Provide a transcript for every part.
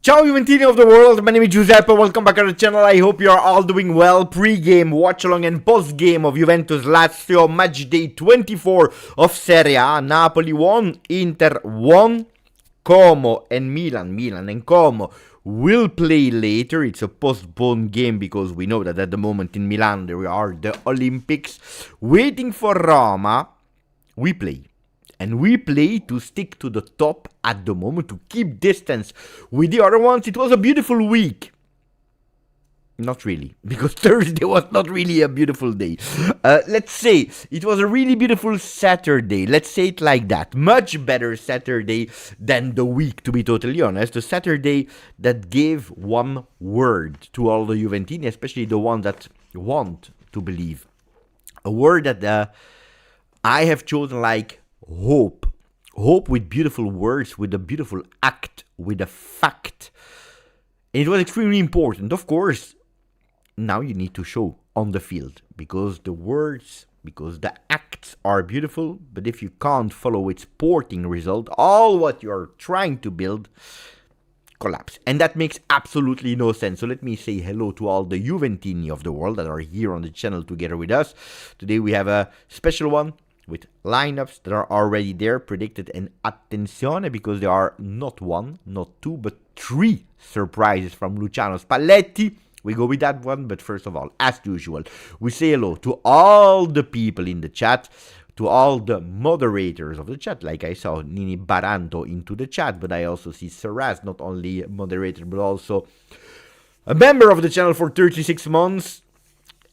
Ciao Juventini of the world, my name is Giuseppe, welcome back to the channel. I hope you are all doing well. Pre-game, watch-along and post-game of Juventus Lazio Matchday 24 of Serie A. Napoli 1, Inter 1, Como and Milan and Como will play later. It's a postponed game because we know that at the moment in Milan there are the Olympics. Waiting for Roma, we play. And we play to stick to the top at the moment, to keep distance with the other ones. It was a beautiful week. Not really, because Thursday was not really a beautiful day. Let's say it was a really beautiful Saturday. Let's say it like that. Much better Saturday than the week, to be totally honest. The Saturday that gave one word to all the Juventini, especially the ones that want to believe. A word that I have chosen like hope. Hope with beautiful words, with a beautiful act, with a fact. And it was extremely important. Of course, now you need to show on the field, because the words, because the acts are beautiful, but if you can't follow its sporting result, all what you're trying to build collapse. And that makes absolutely no sense. So let me say hello to all the Juventini of the world that are here on the channel together with us. Today we have a special one with lineups that are already there, predicted, and attenzione, because there are not one, not two, but three surprises from Luciano Spalletti. We go with that one, but first of all, as usual, we say hello to all the people in the chat, to all the moderators of the chat. Like I saw Nini Baranto into the chat, but I also see Saraz, not only a moderator, but also a member of the channel for 36 months.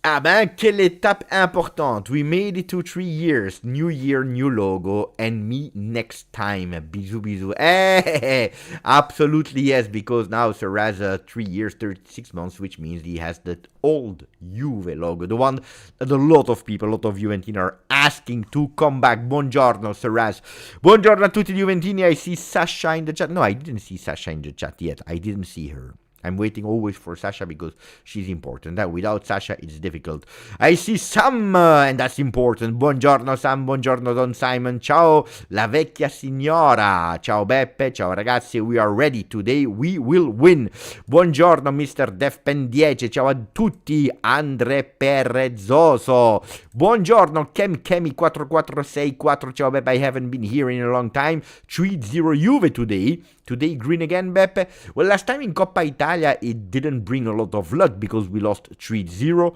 Ah ben, quelle étape importante. We made it to 3 years. New year, new logo, and me next time. Bisous, bisous. Hey, absolutely yes, because now Sir has 3 years, 36 months, which means he has that old Juve logo. The one that a lot of people, a lot of Juventini are asking to come back. Buongiorno, Saraz. Buongiorno a tutti Juventini. I see Sasha in the chat. No, I didn't see Sasha in the chat yet. I didn't see her. I'm waiting always for Sasha because she's important. Without Sasha, it's difficult. I see Sam, and that's important. Buongiorno Sam, buongiorno Don Simon. Ciao, la vecchia signora. Ciao Beppe, ciao ragazzi. We are ready today. We will win. Buongiorno Mr. Defpen 10. Ciao a tutti. Andre Perezzoso. Buongiorno Kemi 4464. Ciao Beppe, I haven't been here in a long time. 3-0 Juve today. Today, green again, Beppe. Well, last time in Coppa Italia, it didn't bring a lot of luck because we lost 3-0.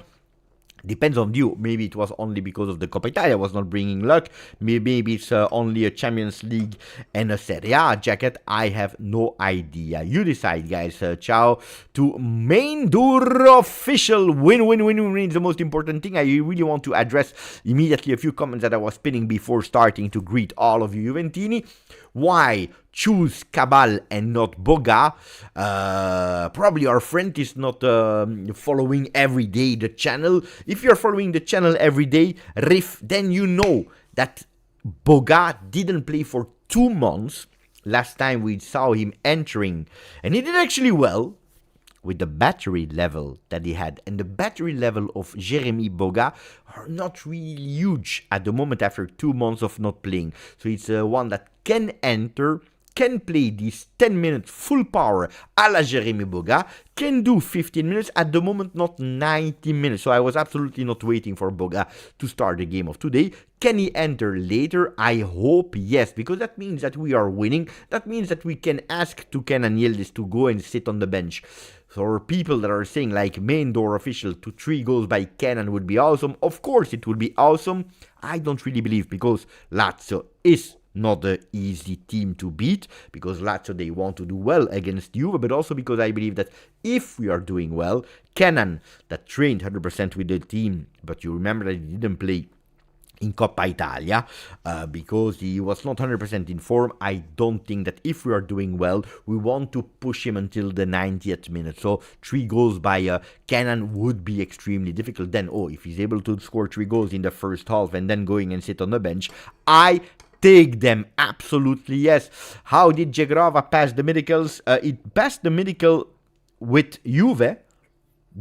Depends on you. Maybe it was only because of the Coppa Italia was not bringing luck. Maybe it's only a Champions League and a Serie A jacket. I have no idea. You decide, guys. Ciao to Maindur official. Win is the most important thing. I really want to address immediately a few comments that I was spinning before starting to greet all of you Juventini. Why choose Cabal and not Boga? Probably our friend is not following every day the channel. If you're following the channel every day, Riff, then you know that Boga didn't play for 2 months. Last time we saw him entering, and he did actually well with the battery level that he had. And the battery level of Jérémy Boga are not really huge at the moment after 2 months of not playing. So it's one that can enter, can play these 10 minutes full power a la Jérémy Boga, can do 15 minutes, at the moment not 90 minutes. So I was absolutely not waiting for Boga to start the game of today. Can he enter later? I hope yes, because that means that we are winning. That means that we can ask to Kenan Yildiz to go and sit on the bench. For people that are saying like main door official to 3 goals by Kenan would be awesome. Of course it would be awesome. I don't really believe, because Lazio is not an easy team to beat, because Lazio, they want to do well against Juve, but also because I believe that if we are doing well, Kenan, that trained 100% with the team, but you remember that he didn't play in Coppa Italia because he was not 100% in form. I don't think that if we are doing well, we want to push him until the 90th minute. So 3 goals by Kenan would be extremely difficult. Then, if he's able to score 3 goals in the first half and then going and sit on the bench, I take them, absolutely yes. How did Jegrova pass the medicals? It passed the medical with Juve,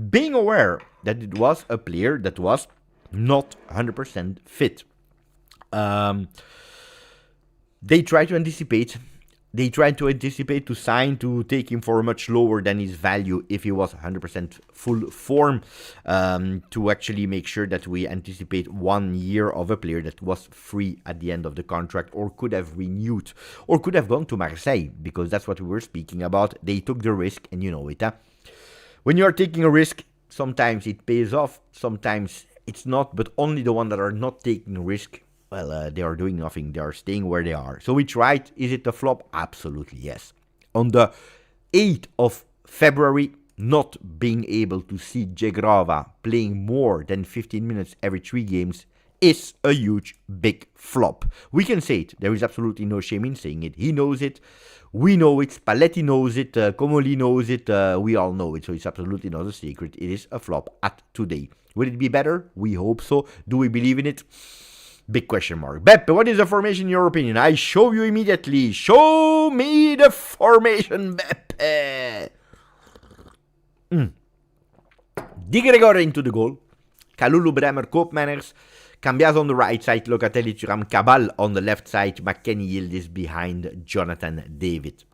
being aware that it was a player that was not 100% fit. They try to anticipate They tried to anticipate, to sign, to take him for much lower than his value if he was 100% full form, to actually make sure that we anticipate 1 year of a player that was free at the end of the contract, or could have renewed, or could have gone to Marseille, because that's what we were speaking about. They took the risk, and you know it. When you are taking a risk, sometimes it pays off, sometimes it's not, but only the ones that are not taking a risk, well, they are doing nothing. They are staying where they are. So we tried. Is it a flop? Absolutely, yes. On the 8th of February, not being able to see Jegrova playing more than 15 minutes every 3 games is a huge, big flop. We can say it. There is absolutely no shame in saying it. He knows it. We know it. Spalletti knows it. Comoli knows it. We all know it. So it's absolutely not a secret. It is a flop at today. Will it be better? We hope so. Do we believe in it? Big question mark. Beppe, what is the formation in your opinion? I show you immediately. Show me the formation, Beppe. Di Gregorio into the goal. Kalulu, Bremer, Koopmeiners. Cambiaso on the right side. Locatelli, Thuram, Cabal on the left side. McKennie, Yildiz behind Jonathan David.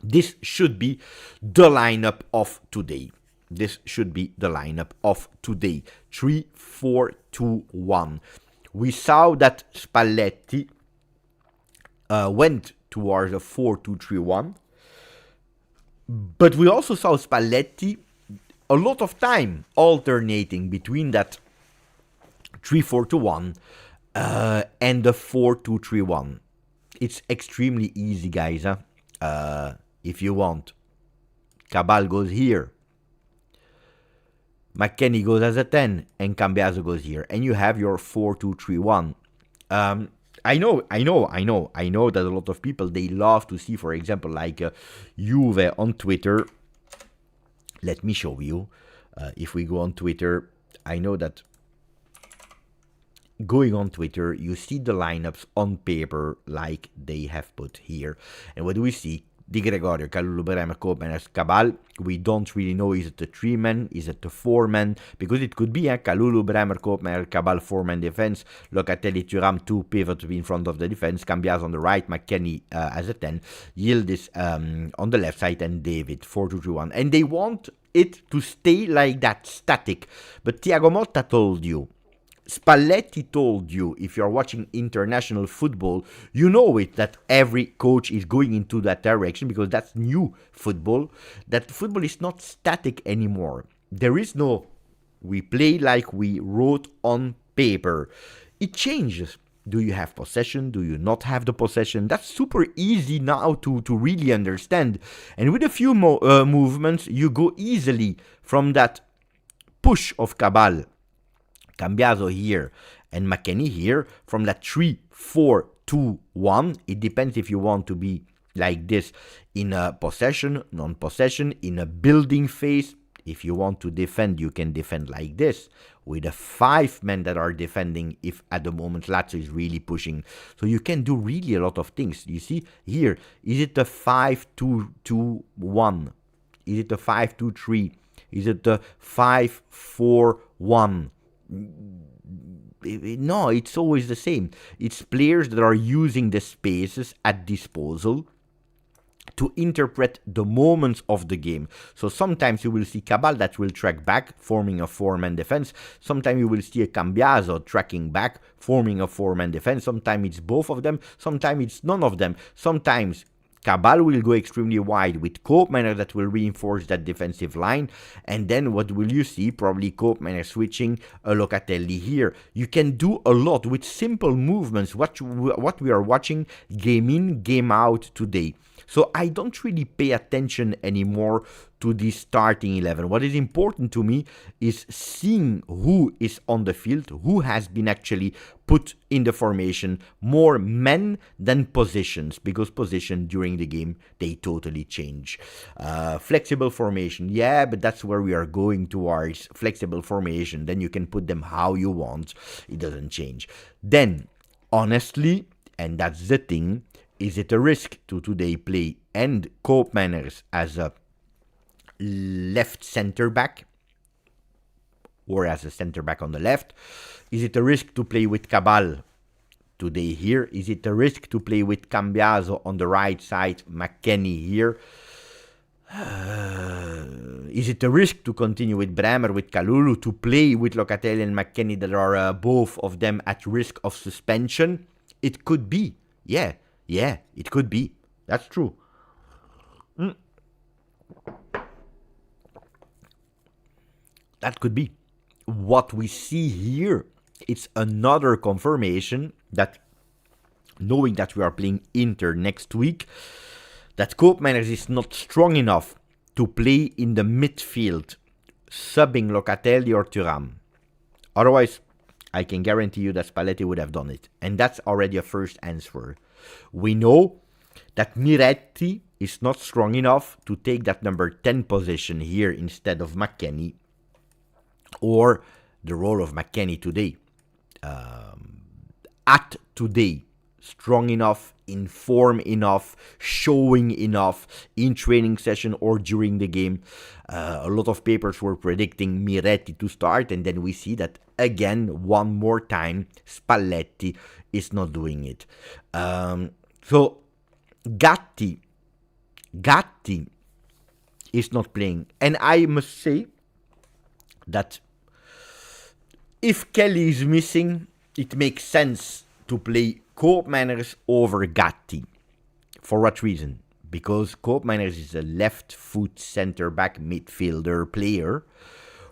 This should be the lineup of today. 3-4-2-1. We saw that Spalletti went towards a 4-2-3-1. But we also saw Spalletti a lot of time alternating between that 3-4-2-1 and the 4-2-3-1. It's extremely easy, guys. If you want. Cabal goes here. McKennie goes as a 10, and Cambiaso goes here. And you have your 4-2-3-1. I know that a lot of people, they love to see, for example, like Juve on Twitter. Let me show you. If we go on Twitter, I know that going on Twitter, you see the lineups on paper like they have put here. And what do we see? Di Gregorio, Kalulu, Bremer, Koopmeiners, Cabal. We don't really know, is it the 3-man, is it the 4-man? Because it could be Kalulu, Bremer, Koopmeiners, Cabal, 4-man defense. Locatelli, Thuram, 2 pivots in front of the defense. Cambias on the right, McKennie as a 10. Yildiz on the left side, and David, 4-2-3-1. And they want it to stay like that, static. But Thiago Motta told you, Spalletti told you, if you're watching international football, you know it, that every coach is going into that direction, because that's new football. That football is not static anymore. There is no, we play like we wrote on paper. It changes. Do you have possession? Do you not have the possession? That's super easy now to really understand. And with a few movements, you go easily from that push of Cabal, Cambiaso here, and McKennie here, from that 3-4-2-1. It depends if you want to be like this in a possession, non-possession, in a building phase. If you want to defend, you can defend like this, with the 5 men that are defending if at the moment Lazio is really pushing. So you can do really a lot of things. You see here, is it the 5-2-2-1? Is it the 5-2-3? Is it the 5-4-1? No, it's always the same. It's players that are using the spaces at disposal to interpret the moments of the game. So sometimes you will see Cabal that will track back, forming a 4-man defense. Sometimes you will see a Cambiaso tracking back, forming a 4-man defense. Sometimes it's both of them. Sometimes it's none of them. Sometimes Cabal will go extremely wide with Koopmeiners that will reinforce that defensive line. And then what will you see? Probably Koopmeiners switching a Locatelli here. You can do a lot with simple movements, what we are watching game in, game out today. So I don't really pay attention anymore to the starting 11. What is important to me is seeing who is on the field, who has been actually put in the formation, more men than positions, because position during the game, they totally change. Flexible formation, yeah, but that's where we are going towards, flexible formation. Then you can put them how you want. It doesn't change. Then, honestly, and that's the thing, is it a risk to today play and Koopmeiners as a left center back or as a center back on the left? Is it a risk to play with Cabal today here. Is it a risk to play with Cambiaso on the right side, McKennie here? Is it a risk to continue with Bremer, with Kalulu, to play with Locatelli and McKennie that are both of them at risk of suspension? It could be. Yeah, it could be. That's true. That could be. What we see here, it's another confirmation that, knowing that we are playing Inter next week, that Koopmeiners is not strong enough to play in the midfield, subbing Locatelli or Thuram. Otherwise, I can guarantee you that Spalletti would have done it. And that's already a first answer. We know that Miretti is not strong enough to take that number 10 position here instead of McKennie, or the role of McKennie today. At today, strong enough, in form enough, showing enough in training session or during the game. A lot of papers were predicting Miretti to start, and then we see that again, one more time, Spalletti is not doing it. So Gatti is not playing, and I must say that if Kelly is missing, it makes sense to play Koopmeiners over Gatti. For what reason? Because Koopmeiners is a left-foot centre-back midfielder player,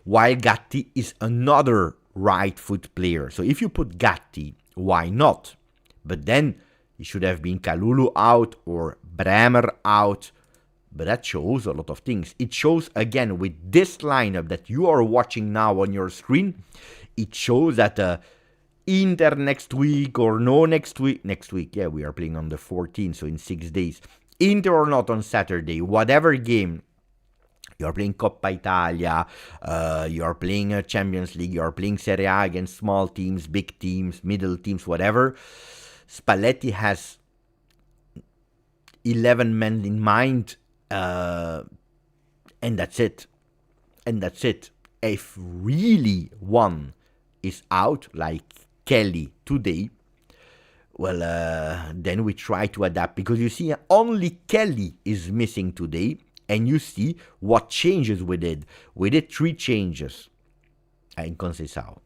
while Gatti is another right-foot player. So if you put Gatti, why not? But then it should have been Kalulu out or Bremer out. But that shows a lot of things. It shows, again, with this lineup that you are watching now on your screen, it shows that Inter next week or no next week. Next week, yeah, we are playing on the 14th, so in 6 days. Inter or not on Saturday, whatever game, you are playing Coppa Italia, you are playing a Champions League, you are playing Serie A against small teams, big teams, middle teams, whatever. Spalletti has 11 men in mind, and that's it. If really one is out, like Kelly today, well, then we try to adapt, because you see, only Kelly is missing today, and you see what changes we did. We did 3 changes. And Conceição.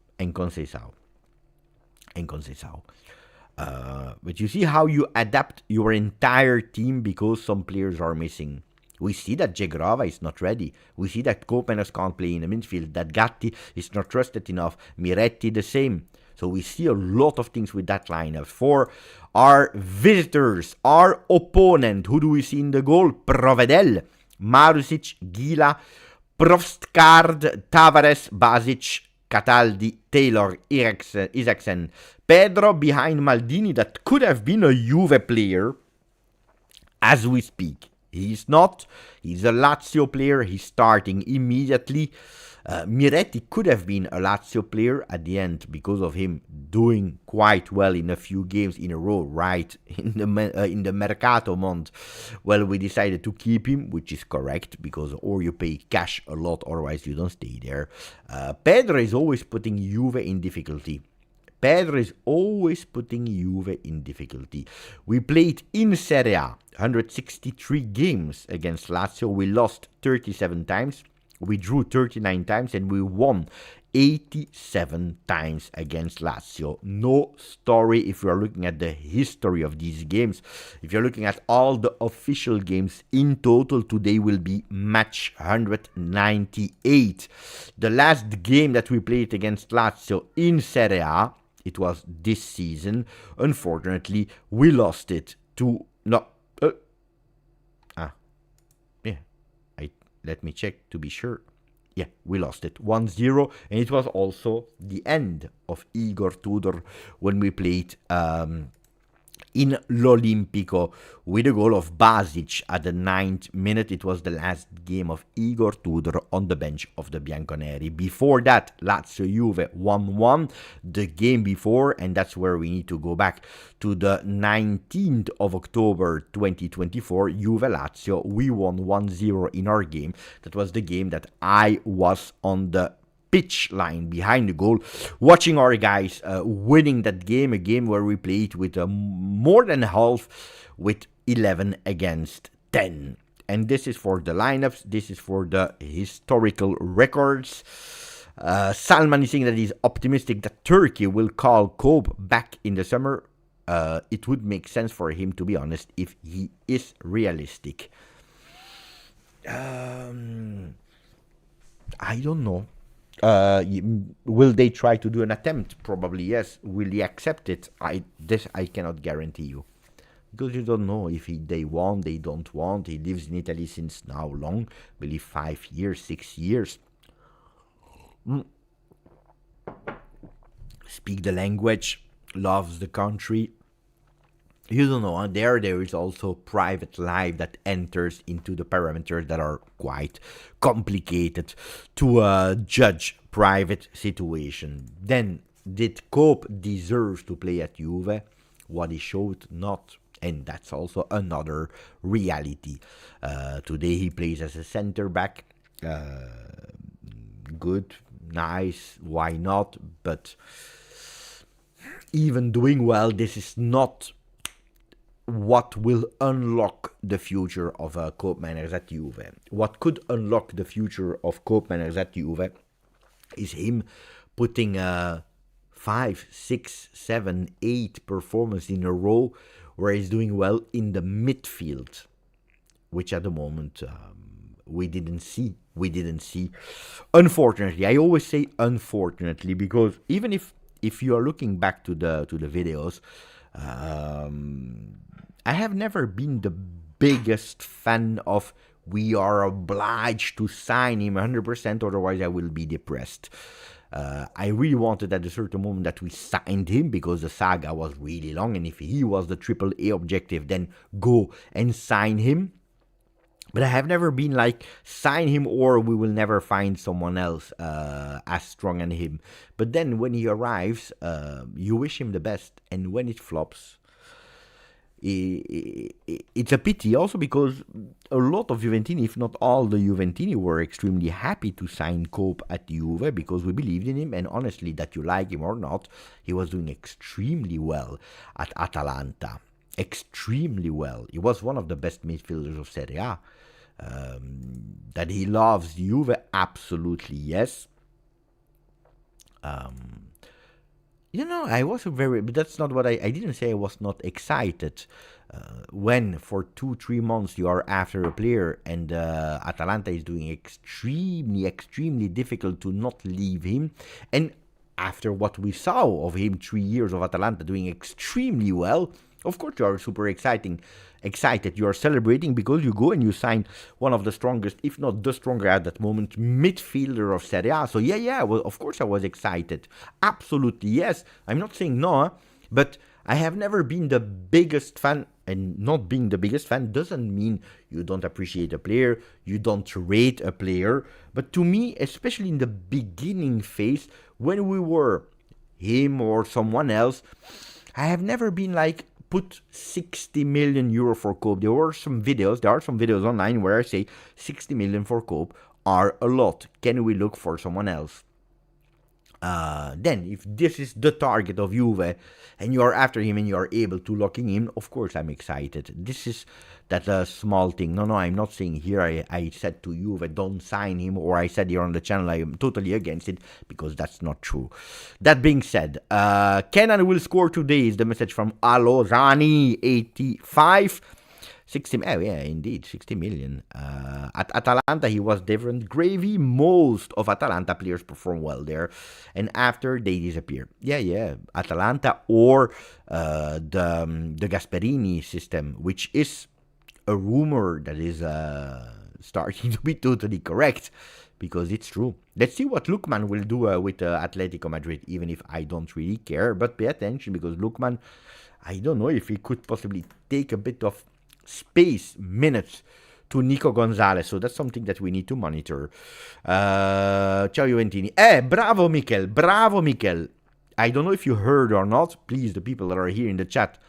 But you see how you adapt your entire team because some players are missing. We see that Jegrova is not ready. We see that Koopmeiners can't play in the midfield. That Gatti is not trusted enough. Miretti the same. So we see a lot of things with that lineup. For our visitors, our opponent, who do we see in the goal? Provedel, Marusic, Gila, Provstkard, Tavares, Basic, Cataldi, Taylor, Isaacsen, Pedro behind Maldini, that could have been a Juve player as we speak. He's not. He's a Lazio player. He's starting immediately. Miretti could have been a Lazio player at the end because of him doing quite well in a few games in a row, right? In the Mercato month. Well, we decided to keep him, which is correct, because or you pay cash a lot, otherwise you don't stay there. Pedro is always putting Juve in difficulty. We played in Serie A 163 games against Lazio. We lost 37 times. We drew 39 times, and we won 87 times against Lazio. No story if you are looking at the history of these games. If you're looking at all the official games in total, today will be match 198. The last game that we played against Lazio in Serie A, it was this season. Unfortunately, we lost it to... Let me check to be sure. Yeah, we lost it 1-0, and it was also the end of Igor Tudor when we played in l'Olimpico with a goal of Basic at the 9th minute. It was the last game of Igor Tudor on the bench of the Bianconeri. Before that, Lazio Juve 1-1 the game before, and that's where we need to go back to the 19th of October 2024. Juve Lazio, we won 1-0 in our game. That was the game that I was on the pitch line behind the goal, watching our guys winning that game, a game where we played with more than half, with 11 against 10. And this is for the lineups, this is for the historical records. Salman is saying that he's optimistic that Turkey will call Cope back in the summer. It would make sense for him, to be honest, if he is realistic. I don't know. Will they try to do an attempt? Probably yes. Will he accept it? This I cannot guarantee you, because you don't know if they want, they don't want. He lives in Italy since now long, I believe 5 years, 6 years. Speak the language, loves the country. You don't know, there is also private life that enters into the parameters that are quite complicated to judge private situation. Then, did Cope deserve to play at Juve? What he showed, not. And that's also another reality. Today he plays as a center back. Good, nice, why not? But even doing well, this is not what will unlock the future of Cope Manners at Juve. What could unlock the future of Cope Manners at Juve is him putting 5, 6, 7, 8 performances in a row where he's doing well in the midfield, which at the moment we didn't see. Unfortunately, I always say unfortunately, because even if you are looking back to the videos, I have never been the biggest fan of we are obliged to sign him 100%, otherwise I will be depressed. I really wanted at a certain moment that we signed him because the saga was really long, and if he was the AAA objective, then go and sign him. But I have never been like, sign him or we will never find someone else as strong as him. But then when he arrives, you wish him the best, and when it flops, it's a pity also, because a lot of Juventini, if not all the Juventini, were extremely happy to sign Cope at Juve because we believed in him, and honestly, that you like him or not, he was doing extremely well at Atalanta. Extremely well. He was one of the best midfielders of Serie A. That he loves Juve, absolutely yes. I was but that's not what I didn't say I was not excited. When for 2-3 months you are after a player and Atalanta is doing extremely difficult to not leave him, and after what we saw of him 3 years of Atalanta doing extremely well, of course you are super excited. You are celebrating because you go and you sign one of the strongest, if not the stronger at that moment, midfielder of Serie A. So yeah, well, of course I was excited. Absolutely, yes. I'm not saying no, but I have never been the biggest fan, and not being the biggest fan doesn't mean you don't appreciate a player, you don't rate a player. But to me, especially in the beginning phase, when we were him or someone else, I have never been like, put 60 million euro for Cope. There are some videos online where I say 60 million for Cope are a lot. Can we look for someone else? Then, if this is the target of Juve and you are after him and you are able to lock him in, of course I'm excited. This is that small thing. No, I'm not saying here I said to Juve don't sign him, or I said here on the channel I am totally against it, because that's not true. That being said, Kenan will score today is the message from Alorani85. 60, indeed, 60 million. At Atalanta, he was different. Gravy, most of Atalanta players perform well there. And after, they disappear. Yeah. Atalanta or the Gasperini system, which is a rumor that is starting to be totally correct, because it's true. Let's see what Lookman will do with Atletico Madrid, even if I don't really care. But pay attention, because Lookman, I don't know if he could possibly take a bit of minutes to Nico Gonzalez, so that's something that we need to monitor. Ciao Juventini. Bravo Mikel. I don't know if you heard or not. Please, the people that are here in the chat,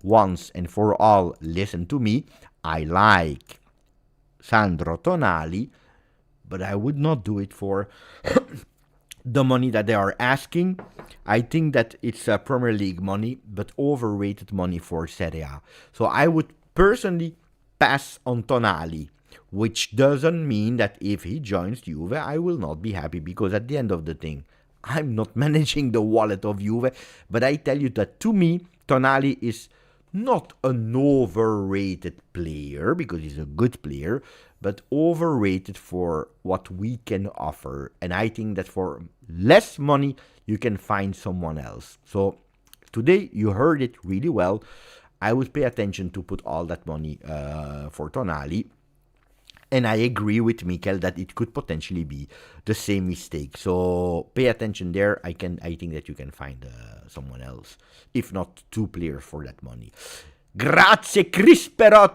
once and for all, listen to me. I like Sandro Tonali, but I would not do it for the money that they are asking. I think that it's Premier League money, but overrated money for Serie A. So I would personally pass on Tonali, which doesn't mean that if he joins Juve, I will not be happy, because at the end of the thing, I'm not managing the wallet of Juve. But I tell you that to me, Tonali is not an overrated player, because he's a good player, but overrated for what we can offer. And I think that for less money, you can find someone else. So today, you heard it really well. I would pay attention to put all that money for Tonali. And I agree with Mikel that it could potentially be the same mistake. So pay attention there. I think that you can find someone else, if not two players for that money. Grazie, Chris Perot.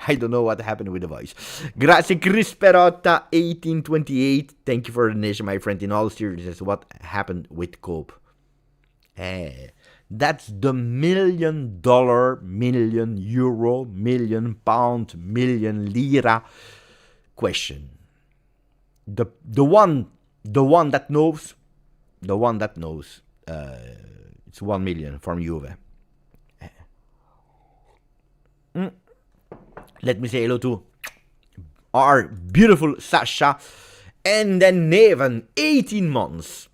I don't know what happened with the voice. Grazie, Chris Perotta, 1828. Thank you for the donation, my friend. In all seriousness, what happened with Cope? That's the $1 million, million euro, million pound, million lira question. The one that knows, it's 1 million from Juve. Let me say hello to our beautiful Sasha. And then Neven, 18 months.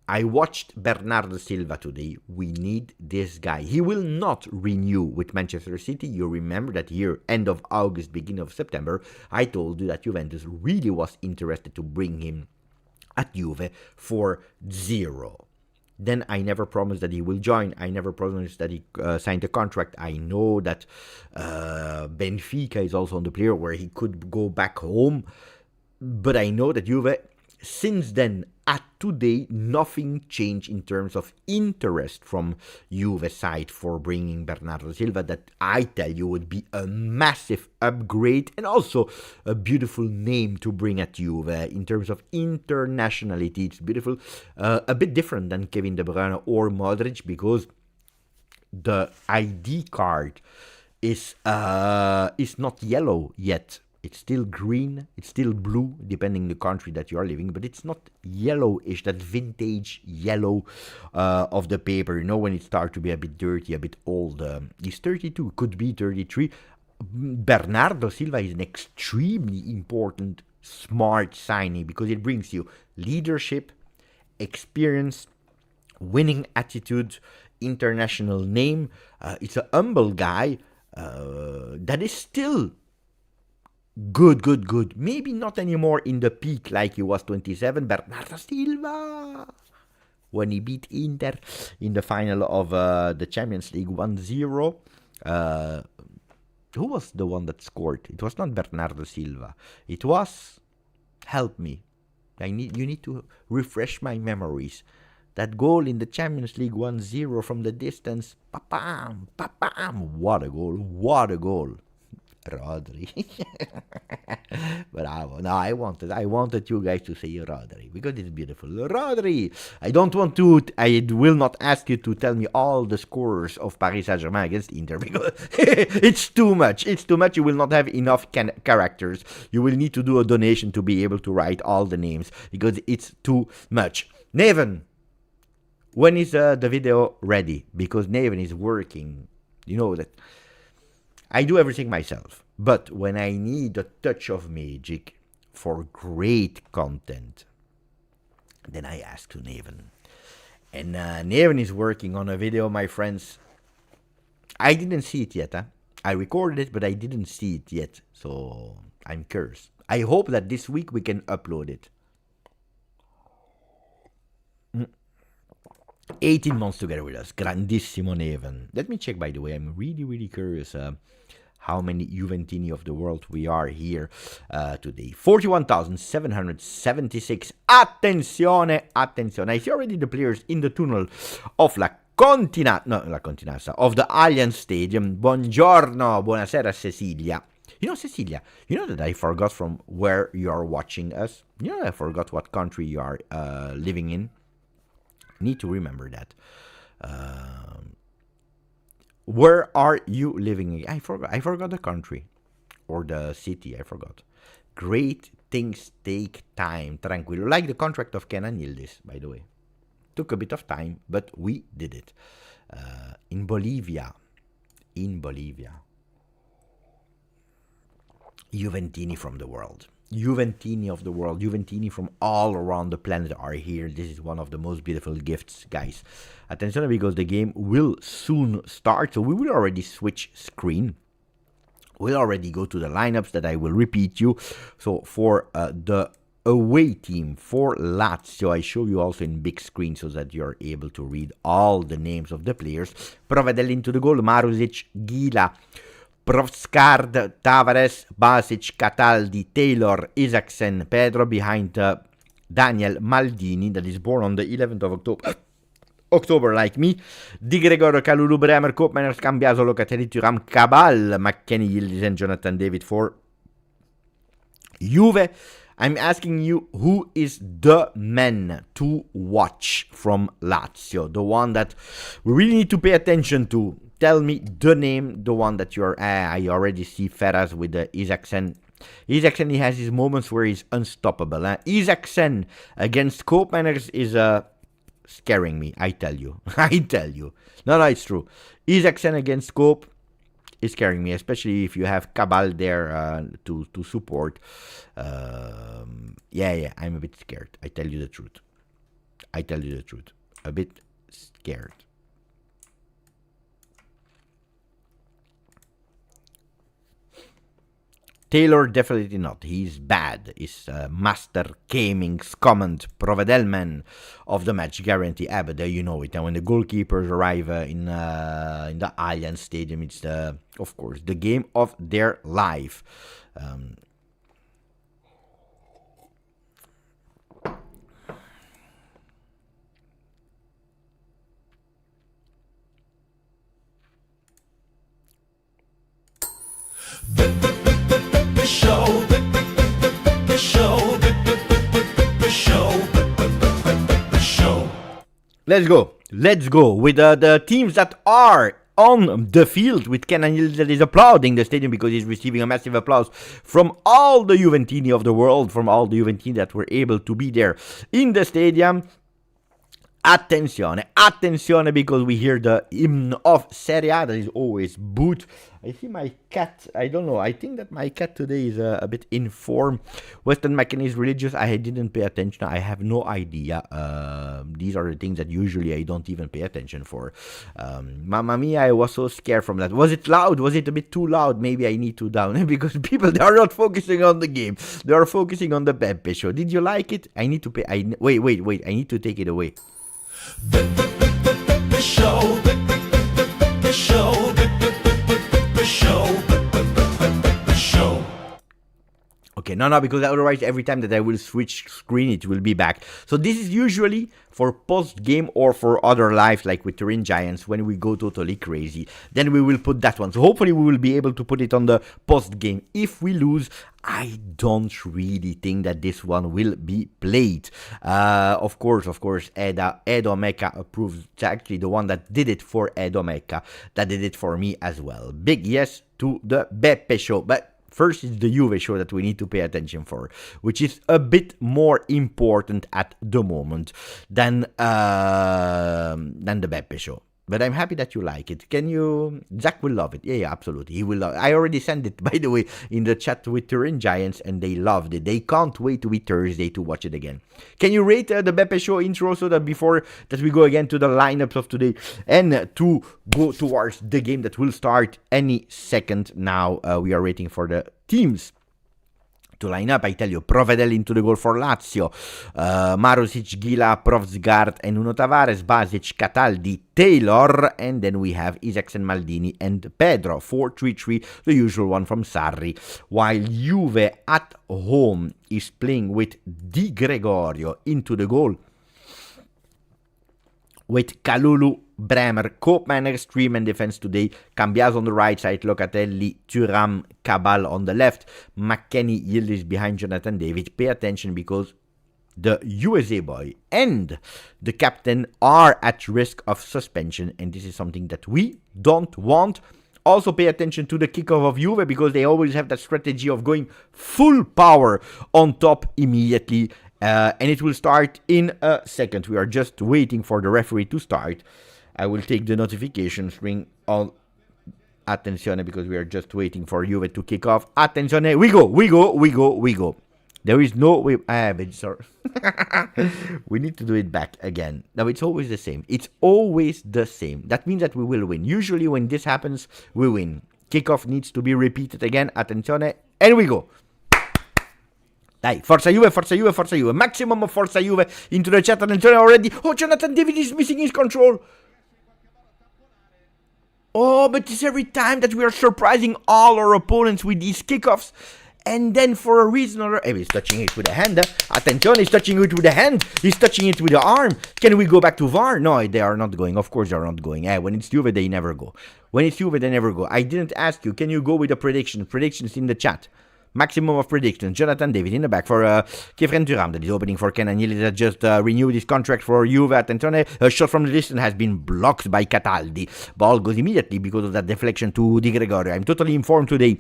I watched Bernardo Silva today. We need this guy. He will not renew with Manchester City. You remember that here, end of August, beginning of September, I told you that Juventus really was interested to bring him at Juve for 0. Then I never promised that he will join. I never promised that he signed a contract. I know that Benfica is also on the player where he could go back home. But I know that Juve, since then, at today, nothing changed in terms of interest from Juve side for bringing Bernardo Silva. That I tell you would be a massive upgrade and also a beautiful name to bring at Juve. In terms of internationality, it's beautiful. A bit different than Kevin De Bruyne or Modric, because the ID card is not yellow yet. It's still green, it's still blue, depending the country that you are living, but it's not yellowish, that vintage yellow of the paper, you know, when it starts to be a bit dirty, a bit old. He's 32, could be 33. Bernardo Silva is an extremely important, smart signing, because it brings you leadership, experience, winning attitude, international name. It's a humble guy that is still good. Maybe not anymore in the peak like he was 27. Bernardo Silva, when he beat Inter in the final of the Champions League 1-0. Who was the one that scored? It was not Bernardo Silva. It was, help me. You need to refresh my memories. That goal in the Champions League 1-0 from the distance. Pa-pam. What a goal. Rodri. Bravo. No, I wanted you guys to say Rodri, because it's beautiful. Rodri. I will not ask you to tell me all the scores of Paris Saint-Germain against Inter, because it's too much. You will not have enough characters. You will need to do a donation to be able to write all the names, because it's too much. Neven, when is the video ready? Because Neven is working. You know that I do everything myself, but when I need a touch of magic for great content, then I ask to Neven. And Neven is working on a video, my friends. I didn't see it yet. I recorded it, but I didn't see it yet, so I'm cursed. I hope that this week we can upload it. 18 months together with us. Grandissimo Neven. Let me check, by the way. I'm really curious how many Juventini of the world we are here today. 41,776. Attenzione. I see already the players in the tunnel of of the Allianz Stadium. Buongiorno. Buonasera, Cecilia. Cecilia, you know that I forgot from where you are watching us? I forgot what country you are living in. Need to remember that. Where are you living? I forgot the country or the city. I forgot. Great things take time. Tranquilo. Like the contract of Kenan Yildiz, by the way. Took a bit of time, but we did it. In Bolivia. Juventini from the world. Juventini of the world. Juventini from all around the planet are here. This is one of the most beautiful gifts, guys. Attention, because the game will soon start. So we will already switch screen. We'll already go to the lineups that I will repeat you. So for the away team, for Lazio, I show you also in big screen so that you're able to read all the names of the players. Provedel into the goal. Marusic, Gila, Provskard, Tavares, Basic, Cataldi, Taylor, Isaacsen, Pedro behind Daniel Maldini, that is born on the 11th of October like me. Di Gregorio, Kalulu, Bremer, Koopmeiners, Cambiaso, Locatelli, Thuram, Cabal, McKennie, Yildiz, and Jonathan David for Juve. I'm asking you, who is the man to watch from Lazio? The one that we really need to pay attention to. Tell me the name, the one that you're... I already see Ferraz with the Isaacsen. Isaacsen, he has his moments where he's unstoppable. Isaacsen against Koopmeiners is scaring me, I tell you. I tell you. No, it's true. Isaacsen against Koop is scaring me, especially if you have Cabal there to support. Yeah, I'm a bit scared. I tell you the truth. A bit scared. Taylor, definitely not. He's bad. He's Master Gaming's command, Provedelman of the match, guarantee. But you know it. And when the goalkeepers arrive in the Allianz Stadium, it's of course the game of their life. Let's go with the teams that are on the field, with Kenan Yildiz that is applauding the stadium because he's receiving a massive applause from all the Juventini of the world, from all the Juventini that were able to be there in the stadium. Attenzione, because we hear the hymn of Serie A that is always booed. I see my cat, I don't know, I think that my cat today is a bit informed. Weston McKennie is religious. I didn't pay attention, I have no idea. These are the things that usually I don't even pay attention for. Mamma mia, I was so scared from that. Was it loud? Was it a bit too loud? Maybe I need to down because people, they are not focusing on the game. They are focusing on the Beppe show. Did you like it? I need to pay, wait, I need to take it away. The show. Okay, no, because otherwise every time that I will switch screen, it will be back. So this is usually for post-game or for other lives, like with Turin Giants, when we go totally crazy. Then we will put that one. So hopefully we will be able to put it on the post-game. If we lose, I don't really think that this one will be played. Of course, Edo Mecca approves. It's actually the one that did it for Edo Mecca, that did it for me as well. Big yes to the Beppe show. But first is the Juve show that we need to pay attention for, which is a bit more important at the moment than the Beppe show. But I'm happy that you like it. Zach will love it. Yeah, absolutely. He will love it. I already sent it, by the way, in the chat with Turin Giants, and they loved it. They can't wait to be Thursday to watch it again. Can you rate the Beppe show intro so that before that we go again to the lineups of today and to go towards the game that will start any second now? We are waiting for the teams to line up. I tell you, Provedel into the goal for Lazio, Marusic, Gila, Provsgaard, and Nuno Tavares, Basic, Cataldi, Taylor, and then we have Isaacsen, Maldini, and Pedro. 4-3-3, the usual one from Sarri, while Juve at home is playing with Di Gregorio into the goal, with Kalulu, Bremer, Koopmeiners, stream and defense today. Cambiaso on the right side, Locatelli, Thuram, Cabal on the left. McKennie, Yildiz behind Jonathan David. Pay attention because the USA boy and the captain are at risk of suspension, and this is something that we don't want. Also pay attention to the kickoff of Juve because they always have that strategy of going full power on top immediately. And it will start in a second. We are just waiting for the referee to start. I will take the notifications ring on. Attenzione, because we are just waiting for Juve to kick off. Attenzione, we go. There is no way. Sorry. We need to do it back again. Now, it's always the same. That means that we will win. Usually when this happens, we win. Kickoff needs to be repeated again. Attenzione, and we go. Dai, Forza Juve. Maximum of Forza Juve into the chat. Attenzione already. Oh, Jonathan David is missing his control. Oh, but it's every time that we are surprising all our opponents with these kickoffs. And then for a reason or other, he's touching it with the hand. Attention, he's touching it with the hand. He's touching it with the arm. Can we go back to VAR? No, they are not going. Of course they are not going. When it's Juve, they never go. I didn't ask you. Can you go with the prediction? Predictions in the chat. Maximum of predictions. Jonathan David in the back for Kefren Thuram that is opening for Kenan Yildiz that just renewed his contract for Juve. Attenzione, a shot from the distance has been blocked by Cataldi. Ball goes immediately because of that deflection to Di Gregorio. I'm totally informed today.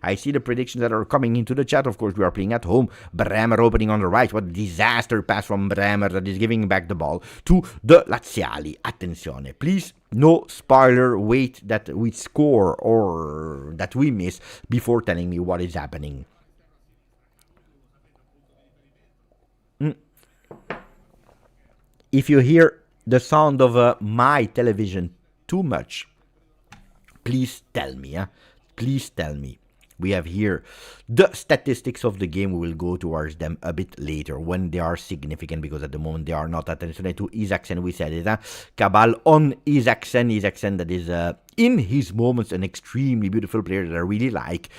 I see the predictions that are coming into the chat. Of course, we are playing at home. Bremer opening on the right. What a disaster pass from Bremer that is giving back the ball to the Laziali. Attenzione, please. No spoiler, wait that we score or that we miss before telling me what is happening. If you hear the sound of my television too much, please tell me. Please tell me. We have here the statistics of the game. We will go towards them a bit later when they are significant because at the moment they are not. Attention to Isaacsen, we said it. Cabal on Isaacsen. Isaacsen that is in his moments an extremely beautiful player that I really like.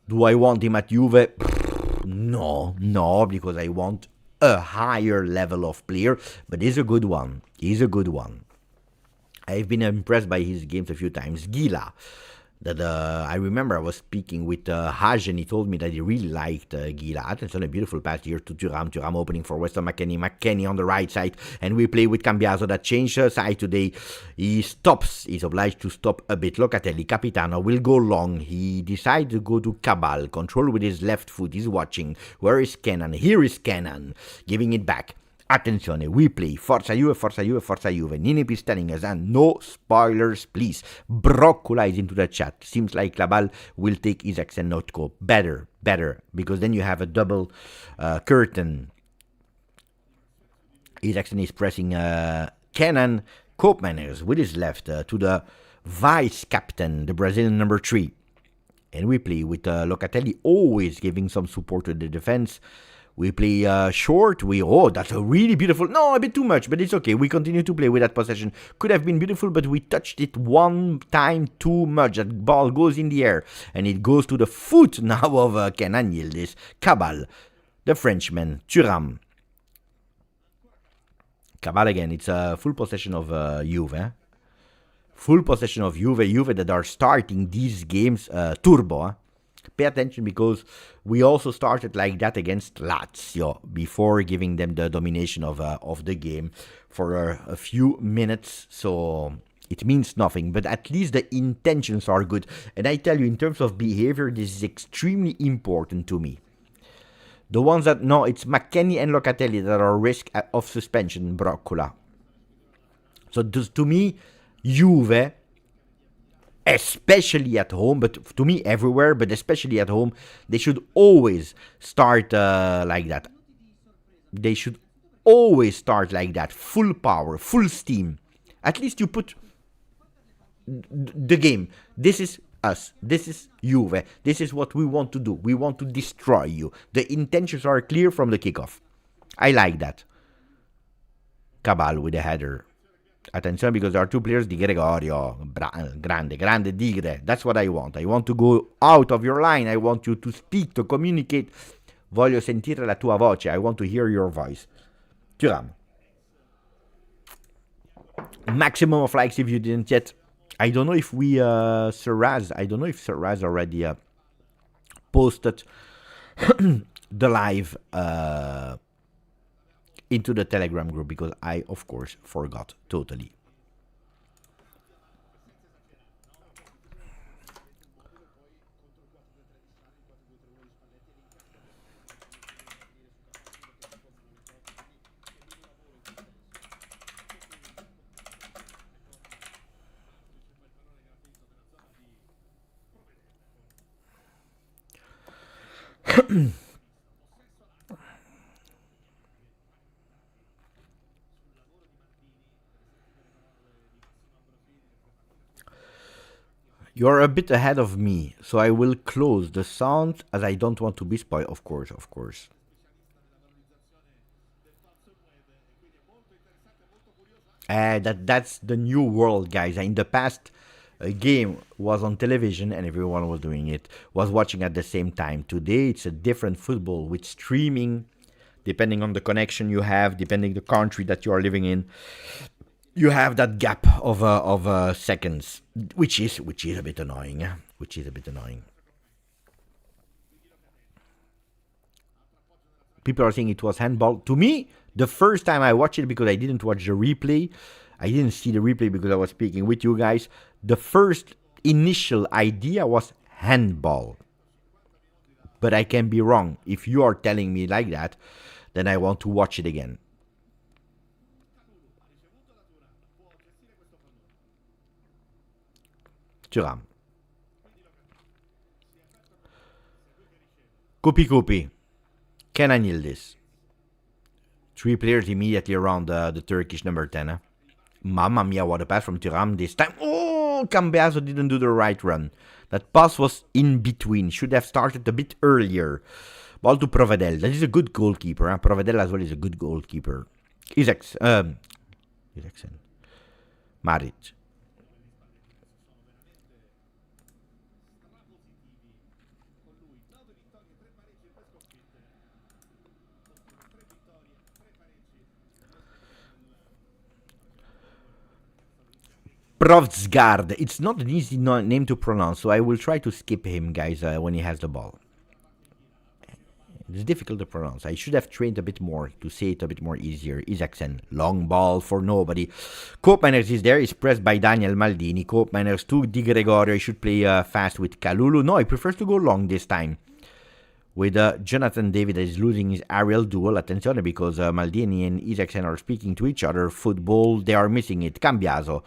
Do I want him at Juve? No, because I want a higher level of player. But he's a good one. I've been impressed by his games a few times. Gila. That I remember I was speaking with Haj and he told me that he really liked Gila. Attention, a beautiful pass here to Thuram. Thuram opening for Weston McKennie. McKennie on the right side. And we play with Cambiaso that changed side today. He stops. He's obliged to stop a bit. Locatelli, Capitano, will go long. He decided to go to Cabal. Control with his left foot. He's watching. Where is Kenan? Here is Kenan. Giving it back. Attenzione, we play Forza Juve. Ninip is telling us, and no spoilers, please. Broccola is into the chat. Seems like Labal will take Isaacsen, not go. Better, because then you have a double curtain. Isaacsen is pressing Kenan Koopmeiners with his left to the vice captain, the Brazilian number 3. And we play with Locatelli always giving some support to the defense. We play short. That's a really beautiful. No, a bit too much, but it's okay. We continue to play with that possession. Could have been beautiful, but we touched it one time too much. That ball goes in the air, and it goes to the foot now of Kenan Yildiz. Cabal, the Frenchman, Thuram. Cabal again. It's a full possession of Juve. Full possession of Juve that are starting these games turbo. Pay attention because we also started like that against Lazio before giving them the domination of the game for a few minutes. So it means nothing, but at least the intentions are good. And I tell you, in terms of behavior, this is extremely important to me. The ones that know, it's McKennie and Locatelli that are risk of suspension, Broccola. So to me, Juve, especially at home, but to me everywhere, but especially at home, they should always start like that. They should always start like that, full power, full steam. At least you put the game. This is us. This is Juve. This is what we want to do. We want to destroy you. The intentions are clear from the kickoff. I like that. Cabal with a header. Attention, because there are two players, Di Gregorio, grande Digre. That's what I want. I want to go out of your line. I want you to speak, to communicate. Voglio sentire la tua voce. I want to hear your voice. Thuram. Maximum of likes if you didn't yet. I don't know if we, Serraz already posted the live into the Telegram group because I, of course, forgot totally. You're a bit ahead of me, so I will close the sound as I don't want to be spoiled. Of course, of course. That's the new world, guys. In the past, a game was on television and everyone was doing it, was watching at the same time. Today, it's a different football with streaming, depending on the connection you have, depending the country that you are living in. You have that gap of seconds, which is a bit annoying. Which is a bit annoying. People are saying it was handball. To me, the first time I watched it, because I didn't watch the replay, I didn't see the replay because I was speaking with you guys. The first initial idea was handball. But I can be wrong. If you are telling me like that, then I want to watch it again. Thuram. Kupi. Kenan Yildiz. 3 players immediately around the Turkish number 10. Huh? Mamma mia, what a pass from Thuram this time. Oh, Cambiaso didn't do the right run. That pass was in between. Should have started a bit earlier. Ball to Provedel. That is a good goalkeeper. Huh? Provedel as well is a good goalkeeper. Isaacsen. Maric. Provsgaard. It's not an easy name to pronounce, so I will try to skip him, guys, when he has the ball. It's difficult to pronounce. I should have trained a bit more to say it a bit more easier. Isaacsen. Long ball for nobody. Koopmeiners is there. He's pressed by Daniel Maldini. Koopmeiners to Di Gregorio. He should play fast with Kalulu. No, he prefers to go long this time. With Jonathan David is losing his aerial duel. Attenzione, because Maldini and Isaacsen are speaking to each other. Football, they are missing it. Cambiaso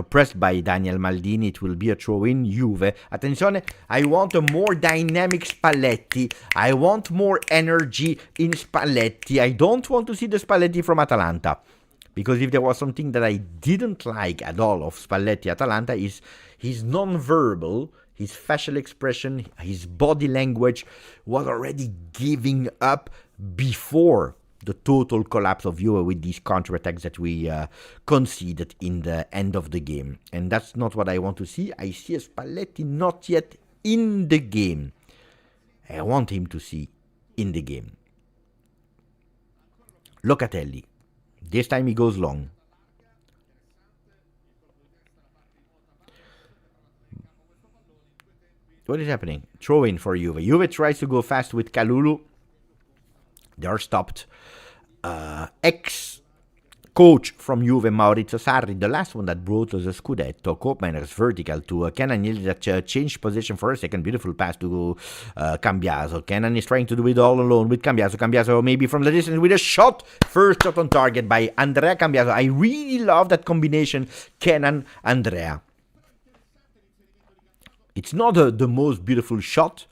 pressed by Daniel Maldini. It will be a throw-in. Juve. Attenzione, I want a more dynamic Spalletti. I want more energy in Spalletti. I don't want to see the Spalletti from Atalanta. Because if there was something that I didn't like at all of Spalletti Atalanta is his non-verbal, his facial expression, his body language was already giving up before the total collapse of Juve with these counterattacks that we conceded in the end of the game. And that's not what I want to see. I see a Spalletti not yet in the game. I want him to see in the game. Locatelli. This time he goes long. What is happening? Throw in for Juve. Juve tries to go fast with Kalulu. They are stopped. Ex-coach from Juve, Maurizio Sarri, the last one that brought us a Scudetto. Koopmeiners vertical to Kenan Yildiz that changed position for a second. Beautiful pass to Cambiaso. Kenan is trying to do it all alone with Cambiaso. Cambiaso maybe from the distance with a shot. First shot on target by Andrea Cambiaso. I really love that combination, Kenan-Andrea. It's not the most beautiful shot.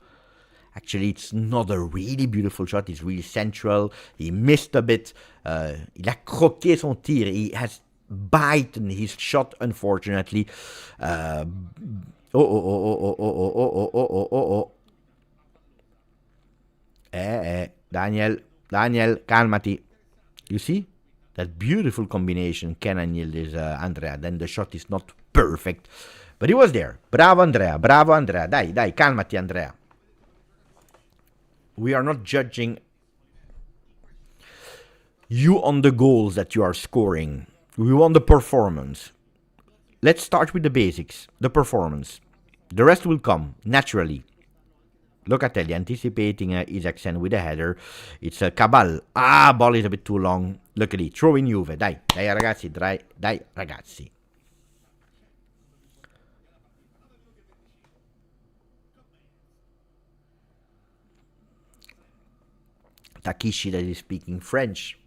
Actually, it's not a really beautiful shot. It's really central. He missed a bit. Il a croqué son tir. He has bitten his shot, unfortunately. Daniel, calmati. You see? That beautiful combination, Kenan Yildiz, Andrea. Then the shot is not perfect. But he was there. Bravo, Andrea. Dai, calmati, Andrea. We are not judging you on the goals that you are scoring. We want the performance. Let's start with the basics, the performance. The rest will come, naturally. Locatelli anticipating Isaacsen with a header. It's Cabal. Ball is a bit too long. Luckily, throw in Juve. Dai ragazzi. Takishi that is speaking French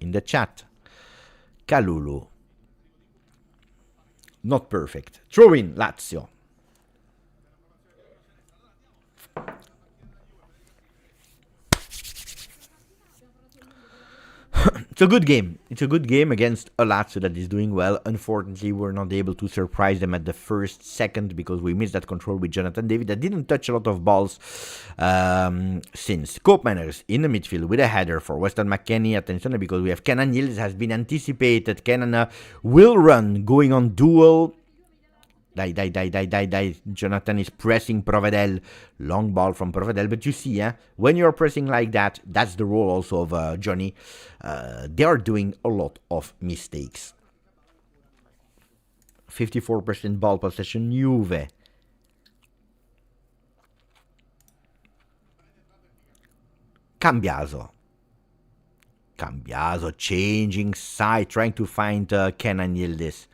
in the chat. Kalulu. Not perfect. Throw in Lazio. It's a good game. It's a good game against a Lazio that is doing well. Unfortunately, we're not able to surprise them at the first second because we missed that control with Jonathan David that didn't touch a lot of balls since. Cope Manners in the midfield with a header for Weston McKennie. Attention because we have Kenan Yildiz has been anticipated. Kenan will run, going on duel. Die. Jonathan is pressing Provedel. Long ball from Provedel. But you see, when you're pressing like that, that's the role also of Johnny. They are doing a lot of mistakes. 54% ball possession, Juve. Cambiaso changing side, trying to find Kenan Yildiz.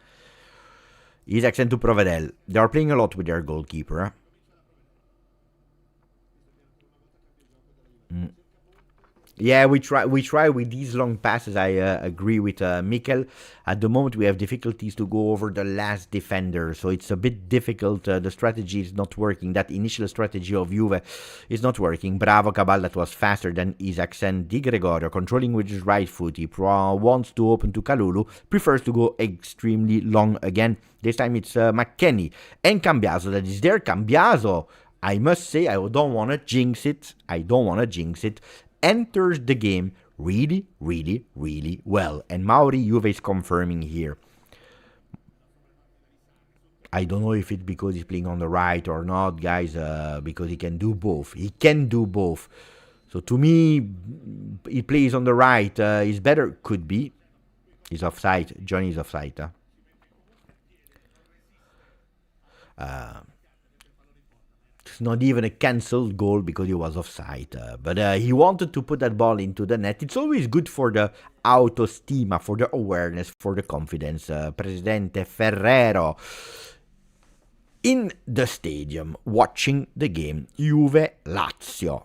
Isaacsen to Provedel. They are playing a lot with their goalkeeper. Yeah, we try with these long passes. I agree with Mikel. At the moment, we have difficulties to go over the last defender, so it's a bit difficult. The strategy is not working. That initial strategy of Juve is not working. Bravo Cabal, that was faster than Isaacsen. Di Gregorio controlling with his right foot. He wants to open to Kalulu. Prefers to go extremely long again. This time it's McKennie and Cambiaso that is there. Cambiaso, I must say, I don't want to jinx it. Enters the game really well. And Mauri Juve is confirming here. I don't know if it's because he's playing on the right or not, guys, because he can do both. So to me, he plays on the right. He's better. Could be. He's offside. Johnny's offside. It's not even a cancelled goal because he was offside. But he wanted to put that ball into the net. It's always good for the autostima, for the awareness, for the confidence. Presidente Ferrero in the stadium watching the game. Juve-Lazio.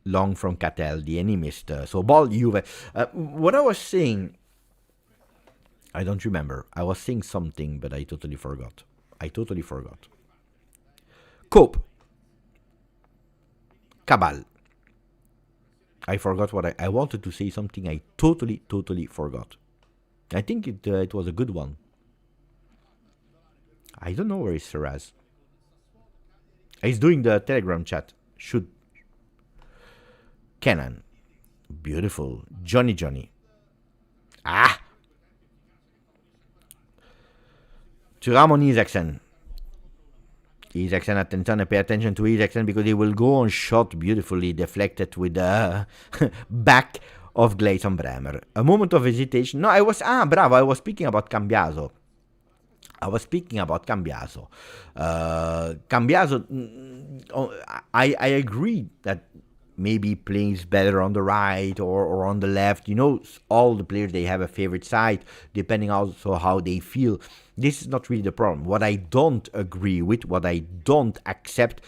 Long from Catelli and he missed. So ball Juve. What I was saying, I don't remember. I was saying something, but I totally forgot. Cope. Cabal. I forgot what I wanted to say something. I totally forgot. I think it was a good one. I don't know where is Serraz. He's doing the Telegram chat. Should. Kenan. Beautiful. Johnny. Ah! To Ramon Isaacsen. Attention, pay attention to Isaacsen because he will go on shot beautifully deflected with the back of Gleison Bremer. A moment of hesitation. No, I was speaking about Cambiaso. I agree that maybe plays better on the right or on the left. You know, all the players, they have a favorite side, depending also how they feel. This is not really the problem. What I don't agree with, what I don't accept,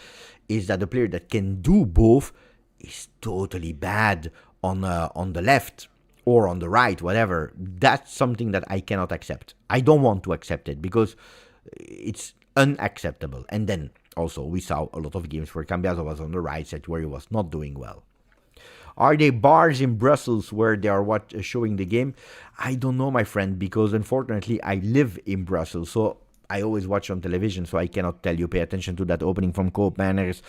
is that the player that can do both is totally bad on the left or on the right, whatever. That's something that I cannot accept. I don't want to accept it because it's unacceptable. And then also we saw a lot of games where Cambiaso was on the right side where he was not doing well. Are they bars in Brussels where they are showing the game? I don't know, my friend, because unfortunately I live in Brussels, so I always watch on television, so I cannot tell you. Pay attention to that opening from Cope Manners.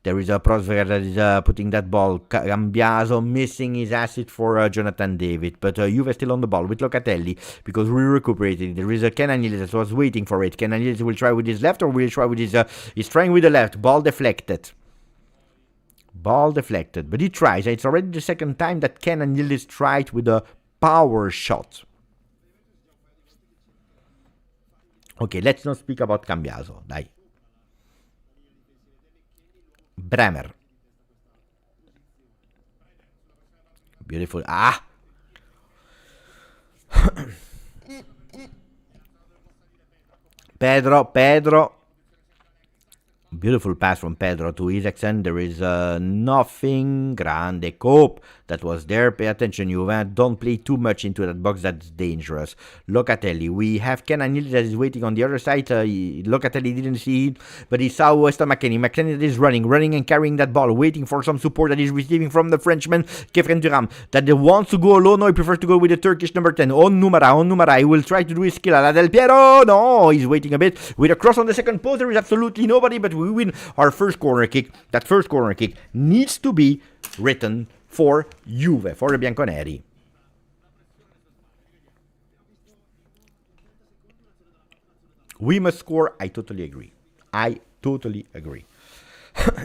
There is a Prosver that is putting that ball. Cambiaso missing his asset for Jonathan David, but Juve still on the ball with Locatelli because we recuperated. There is a Kenan Yildiz that was waiting for it. Kenan Yildiz will try with his left or will he try with his... he's trying with the left. Ball deflected, but he tries. It's already the second time that Kenan Yildiz tried with a power shot. Okay, let's not speak about Cambiaso, dai. Bremer. Beautiful. Ah! Pedro. Beautiful pass from Pedro to Isaacson. There is nothing. Grande Cope that was there. Pay attention, Juve. Don't play too much into that box. That's dangerous. Locatelli. We have Ken Anil that is waiting on the other side. Locatelli didn't see it, but he saw Weston McKennie. McKennie is running and carrying that ball, waiting for some support that he's receiving from the Frenchman, Kefren Duram, that wants to go alone. No, he prefers to go with the Turkish number 10. On Numara. He will try to do his skill. La Del Piero. No, he's waiting a bit. With a cross on the second post, there is absolutely nobody, but we win our first corner kick. That first corner kick needs to be written for Juve, for the Bianconeri. We must score. I totally agree.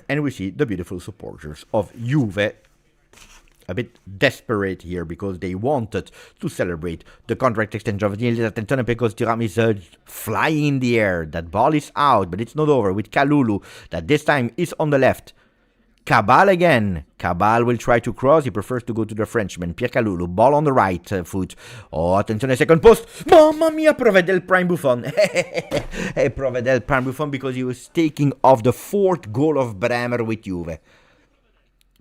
And we see the beautiful supporters of Juve a bit desperate here because they wanted to celebrate the contract extension of Neil Attenzione because Thuram is flying in the air. That ball is out, but it's not over with Kalulu that this time is on the left. Cabal again. Cabal will try to cross. He prefers to go to the Frenchman. Pierre Kalulu. Ball on the right foot. Oh, attenzione, second post. Mamma mia, Provedel Prime Buffon. Hey, Provedel Prime Buffon because he was taking off the fourth goal of Bremer with Juve.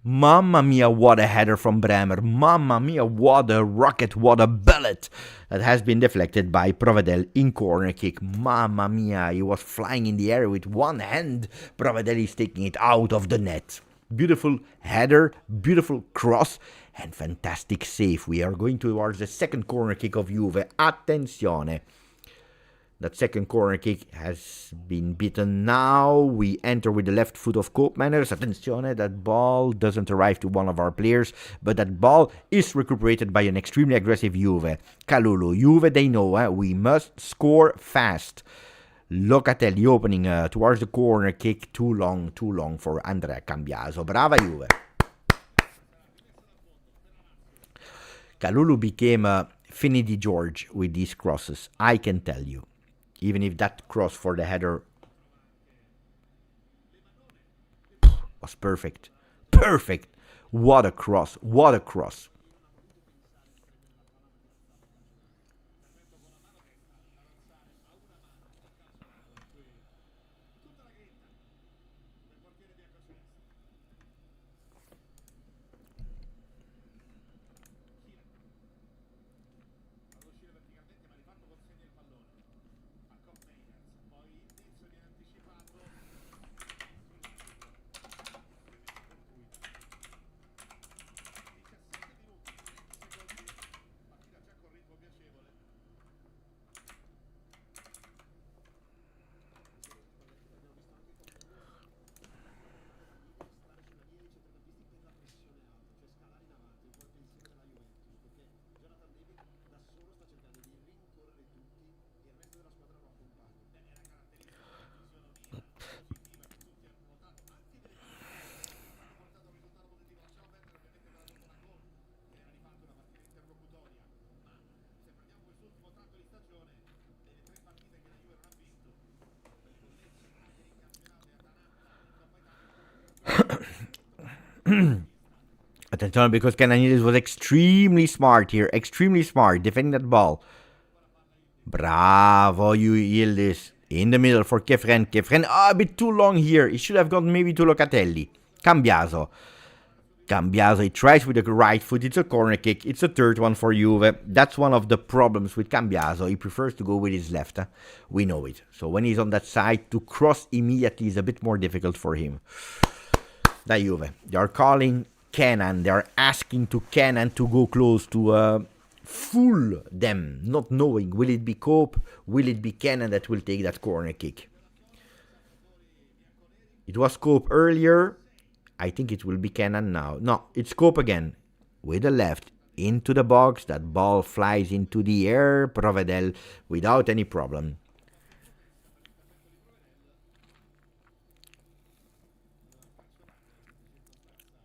Mamma mia, what a header from Bremer. Mamma mia, what a rocket, what a bullet that has been deflected by Provedel in corner kick. Mamma mia, he was flying in the air with one hand. Provedel is taking it out of the net. Beautiful header, beautiful cross, and fantastic save. We are going towards the second corner kick of Juve. Attenzione. That second corner kick has been beaten now. We enter with the left foot of Cope Manners. Attenzione, that ball doesn't arrive to one of our players, but that ball is recuperated by an extremely aggressive Juve. Kalulu. Juve, they know, we must score fast. Locatelli opening towards the corner kick. Too long for Andrea Cambiaso. Brava Juve. Kalulu became Finny Di George with these crosses, I can tell you. Even if that cross for the header was perfect. Perfect. What a cross. What a cross. Attention, because Cananides was extremely smart here. Extremely smart, defending that ball. Bravo, you Yildiz. In the middle for Kefren. Kefren, a bit too long here. He should have gone maybe to Locatelli. Cambiaso. Cambiaso, he tries with the right foot. It's a corner kick. It's a third one for Juve. That's one of the problems with Cambiaso. He prefers to go with his left. We know it. So when he's on that side, to cross immediately is a bit more difficult for him. Da Juve. They are calling Kenan. They are asking to Kenan to go close to fool them, not knowing will it be Cope, will it be Kenan that will take that corner kick. It was Cope earlier. I think it will be Kenan now. No, it's Cope again. With the left into the box. That ball flies into the air. Provedel without any problem.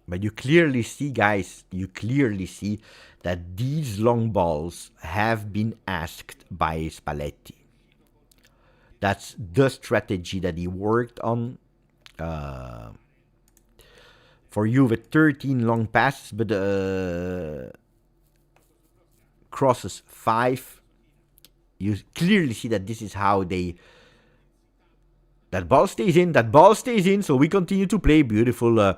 But you clearly see, guys, that these long balls have been asked by Spalletti. That's the strategy that he worked on. For Juve, 13 long passes, but crosses 5. You clearly see that this is how they That ball stays in. That ball stays in. So we continue to play. Beautiful.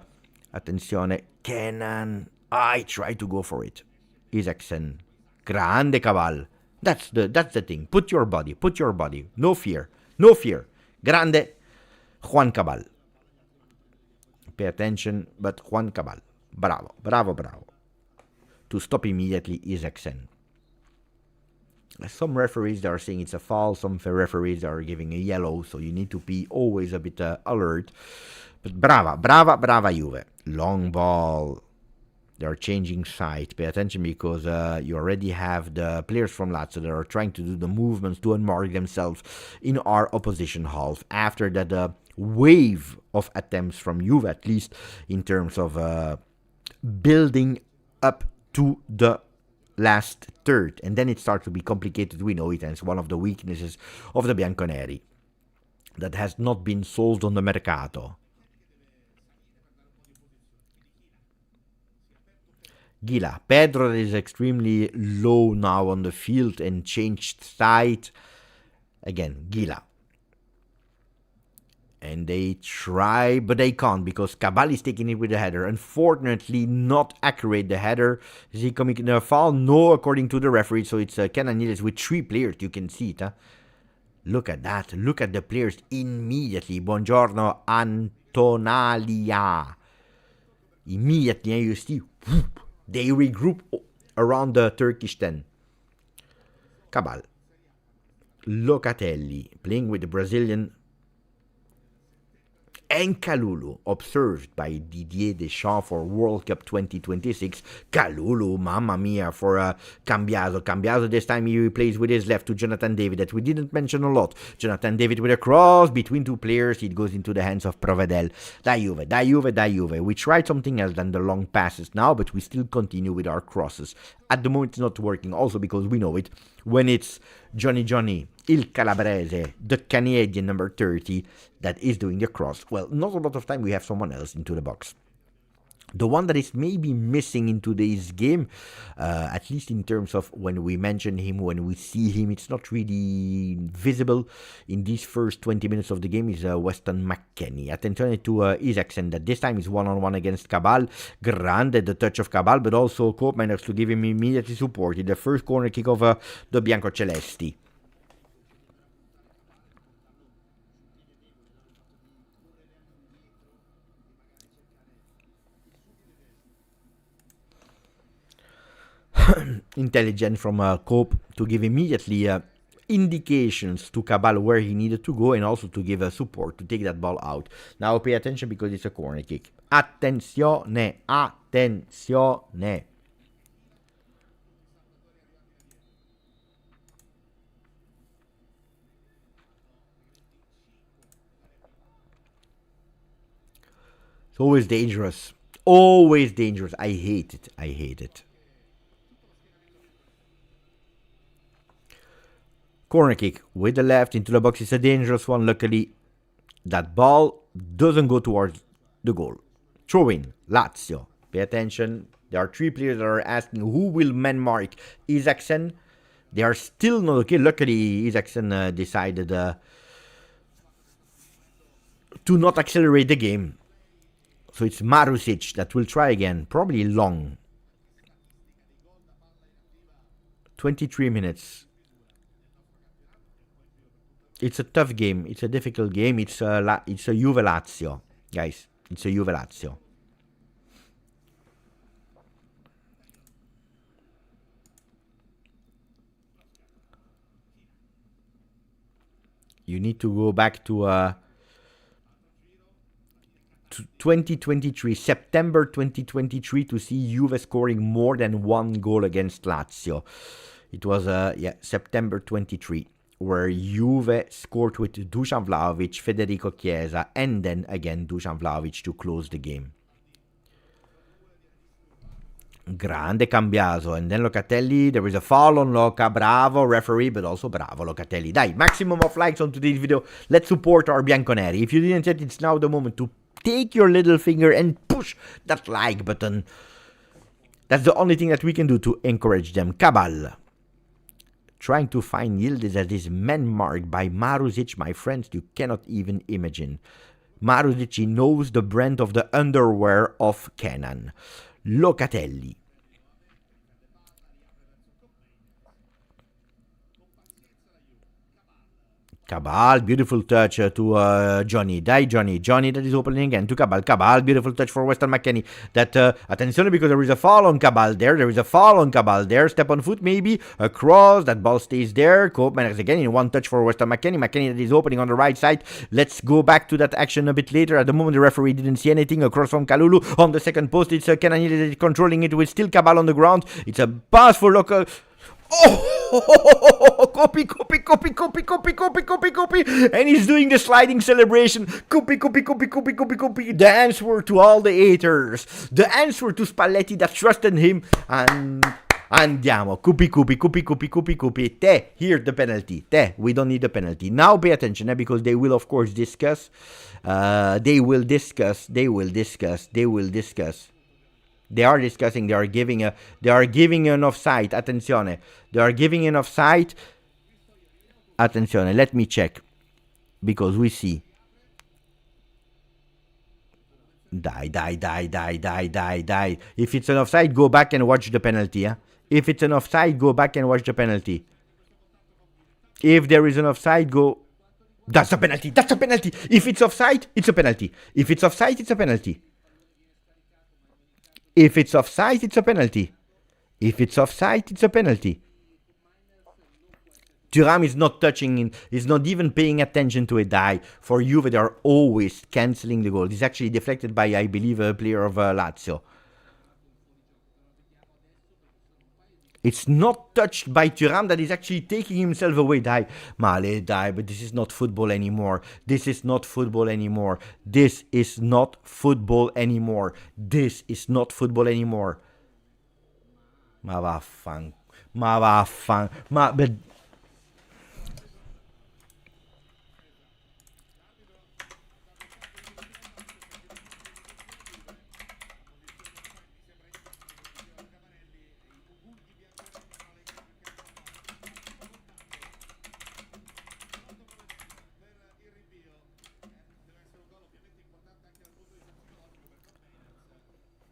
Attenzione. Kenan. I try to go for it. Isaacson. Grande Cabal. That's the thing. Put your body. Put your body. No fear. No fear. Grande Juan Cabal. Pay attention, but Juan Cabal. Bravo. Bravo, bravo. To stop immediately Isaacson. Some referees are saying it's a foul. Some referees are giving a yellow. So you need to be always a bit alert. But brava Juve. Long ball. They're changing side. Pay attention because you already have the players from Lazio that are trying to do the movements to unmark themselves in our opposition half. After that wave of attempts from Juve, at least in terms of building up to the last third. And then it starts to be complicated. We know it, and it's one of the weaknesses of the Bianconeri that has not been solved on the mercato. Gila. Pedro is extremely low now on the field and changed side. Again, Gila. And they try, but they can't because Cabal is taking it with the header. Unfortunately, not accurate, the header. Is he committing a foul? No, according to the referee. So it's Cananides with 3 players. You can see it. Huh? Look at that. Look at the players immediately. Buongiorno, Antonalia. Immediately, you see, whoop, they regroup around the Turkish 10. Cabal. Locatelli playing with the Brazilian. And Kalulu, observed by Didier Deschamps for World Cup 2026. Kalulu, mamma mia, for Cambiaso. Cambiaso this time he plays with his left to Jonathan David, that we didn't mention a lot. Jonathan David with a cross between 2 players. It goes into the hands of Provedel. Da Juve. We tried something else than the long passes now, but we still continue with our crosses. At the moment it's not working, also because we know it. When it's Johnny, Il Calabrese, the Canadian number 30, that is doing the cross. Well, not a lot of time we have someone else into the box. The one that is maybe missing in today's game, at least in terms of when we mention him, when we see him, it's not really visible in these first 20 minutes of the game, is Weston McKennie. Attention to Isaacson, that this time is one-on-one against Cabal. Grande, the touch of Cabal, but also Cope managed to give him immediately support in the first corner kick of the Biancocelesti. Intelligent from Cope to give immediately indications to Cabal where he needed to go, and also to give support to take that ball out. Now pay attention because it's a corner kick. Attenzione. It's always dangerous. Always dangerous. I hate it. Corner kick with the left into the box. It's a dangerous one. Luckily, that ball doesn't go towards the goal. Throw in. Lazio. Pay attention. There are 3 players that are asking who will man mark Isaacson. They are still not okay. Luckily, Isaacson decided to not accelerate the game. So it's Marusic that will try again. Probably long. 23 minutes. It's a tough game. It's a difficult game. It's a Juve Lazio, guys. It's a Juve Lazio. You need to go back to 2023, September 2023, to see Juve scoring more than 1 goal against Lazio. It was September 23. Where Juve scored with Dusan Vlahovic, Federico Chiesa, and then again Dusan Vlahovic to close the game. Grande Cambiaso, and then Locatelli. There is a foul on Loca. Bravo referee, but also bravo Locatelli. Dai, maximum of likes on today's video. Let's support our Bianconeri. If you didn't yet, it's now the moment to take your little finger and push that like button. That's the only thing that we can do to encourage them. Cabal. Trying to find Yildiz that is man marked by Maruzic, my friends, you cannot even imagine. Maruzic, he knows the brand of the underwear of Kenan. Locatelli. Cabal, beautiful touch to Johnny. Johnny. Johnny that is opening again to Cabal. Cabal, beautiful touch for Weston McKennie. That, attention, because there is a foul on Cabal there. There is a foul on Cabal there. Step on foot maybe. A cross. That ball stays there. Koopmanners again in one touch for Weston McKennie. McKennie that is opening on the right side. Let's go back to that action a bit later. At the moment, the referee didn't see anything. A cross from Kalulu. On the second post, it's Kenan that is controlling it with still Cabal on the ground. It's a pass for local. Oh, copy, and he's doing the sliding celebration. Copy. The answer to all the haters. The answer to Spalletti that trusted him. And andiamo. Copy. Te, here the penalty. Te, we don't need the penalty. Now pay attention, because they will of course discuss. They will discuss. They are discussing. They are giving an offside. Attenzione. They are giving an offside. Attenzione. Let me check, because we see. Die. If it's an offside, go back and watch the penalty. If it's an offside, go back and watch the penalty. If there is an offside, go. That's a penalty. If it's offside, it's a penalty. If it's offside, it's a penalty. If it's offside, it's a penalty. Thuram is not touching, is not even paying attention to it. For Juve, they are always cancelling the goal. This is actually deflected by, I believe, a player of Lazio. It's not touched by Thuram, that is actually taking himself away. Male, but this is not football anymore. This is not football anymore. Ma vaffan.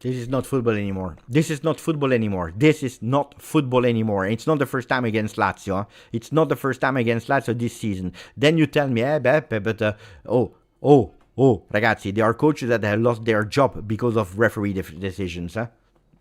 But this is not football anymore. It's not the first time against Lazio. It's not the first time against Lazio this season. Then you tell me, ragazzi, there are coaches that have lost their job because of referee decisions.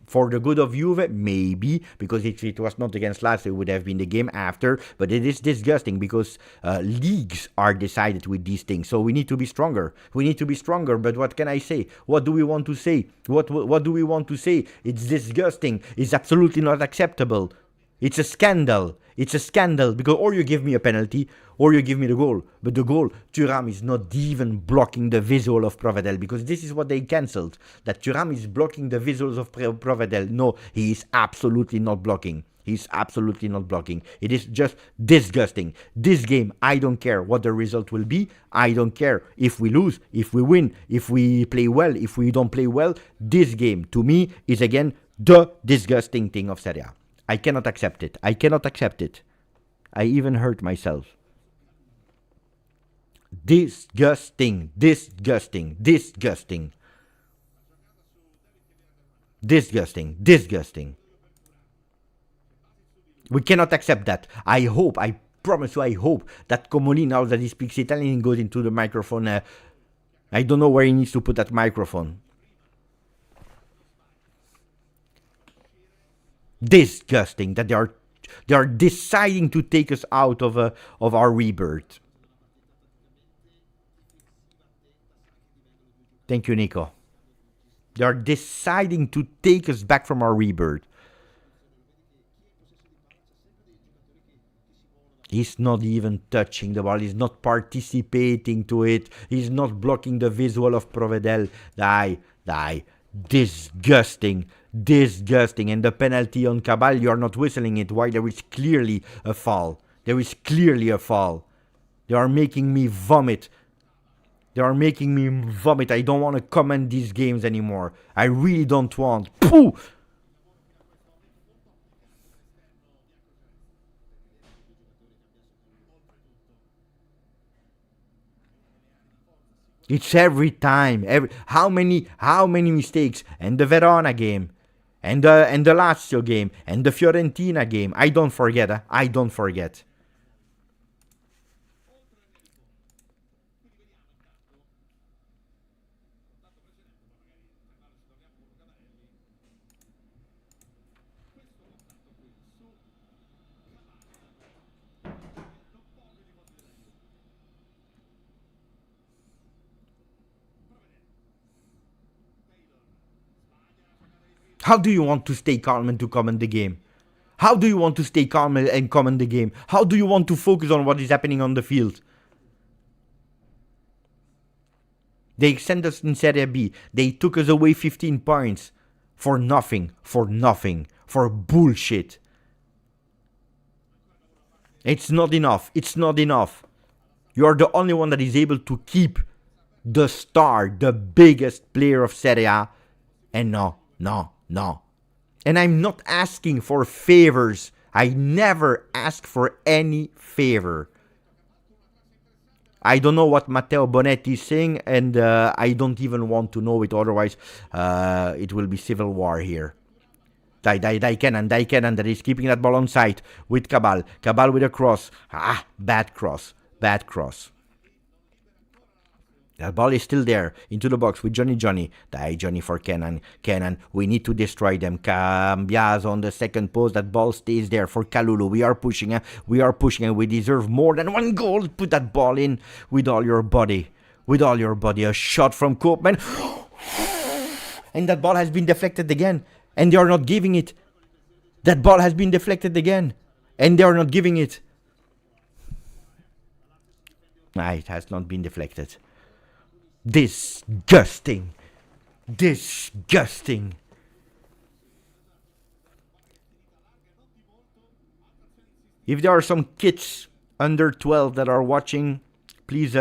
For the good of Juve, maybe, because if it was not against Lazio, it would have been the game after. But it is disgusting, because leagues are decided with these things. So we need to be stronger. But what can I say? What do we want to say? What do we want to say? It's disgusting. It's absolutely not acceptable. It's a scandal. Because or you give me a penalty, or you give me the goal. But the goal, Thuram is not even blocking the visual of Provedel, because this is what they cancelled. That Thuram is blocking the visuals of Provedel. No, he is absolutely not blocking. It is just disgusting. This game, I don't care what the result will be. I don't care if we lose, if we win, if we play well, if we don't play well. This game, to me, is again the disgusting thing of Serie A. I cannot accept it. I even hurt myself. Disgusting. We cannot accept that. I promise you, I hope that Comoli, now that he speaks Italian, goes into the microphone. I don't know where he needs to put that microphone. Disgusting that they are deciding to take us out of our rebirth. Thank you, Nico. They are deciding to take us back from our rebirth. He's not even touching the ball. He's not participating to it. He's not blocking the visual of Provedel. Die. Disgusting. And the penalty on Cabal, you are not whistling it. Why? There is clearly a foul. They are making me vomit. I don't want to comment these games anymore. I really don't want. Pooh! It's every time. How many mistakes? And the Verona game, and the Lazio game, and the Fiorentina game. I don't forget. I don't forget. How do you want to stay calm and to comment the game? How do you want to stay calm and comment the game? How do you want to focus on what is happening on the field? They sent us in Serie B. They took us away 15 points. For nothing. For nothing. For bullshit. It's not enough. It's not enough. You're the only one that is able to keep the star, the biggest player of Serie A. And no. And I'm not asking for favors. I never ask for any favor. I don't know what Matteo Bonetti is saying, and I don't even want to know it, otherwise it will be civil war here. Dai Kenan that is keeping that ball on side with Cabal. Cabal with a cross. Bad cross. That ball is still there, into the box with Johnny. Die Johnny for Kenan. We need to destroy them. Cambiaso on the second post. That ball stays there for Kalulu. We are pushing, and we deserve more than one goal. Put that ball in with all your body. A shot from Koopman. And that ball has been deflected again. And they are not giving it. That ball has been deflected again. And they are not giving it. It has not been deflected. Disgusting. If there are some kids under 12 that are watching, please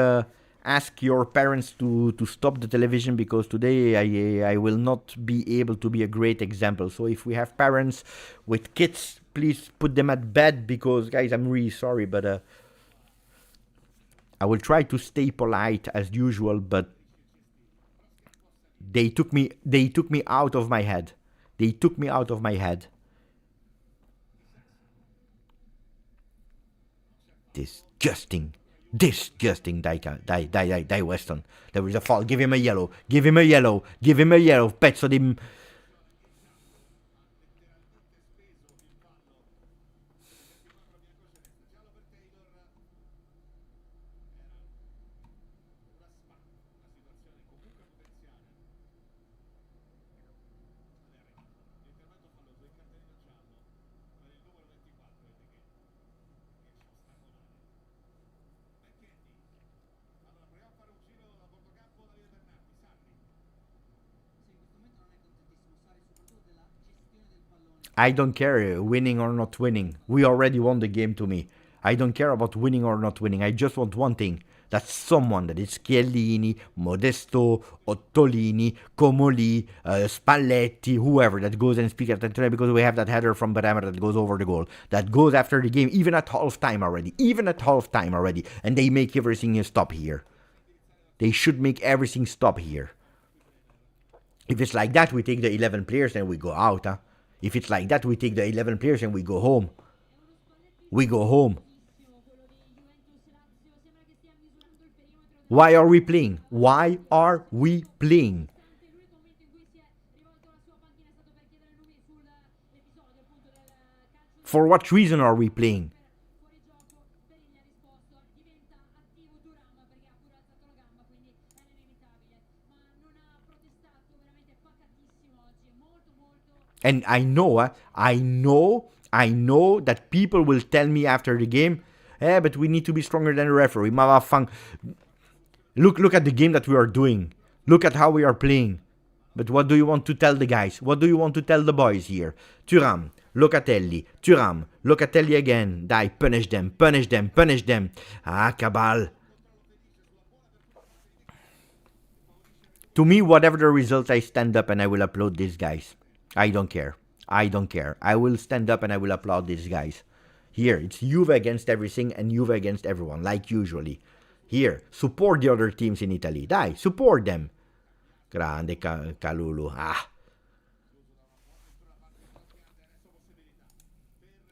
ask your parents to stop the television, because today I will not be able to be a great example. So if we have parents with kids, please put them at bed, because guys, I'm really sorry, but I will try to stay polite as usual, but they took me out of my head. Disgusting. Dai Weston. There is a foul. Give him a yellow. Pezzo di... I don't care winning or not winning. We already won the game to me. I don't care about winning or not winning. I just want one thing. That's someone, that is Chiellini, Modesto, Ottolini, Comoli, Spalletti, whoever, that goes and speaks at the time, because we have that header from Pregame that goes over the goal. That goes after the game, even at half time already. And they make everything stop here. They should make everything stop here. If it's like that, we take the 11 players and we go out, If it's like that, we take the 11 players and we go home. Why are we playing? For what reason are we playing? And I know that people will tell me after the game, but we need to be stronger than the referee. Look at the game that we are doing. Look at how we are playing. But what do you want to tell the guys? What do you want to tell the boys here? Thuram, Locatelli again. Die, punish them. Cabal. To me, whatever the result, I stand up and I will applaud these guys. I don't care. I will stand up and I will applaud these guys. Here, it's Juve against everything and Juve against everyone, like usually. Here, support the other teams in Italy. Dai, support them. Grande Kalulu. Ah.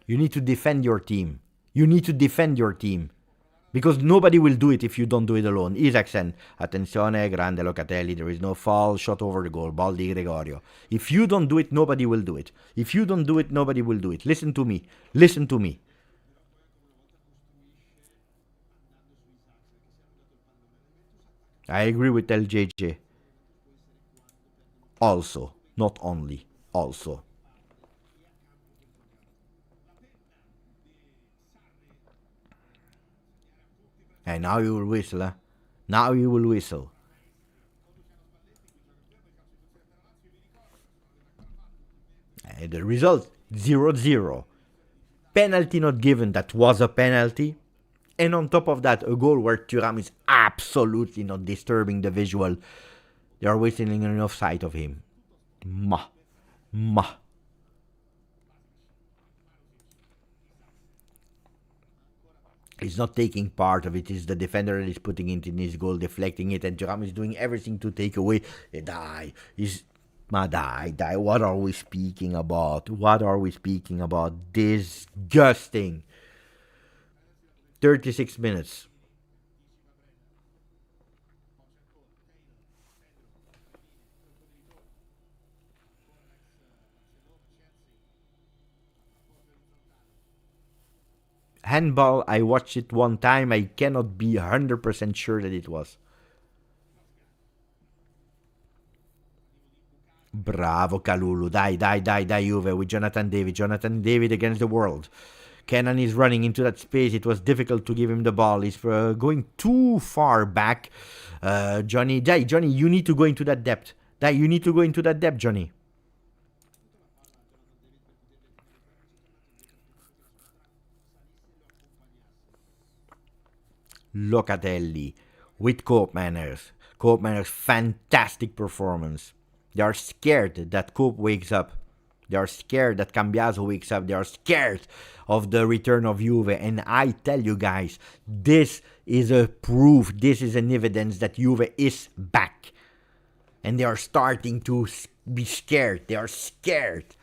You need to defend your team. You need to defend your team. Because nobody will do it if you don't do it alone. Isaacsen. Attenzione, grande Locatelli. There is no foul. Shot over the goal. Ball di Gregorio. If you don't do it, nobody will do it. If you don't do it, nobody will do it. Listen to me. Listen to me. I agree with LJJ. Also. Not only. Also. And now you will whistle, huh? Now you will whistle. And the result, 0-0. Penalty not given, that was a penalty. And on top of that, a goal where Thuram is absolutely not disturbing the visual. They are wasting enough sight of him. Ma. He's not taking part of it. It's the defender that is putting it in his goal, deflecting it, and Thuram is doing everything to take away. Die. Die. What are we speaking about? What are we speaking about? Disgusting. 36 minutes. Handball, I watched it one time. I cannot be 100% sure that it was. Bravo Kalulu. Die, Juve with Jonathan David. Jonathan David against the world. Kenan is running into that space. It was difficult to give him the ball. He's going too far back. Johnny, you need to go into that depth. You need to go into that depth, Johnny. Locatelli with Cope Manners. Cope Manners, fantastic performance. They are scared that Cope wakes up. They are scared that Cambiaso wakes up. They are scared of the return of Juve. And I tell you guys, this is a proof, this is an evidence that Juve is back. And they are starting to be scared. They are scared.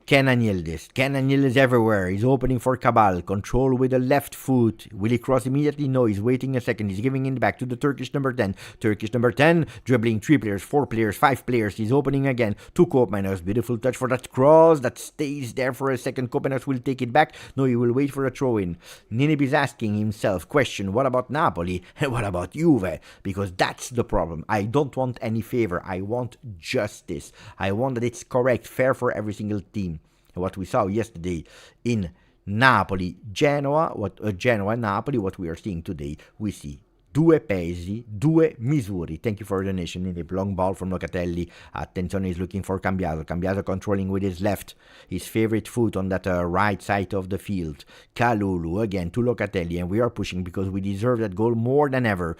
Kenan Yildiz everywhere. He's opening for Cabal. Control with the left foot. Will he cross immediately? No, he's waiting a second. He's giving it back to the Turkish number 10. Turkish number 10, dribbling 3 players, 4 players, 5 players. He's opening again to Koopmeiners. Beautiful touch for that cross. That stays there for a second. Koopmeiners will take it back. No, he will wait for a throw-in. Ninib is asking himself, question, what about Napoli? And what about Juve? Because that's the problem. I don't want any favor. I want justice. I want that it's correct, fair for every single team. What we saw yesterday in Napoli, Genoa, and Napoli, what we are seeing today, we see due pesi, due misuri. Thank you for the donation. In a long ball from Locatelli. Attenzione is looking for Cambiaso. Cambiaso controlling with his left, his favorite foot on that right side of the field. Kalulu again to Locatelli, and we are pushing because we deserve that goal more than ever.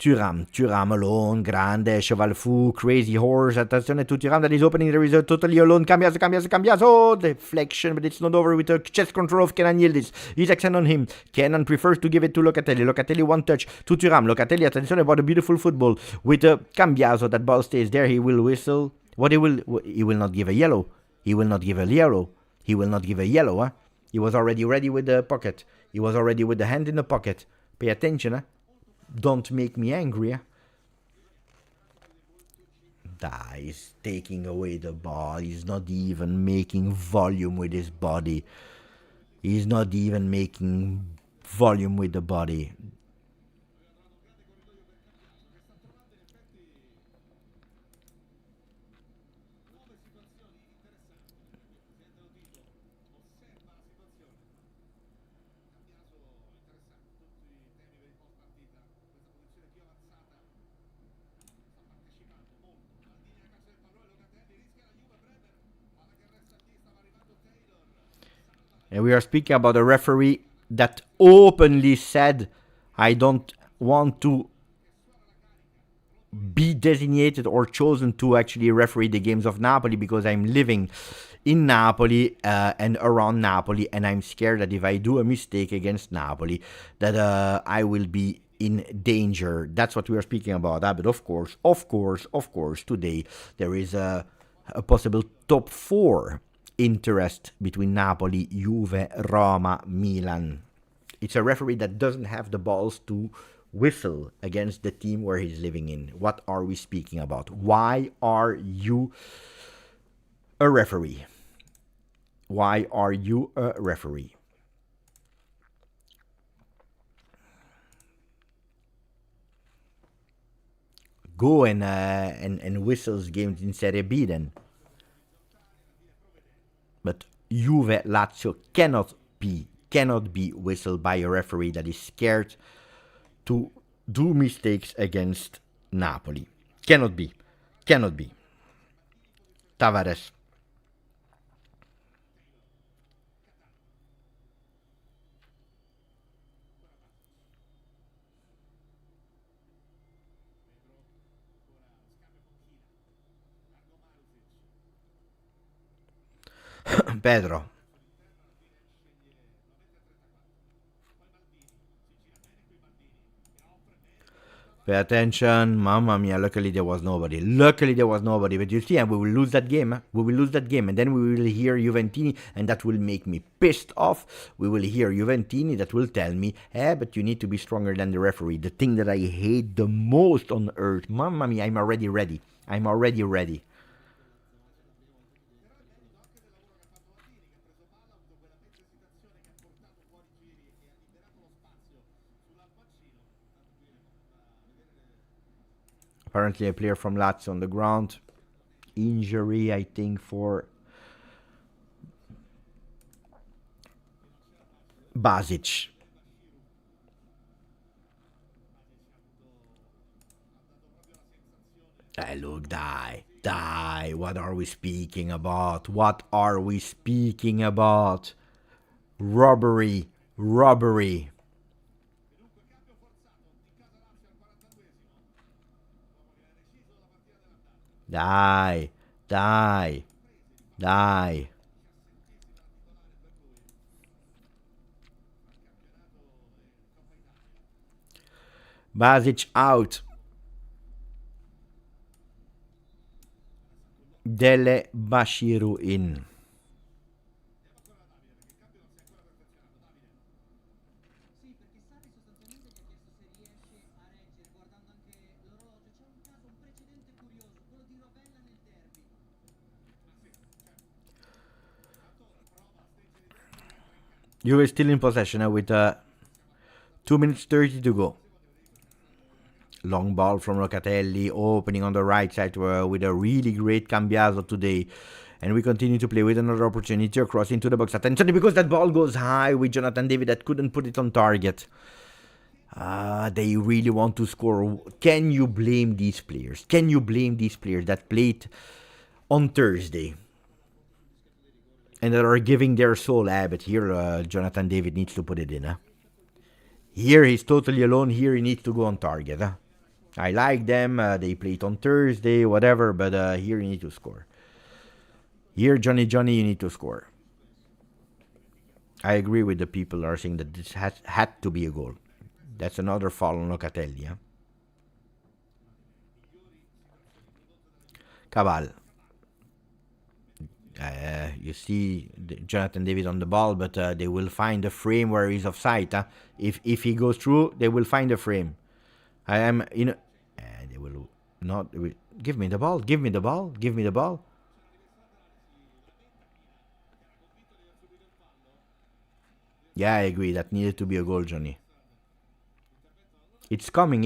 Thuram alone, grande, cheval fou, crazy horse, attenzione to Thuram that is opening, there is a totally alone, Cambiaso, deflection, but it's not over with a chest control of Kenan Yildiz. Isaacsen on him, Kenan prefers to give it to Locatelli one touch to Thuram, Locatelli, attenzione about a beautiful football with Cambiaso, that ball stays there, he will whistle, he will not give a yellow, he will not give a yellow, huh? He was already ready with the pocket, he was already with the hand in the pocket, pay attention, huh? Don't make me angry. He's taking away the ball. He's not even making volume with his body. He's not even making volume with the body. And we are speaking about a referee that openly said, I don't want to be designated or chosen to actually referee the games of Napoli because I'm living in Napoli and around Napoli, and I'm scared that if I do a mistake against Napoli, that I will be in danger. That's what we are speaking about. But of course, today there is a possible top 4 interest between Napoli, Juve, Roma, Milan. It's a referee that doesn't have the balls to whistle against the team where he's living in. What are we speaking about? Why are you a referee? Why are you a referee? Go and whistles games in Serie B then. But Juve Lazio cannot be whistled by a referee that is scared to do mistakes against Napoli. Cannot be. Tavares. Pedro. Pay attention. Mamma mia, luckily there was nobody. But you see, we will lose that game. And then we will hear Juventini, and that will make me pissed off. We will hear Juventini that will tell me, but you need to be stronger than the referee. The thing that I hate the most on earth. Mamma mia, I'm already ready. Apparently a player from Lazio on the ground. Injury, I think, for Basic. Look, die. What are we speaking about? Robbery. Die. Basic out. Dele Bashiru in. Juve still in possession with 2 minutes 30 to go. Long ball from Locatelli, opening on the right side with a really great Cambiaso today. And we continue to play with another opportunity across into the box. Attention, because that ball goes high with Jonathan David that couldn't put it on target. They really want to score. Can you blame these players? That played on Thursday and that are giving their soul? But here Jonathan David needs to put it in. Here he's totally alone. Here he needs to go on target. I like them. They played on Thursday, whatever. But here you need to score. Here, Johnny, you need to score. I agree with the people who are saying that this had to be a goal. That's another foul on Locatelli. Cabal. You see Jonathan David on the ball, but they will find a frame where he's offside. If he goes through, they will find a frame. They will not. Give me the ball. Yeah, I agree. That needed to be a goal, Johnny. It's coming.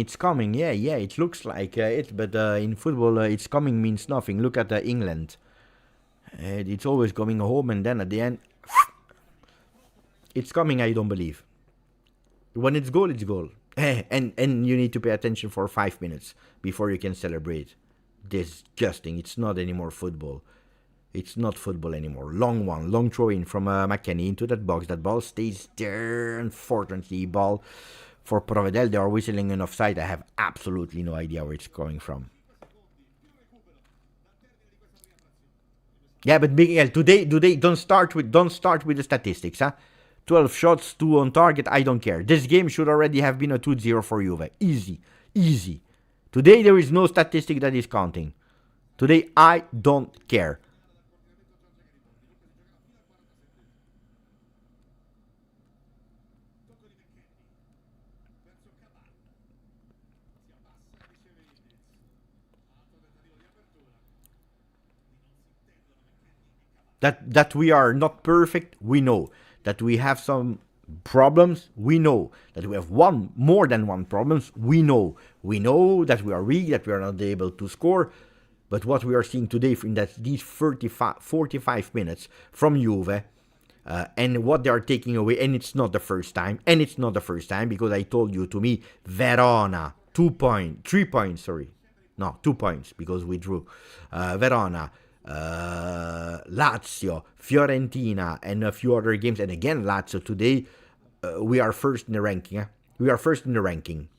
Yeah, it looks like it, but in football, it's coming means nothing. Look at England. It's always coming home, and then at the end, it's coming. I don't believe. When it's goal, it's goal. And you need to pay attention for 5 minutes before you can celebrate. Disgusting. It's not anymore football. It's not football anymore. Long throw in from McKennie into that box. That ball stays there. Unfortunately, ball for Provedel. They are whistling an offside. I have absolutely no idea where it's coming from. Yeah, but Miguel, today don't start with the statistics, 12 shots, 2 on target, I don't care. This game should already have been a 2-0 for Juve. Easy. Easy. Today there is no statistic that is counting. Today I don't care. That we are not perfect, we know. That we have some problems, we know. That we have more than one problems, we know. We know that we are weak, that we are not able to score. But what we are seeing today in these 45 minutes from Juve, and what they are taking away, and it's not the first time, because I told you, to me, Verona, 3 points, sorry. No, 2 points, because we drew. Verona, Lazio, Fiorentina, and a few other games, and again Lazio today, we are first in the ranking. We are first in the ranking.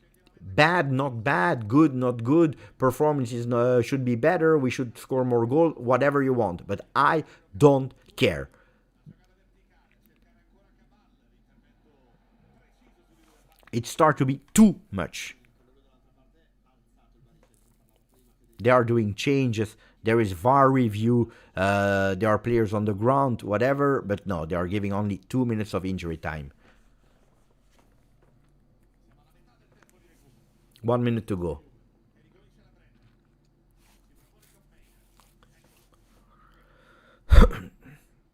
Bad, not bad. Good, not good. Performances should be better. We should score more goals. Whatever you want, but I don't care. It starts to be too much. They are doing changes. There is VAR review. There are players on the ground, whatever. But no, they are giving only 2 minutes of injury time. 1 minute to go.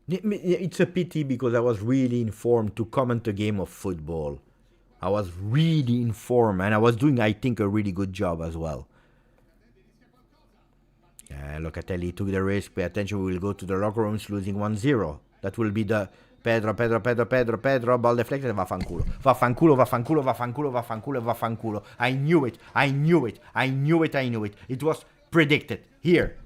It's a pity because I was really informed to comment a game of football. I was really informed, and I was doing, I think, a really good job as well. Locatelli took the risk. Pay attention, we will go to the locker rooms losing 1-0. That will be the Pedro, ball deflected, vaffanculo. I knew it. It was predicted. Here.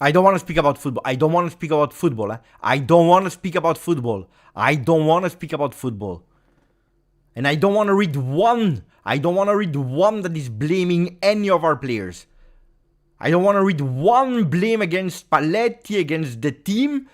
I don't want to speak about football. I don't want to speak about football. I don't want to speak about football. I don't want to speak about football. And I don't want to read one. I don't want to read one that is blaming any of our players. I don't want to read one blame against Spalletti, against the team.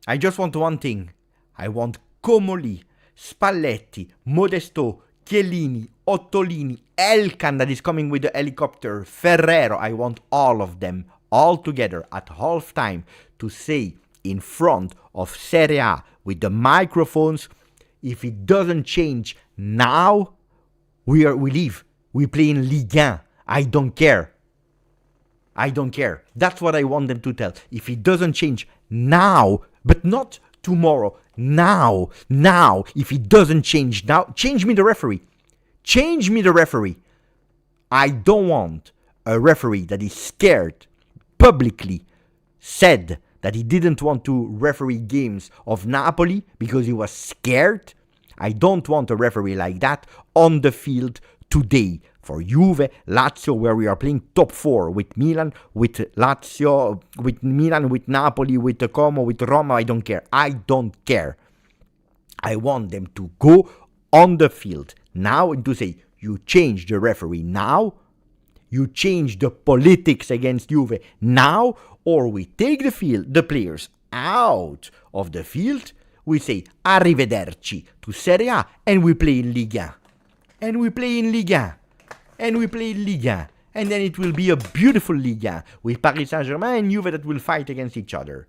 I just want one thing. I want Comoli, Spalletti, Modesto, Chiellini, Ottolini, Elkan that is coming with the helicopter, Ferrero. I want all of them all together at halftime to say in front of Serie A with the microphones, if it doesn't change now, we leave. We play in Ligue 1. I don't care. I don't care. That's what I want them to tell. If it doesn't change now, but not tomorrow, now, if it doesn't change now, change me the referee. Change me the referee. I don't want a referee that is scared, publicly said that he didn't want to referee games of Napoli because he was scared. I don't want a referee like that on the field today for Juve, Lazio, where we are playing top 4 with Milan, with Lazio, with Milan, with Napoli, with Como, with Roma. I don't care. I don't care. I want them to go on the field now and to say, you change the referee now, you change the politics against Juve now, or we take the players out of the field, we say arrivederci to Serie A, and we play in Liga. And we play in Liga. And we play in Liga. And then it will be a beautiful Liga with Paris Saint-Germain and Juve that will fight against each other.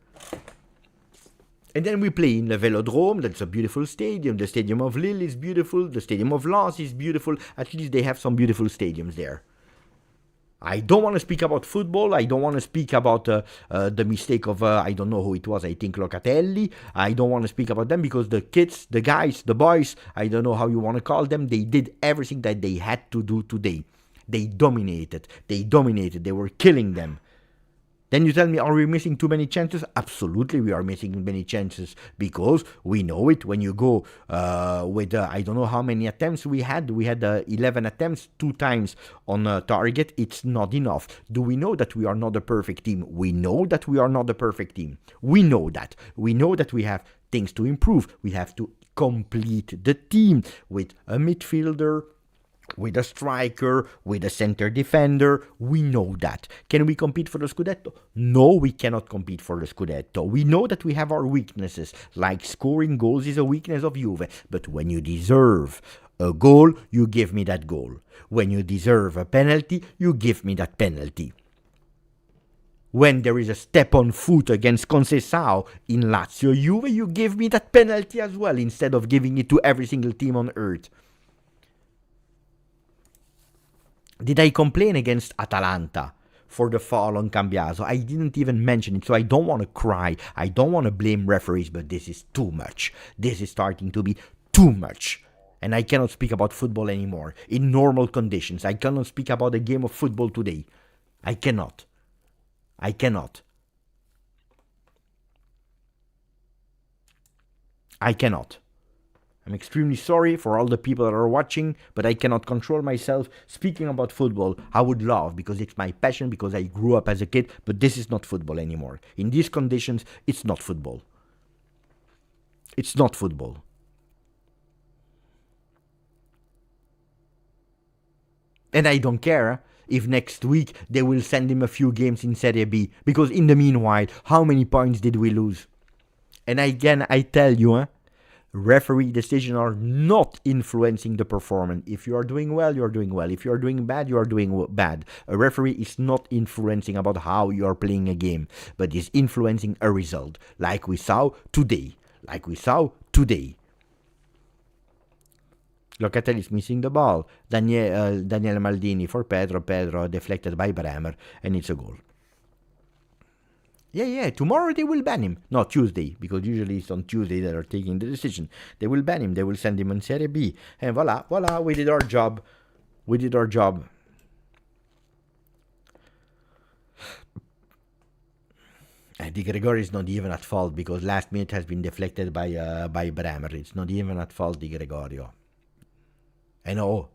And then we play in the Velodrome, that's a beautiful stadium. The Stadium of Lille is beautiful. The Stadium of Lens is beautiful. At least they have some beautiful stadiums there. I don't want to speak about football. I don't want to speak about the mistake of, I don't know who it was, I think Locatelli. I don't want to speak about them because the kids, the guys, the boys, I don't know how you want to call them, they did everything that they had to do today. They dominated. They were killing them. Then you tell me, are we missing too many chances? Absolutely, we are missing many chances because we know it. When you go with, I don't know how many attempts we had. We had 11 attempts, 2 times on target. It's not enough. Do we know that we are not a perfect team? We know that we are not a perfect team. We know that. We know that we have things to improve. We have to complete the team with a midfielder, with a striker, with a center defender. We know that. Can we compete for the Scudetto? No, we cannot compete for the Scudetto. We know that we have our weaknesses, like scoring goals is a weakness of Juve. But when you deserve a goal, you give me that goal. When you deserve a penalty, you give me that penalty. When there is a step on foot against Conceição in Lazio Juve, you give me that penalty as well, instead of giving it to every single team on earth. Did I complain against Atalanta for the foul on Cambiaso? I didn't even mention it, so I don't want to cry. I don't want to blame referees, but this is too much. This is starting to be too much. And I cannot speak about football anymore. In normal conditions, I cannot speak about a game of football today. I cannot. I cannot. I cannot. I'm extremely sorry for all the people that are watching, but I cannot control myself speaking about football. I would love, because it's my passion, because I grew up as a kid, but this is not football anymore. In these conditions, it's not football. It's not football. And I don't care if next week they will send him a few games in Serie B, because in the meanwhile, how many points did we lose? And again, I tell you, referee decisions are not influencing the performance. If you are doing well, you are doing well. If you are doing bad, you are doing bad. A referee is not influencing about how you are playing a game, but is influencing a result, like we saw today. Locatelli is missing the ball. Daniele Maldini for Pedro. Pedro deflected by Bremer, and it's a goal. Yeah, tomorrow they will ban him. No, Tuesday, because usually it's on Tuesday that are taking the decision. They will ban him. They will send him in Serie B. And voila, we did our job. Di Gregorio is not even at fault, because last minute has been deflected by Bremer. It's not even at fault, Di Gregorio. I know.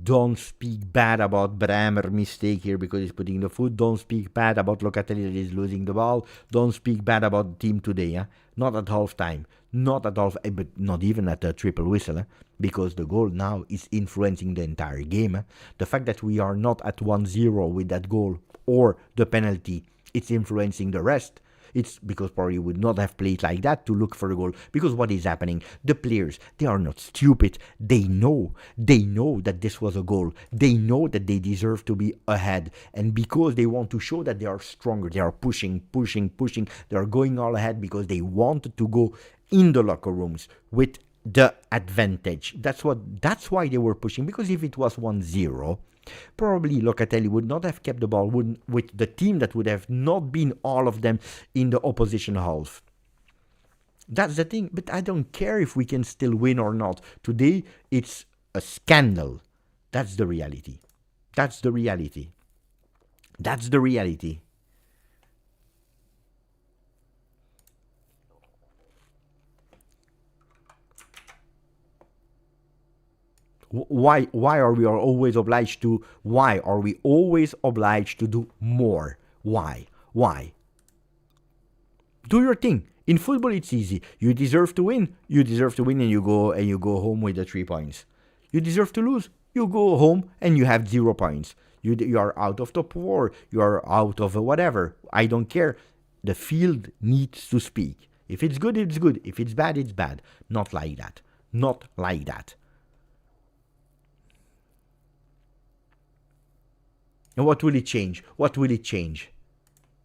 Don't speak bad about Bremer mistake here because he's putting the foot. Don't speak bad about Locatelli that is losing the ball. Don't speak bad about the team today. Not at half time. Not at half, but not even at the triple whistle. Because the goal now is influencing the entire game. The fact that we are not at 1-0 with that goal or the penalty, it's influencing the rest. It's because probably would not have played like that to look for a goal. Because what is happening? The players, they are not stupid. They know that this was a goal. They know that they deserve to be ahead. And because they want to show that they are stronger, they are pushing. They are going all ahead because they wanted to go in the locker rooms with the advantage. That's why they were pushing. Because if it was 1-0, probably Locatelli would not have kept the ball with the team that would have not been all of them in the opposition half. That's the thing. But I don't care if we can still win or not. Today, it's a scandal. That's the reality. That's the reality. That's the reality. Why are we always obliged to? Why are we always obliged to do more? Why? Do your thing. In football, it's easy. You deserve to win. And you go home with the 3 points. You deserve to lose. You go home and you have 0 points. You are out of top 4. You are out of whatever. I don't care. The field needs to speak. If it's good, it's good. If it's bad, it's bad. Not like that. Not like that. And what will it change? What will it change?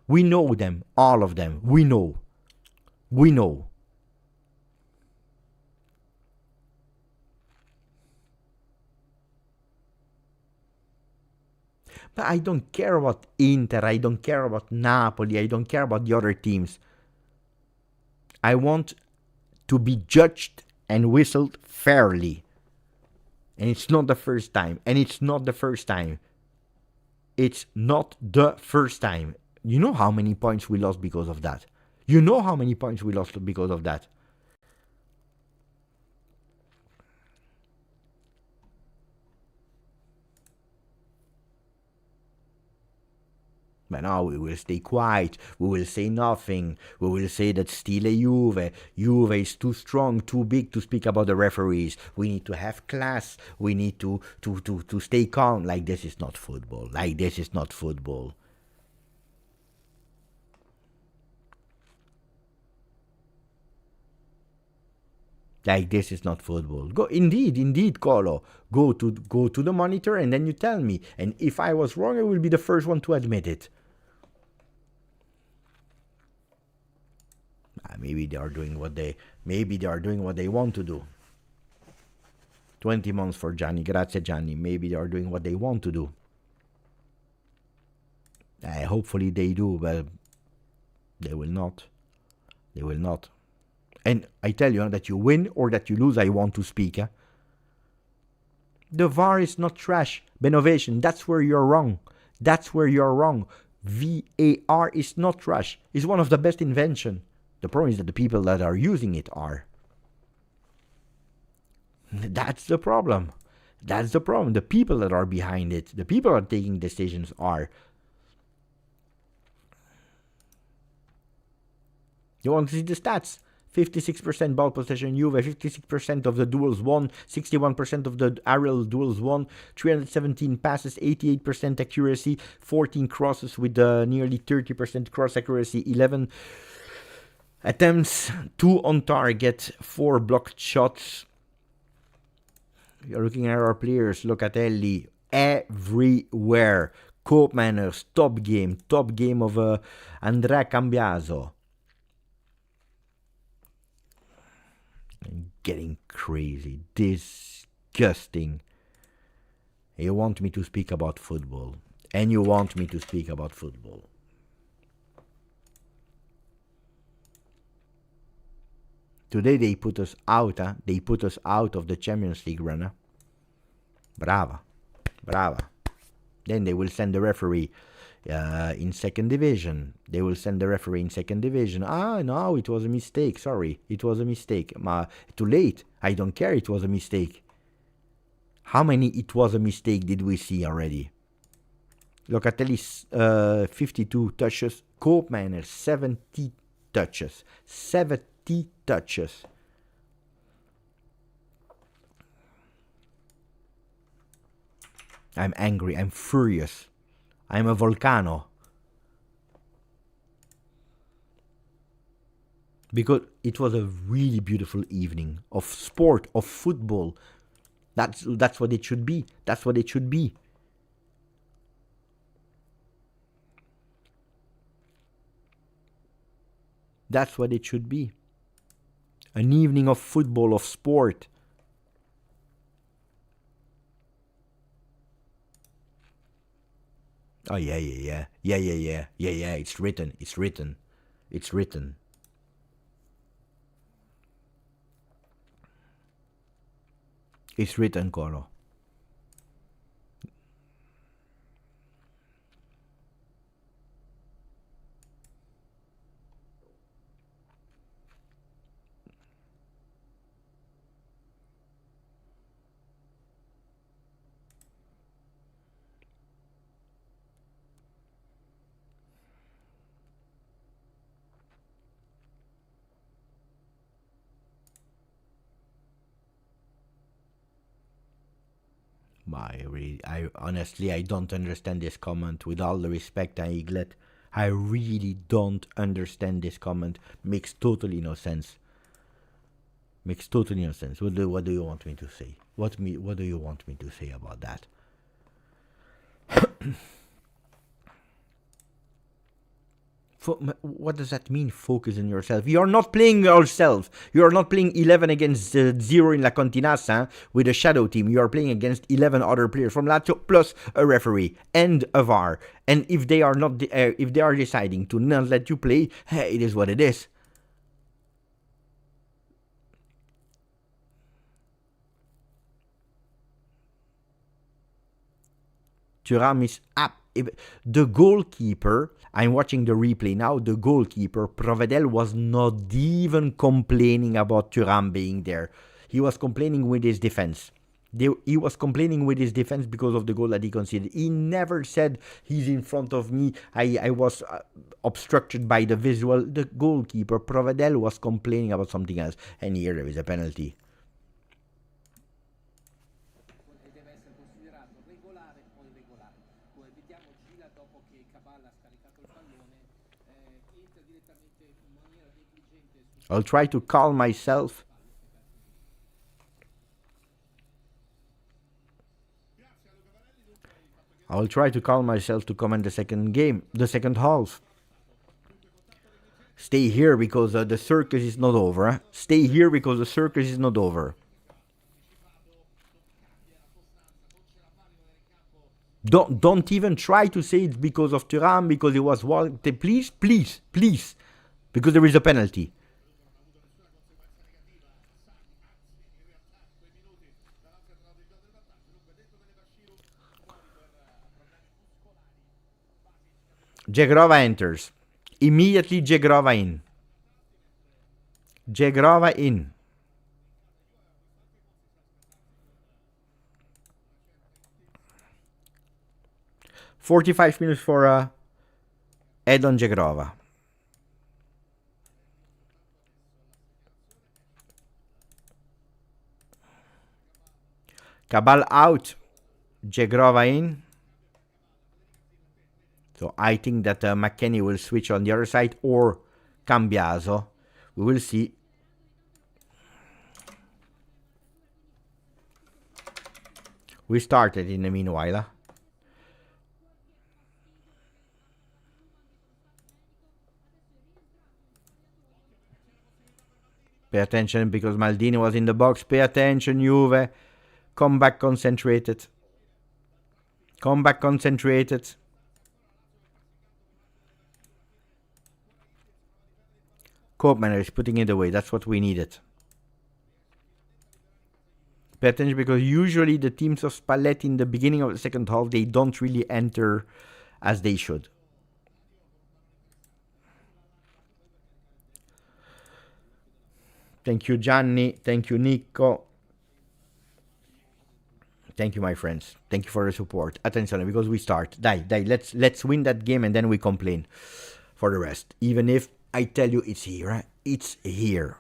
We know them, all of them. We know. But I don't care about Inter. I don't care about Napoli. I don't care about the other teams. I want to be judged and whistled fairly. And it's not the first time. It's not the first time. You know how many points we lost because of that. But now we will stay quiet. We will say nothing. We will say that still a Juve. Juve is too strong, too big to speak about the referees. We need to have class. We need to stay calm. Like this is not football. Like this is not football. Go indeed, Colo. Go to the monitor and then you tell me. And if I was wrong, I will be the first one to admit it. Maybe they are doing what they want to do. 20 months for Gianni. Grazie, Gianni. Maybe they are doing what they want to do. Hopefully they do, but they will not. And I tell you that you win or that you lose, I want to speak. The VAR is not trash. Benovation, that's where you're wrong. VAR is not trash. It's one of the best inventions. The problem is that the people that are using it are. That's the problem. The people that are behind it, the people that are taking decisions are. You want to see the stats? 56% ball possession Juve, 56% of the duels won, 61% of the aerial duels won, 317 passes, 88% accuracy, 14 crosses with nearly 30% cross accuracy, 11 attempts, 2 on target, 4 blocked shots. You're looking at our players, Locatelli, everywhere. Koopmanners, top game of Andrea Cambiaso. Getting crazy, disgusting. You want me to speak about football, Today they put us out, They put us out of the Champions League run, Brava. Then they will send the referee in second division. No, it was a mistake. Sorry, it was a mistake. Too late. I don't care. It was a mistake. How many it was a mistake did we see already? Locatelli 52 touches. Koopmeiners 70 touches. 70 touches. I'm angry. I'm furious. I'm a volcano. Because it was a really beautiful evening of sport, of football. That's what it should be. That's what it should be. That's what it should be. An evening of football, of sport. Oh, yeah. It's written. It's written. It's written. It's written, Coro. I honestly, I don't understand this comment. With all the respect, Iglet, I really don't understand this comment. Makes totally no sense. Makes totally no sense. What do you want me to say? What do you want me to say about that? What does that mean, focus on yourself? You're not playing yourself. You're not playing 11 against 0 in La Continassa with a shadow team. You are playing against 11 other players from Lazio plus a referee and a VAR. And if they are not, if they are deciding to not let you play, hey, it is what it is. Thuram is up. The goalkeeper, I'm watching the replay now, the goalkeeper, Provedel, was not even complaining about Thuram being there. He was complaining with his defense. He was complaining with his defense because of the goal that he conceded. He never said, he's in front of me, I was obstructed by the visual. The goalkeeper, Provedel, was complaining about something else. And here there is a penalty. I'll try to calm myself. I'll try to calm myself to comment the second game, the second half. Stay here because the circus is not over. Eh? Stay here because the circus is not over. Don't even try to say it's because of Thuram, because it was please, because there is a penalty. Jegrova enters. Immediately Jegrova in. Jegrova in. $45 minutes for Edon Jegrova. Cabal out. Jegrova in. So I think that McKennie will switch on the other side or Cambiaso. We will see. We started in the meanwhile. Pay attention because Maldini was in the box. Pay attention, Juve. Come back concentrated. Come back concentrated. Koopman is putting it away. That's what we needed. Pay attention because usually the teams of Spalletti in the beginning of the second half, they don't really enter as they should. Thank you, Gianni. Thank you, Nico. Thank you, my friends. Thank you for the support. Attention, because we start. Dai. Let's win that game and then we complain for the rest. Even if I tell you it's here, it's here.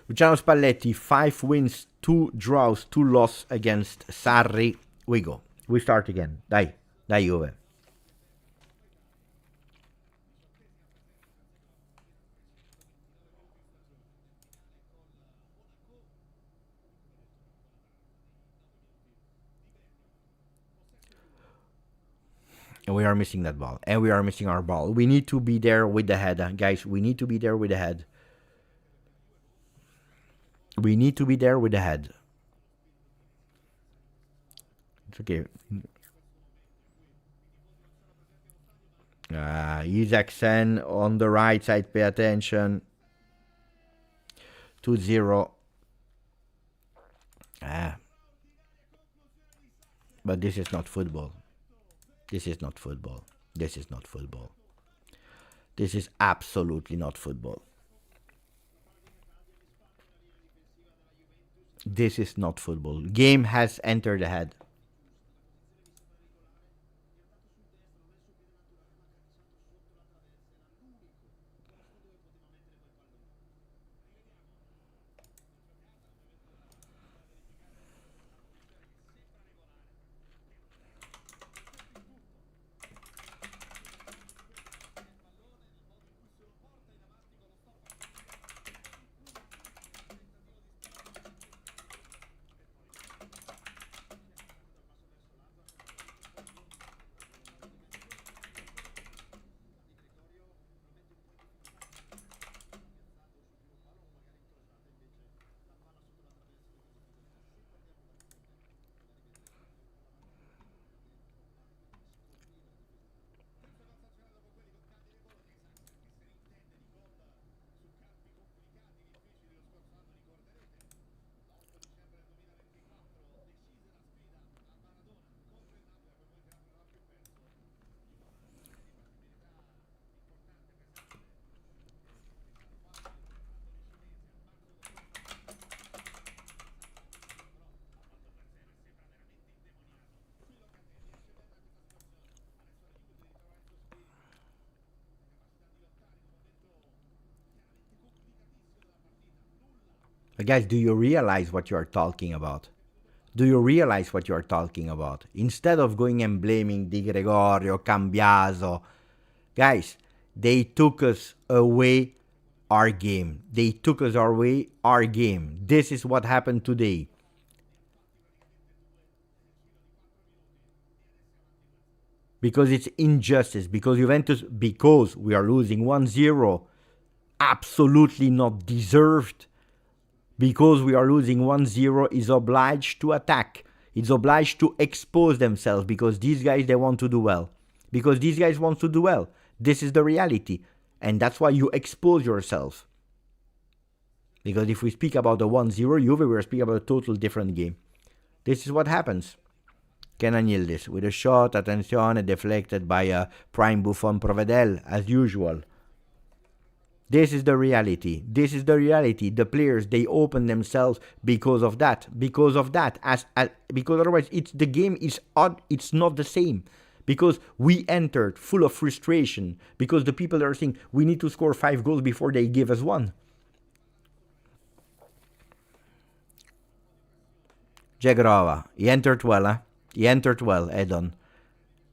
Luciano Spalletti, 5 wins, 2 draws, 2 losses against Sarri. We go. We start again. Dai, Juve. And we are missing that ball. And we are missing our ball. We need to be there with the head. Guys, we need to be there with the head. We need to be there with the head. It's okay. Isaacsen on the right side. Pay attention. 2-0. But this is not football. This is not football. This is not football. This is absolutely not football. This is not football. Game has entered the head. Guys, do you realize what you are talking about? Do you realize what you are talking about? Instead of going and blaming Di Gregorio, Cambiaso, guys, they took us away our game. They took us away our game. This is what happened today. Because it's injustice. Because Juventus, because we are losing 1-0, absolutely not deserved. Because we are losing 1-0, is obliged to attack. It's obliged to expose themselves because these guys, they want to do well. Because these guys want to do well. This is the reality. And that's why you expose yourself. Because if we speak about the 1-0 Juve, we're speaking about a total different game. This is what happens. Kenan Yildiz with a shot, attenzione, deflected by a prime Buffon Provedel, as usual. This is the reality. This is the reality. The players, they open themselves because of that. Because of that. Because otherwise, the game is odd. It's not the same. Because we entered full of frustration. Because the people are saying, we need to score 5 goals before they give us 1. Jagrova. He entered well, He entered well, Edon.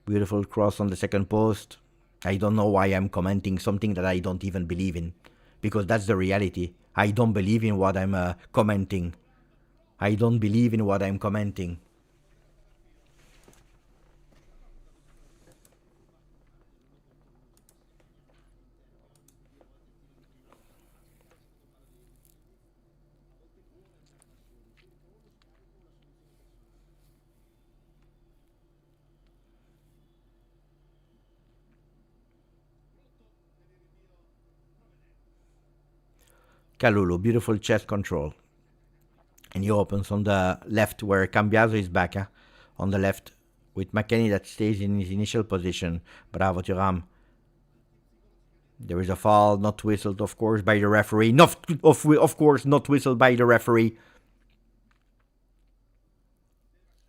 Beautiful cross on the second post. I don't know why I'm commenting something that I don't even believe in. Because that's the reality. I don't believe in what I'm commenting. I don't believe in what I'm commenting. Kalulu, beautiful chest control. And he opens on the left where Cambiaso is back. On the left, with McKennie that stays in his initial position. Bravo, Thuram. There is a foul, not whistled, of course, by the referee. Of course, not whistled by the referee.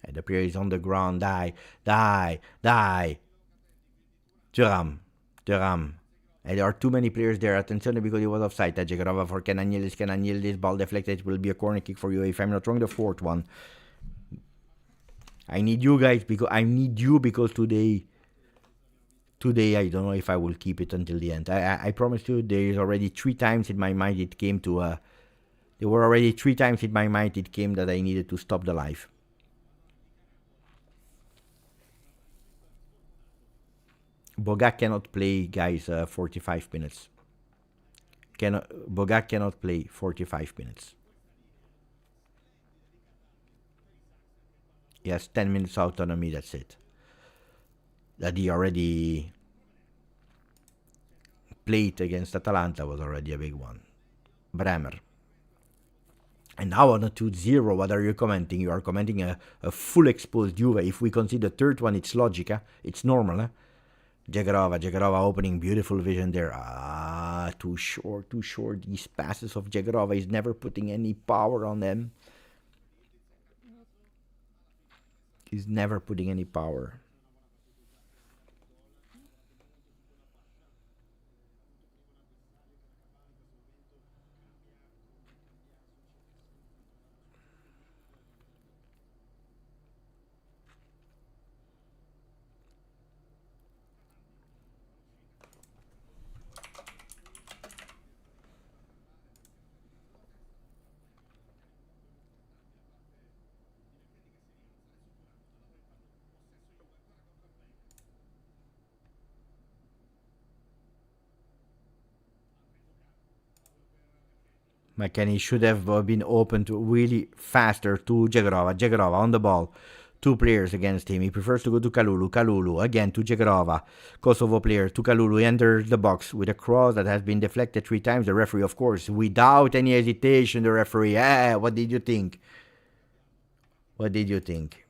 And the player is on the ground. Die. Thuram. And there are too many players there. Attention because he was offside. Jagrova for Kenan Yildiz. Ball deflected. It will be a corner kick for you. If I'm not wrong, the fourth one. I need you guys because today I don't know if I will keep it until the end. I promise you there is already 3 times in my mind it came to there were already 3 times in my mind it came that I needed to stop the live. Boga cannot play, guys, 45 minutes. Boga cannot play 45 minutes. He has 10 minutes autonomy, that's it. That he already played against Atalanta was already a big one. Bremer. And now on a 2-0, what are you commenting? You are commenting a full exposed Juve. If we consider the third one, it's logic, it's normal. Jagrova opening, beautiful vision there. Too short. These passes of Jagrova is never putting any power on them. He's never putting any power. McKennie should have been open to really faster to Jagrova. Jagrova on the ball. 2 players against him. He prefers to go to Kalulu. Kalulu again to Jagrova. Kosovo player to Kalulu. He enters the box with a cross that has been deflected 3 times. The referee, of course, without any hesitation, the referee. What did you think? What did you think?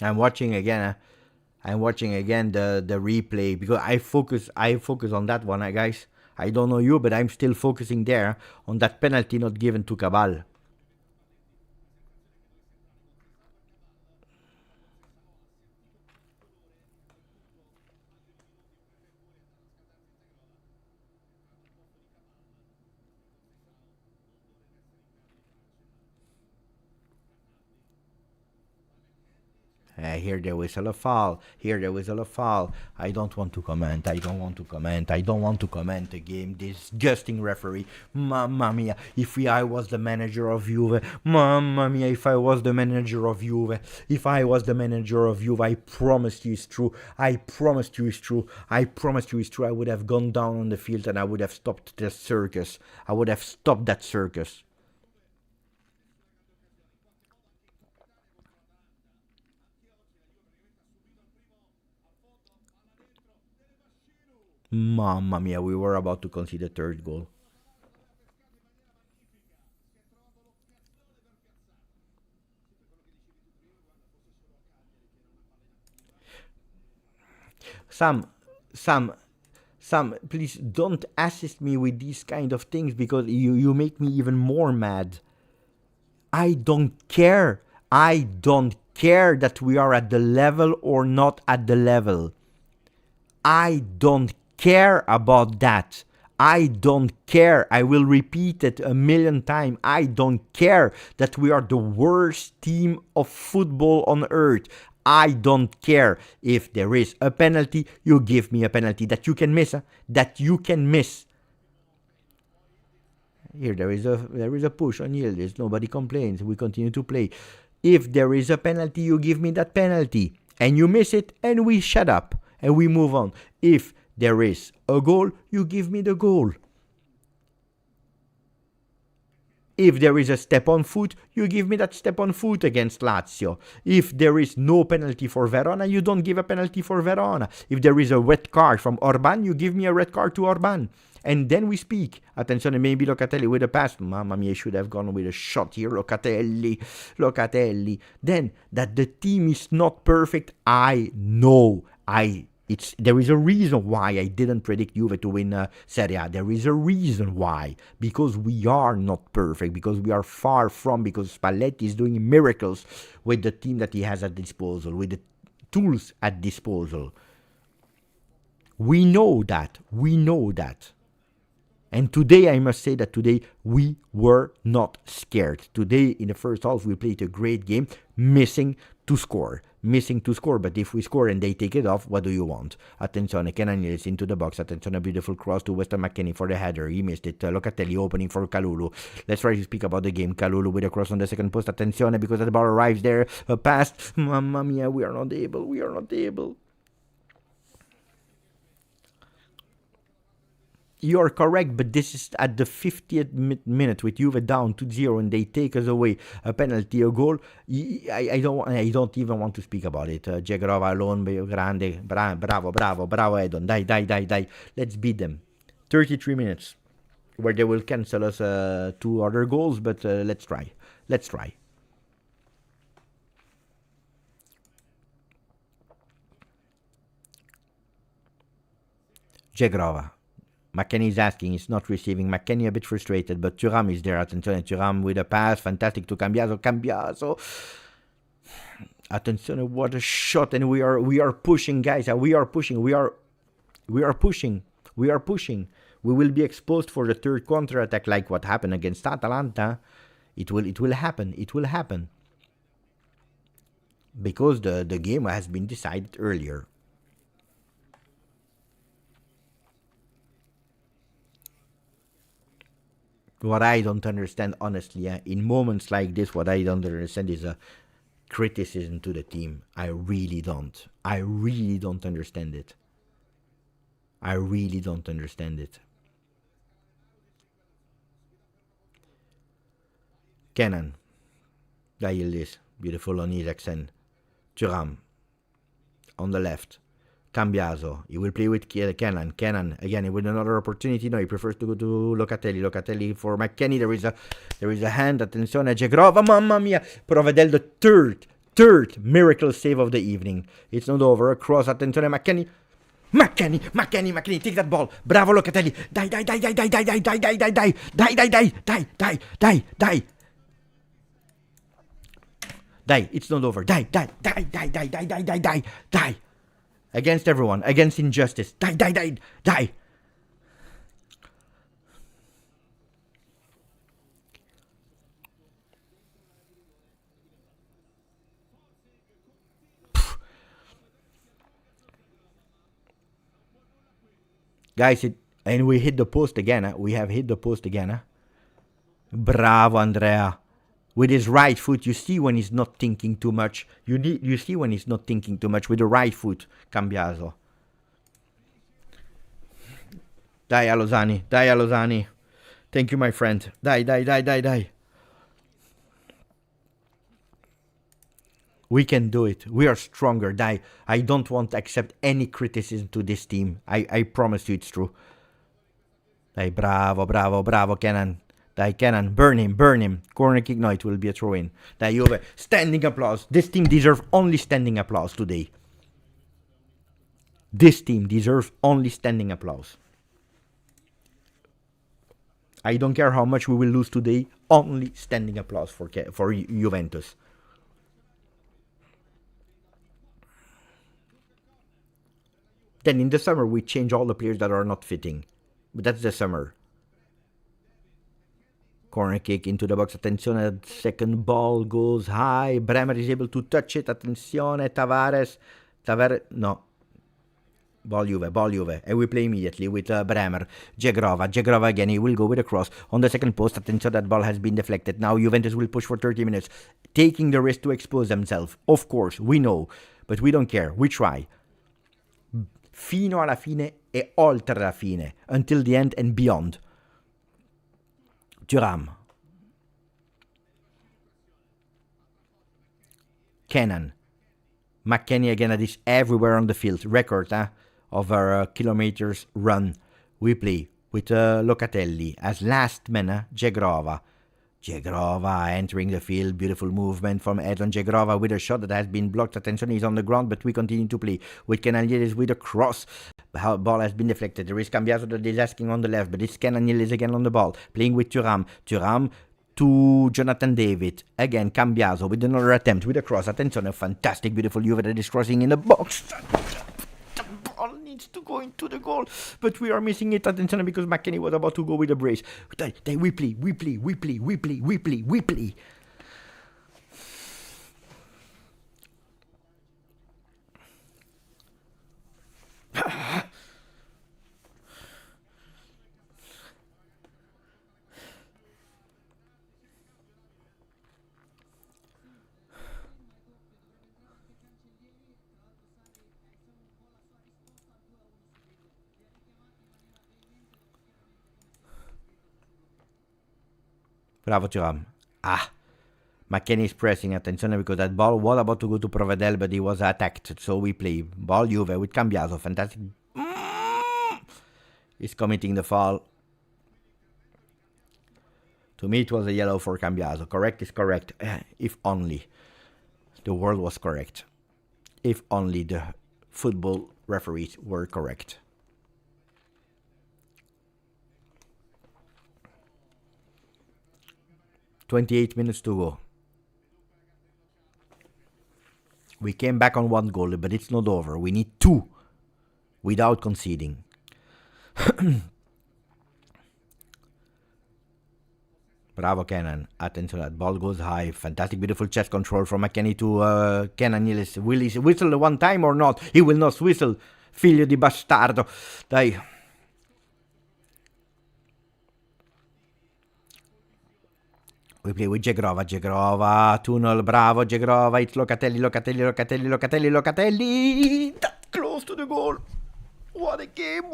I'm watching again the replay because I focus on that one, guys. I don't know you, but I'm still focusing there on that penalty not given to Cabal. Here they whistle a foul. I don't want to comment. I don't want to comment the game. Disgusting referee. Mamma mia. I was the manager of Juve. Mamma mia. If I was the manager of Juve. I promised you it's true. I would have gone down on the field and I would have stopped the circus. I would have stopped that circus. Mamma mia, we were about to concede a 3rd goal. Sam, please don't assist me with these kind of things because you make me even more mad. I don't care that we are at the level or not at the level. I don't care about that. I don't care. I will repeat it 1,000,000 times. I don't care that we are the worst team of football on earth. I don't care. If there is a penalty, you give me a penalty that you can miss. Here there is a push on Yildiz. Nobody complains. We continue to play. If there is a penalty, you give me that penalty. And you miss it, and we shut up. and we move on. If there is a goal, you give me the goal. If there is a step on foot, you give me that step on foot against Lazio. If there is no penalty for Verona, you don't give a penalty for Verona. If there is a red card from Orban, you give me a red card to Orban. And then we speak. Attenzione, maybe Locatelli with a pass. Mamma mia, should have gone with a shot here. Locatelli. Then, that the team is not perfect, I know. There is a reason why I didn't predict Juve to win Serie A. There is a reason why. Because we are not perfect. Because we are far from. Because Spalletti is doing miracles with the team that he has at disposal. With the tools at disposal. We know that. And today, I must say that today, we were not scared. Today, in the first half, we played a great game, missing to score. But if we score and they take it off, what do you want? Attenzione, Kenan is into the box. Attenzione, a beautiful cross to Weston McKennie for the header. He missed it. Locatelli opening for Kalulu. Let's try to speak about the game. Kalulu with a cross on the second post. Attenzione, because the ball arrives there. A pass. Mamma mia, we are not able. You are correct, but this is at the 50th minute with Juve down 2-0 and they take us away a penalty, a goal. I don't even want to speak about it. Jagrova alone, grande, bravo, Edon. Dai. Let's beat them. 33 minutes, where they will cancel us 2 other goals, but let's try. Jagrova. McKennie is asking, he's not receiving. McKennie a bit frustrated, but Thuram is there. Attenzione, Thuram with a pass, fantastic to Cambiaso. Attenzione, what a shot! And we are pushing, guys. We are pushing. We will be exposed for the third counter attack, like what happened against Atalanta. It will happen. Because the game has been decided earlier. What I don't understand, honestly, in moments like this, what I don't understand is a criticism to the team. I really don't understand it. Kenan. Dailis. Beautiful on Isaacsen. Thuram. On the left. Cambiaso. He will play with Kenan. Again, with another opportunity. No, he prefers to go to Locatelli for McKennie. There is a hand. Attenzione, Jagrova. Mamma mia. Provedel, the third miracle save of the evening. It's not over. Across. Attenzione, McKennie. Take that ball. Bravo, Locatelli. Die. It's not over. Die. Against everyone. Against injustice. Die. Guys, and we hit the post again. We have hit the post again. Bravo, Andrea. With his right foot, you see when he's not thinking too much. You see when he's not thinking too much with the right foot, Cambiaso. Dai, Alosani. Thank you, my friend. Die. We can do it. We are stronger. Die. I don't want to accept any criticism to this team. I promise you it's true. Dai, bravo, Kenan. Dai, Kenan, burn him. Corner kick, no, it will be a throw-in. Dai, Juve, standing applause. This team deserves only standing applause today. This team deserves only standing applause. I don't care how much we will lose today, only standing applause for Juventus. Then in the summer, we change all the players that are not fitting. But that's the summer. Corner kick into the box. Attenzione, second ball goes high. Bremer is able to touch it. Attenzione, Tavares, no. Ball Juve. And we play immediately with Bremer. Jagrova again. He will go with a cross on the second post. Attenzione, that ball has been deflected. Now Juventus will push for 30 minutes. Taking the risk to expose themselves. Of course, we know. But we don't care. We try. fino alla fine e oltre la fine, until the end and beyond. Thuram, Kenan, McKennie again at this everywhere on the field, record of our kilometers run. We play with Locatelli as last man, Jegrova. Jegrova entering the field, beautiful movement from Edon Jegrova with a shot that has been blocked. Attention, he's on the ground, but we continue to play with Kenan with a cross. The ball has been deflected. There is Cambiaso that is asking on the left, but it's Kenan again on the ball, playing with Thuram. Thuram to Jonathan David. Again, Cambiaso with another attempt with a cross. Attention, a fantastic, beautiful Juve that is crossing in the box. The ball needs to go into the goal, but we are missing it. Attention, because McKennie was about to go with a brace. We play. Bravo Thuram. McKennie is pressing, attention, because that ball was about to go to Provedel, but he was attacked. So we play. Ball Juve with Cambiaso. Fantastic. He's committing the foul. To me, it was a yellow for Cambiaso. Correct is correct. If only the world was correct. If only the football referees were correct. "28 minutes to go. We came back on 1 goal, but it's not over. We need 2 without conceding." Bravo Kenan. Attention, that ball goes high. Fantastic, beautiful chest control from McKennie to Kenan. Will he whistle 1 time or not? He will not whistle. Figlio di bastardo. Dai. We play with Jegrova, tunnel, bravo, Jegrova, it's Locatelli. That close to the goal. What a game,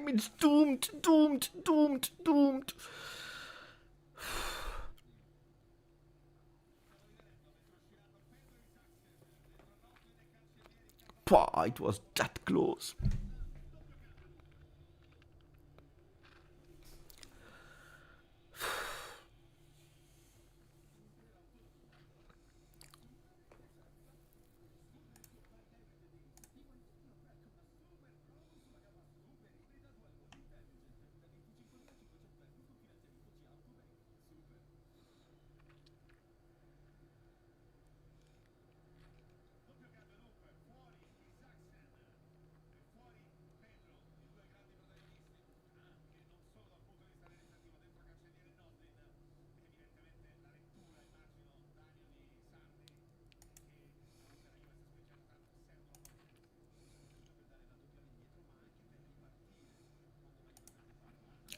it's doomed. It was that close.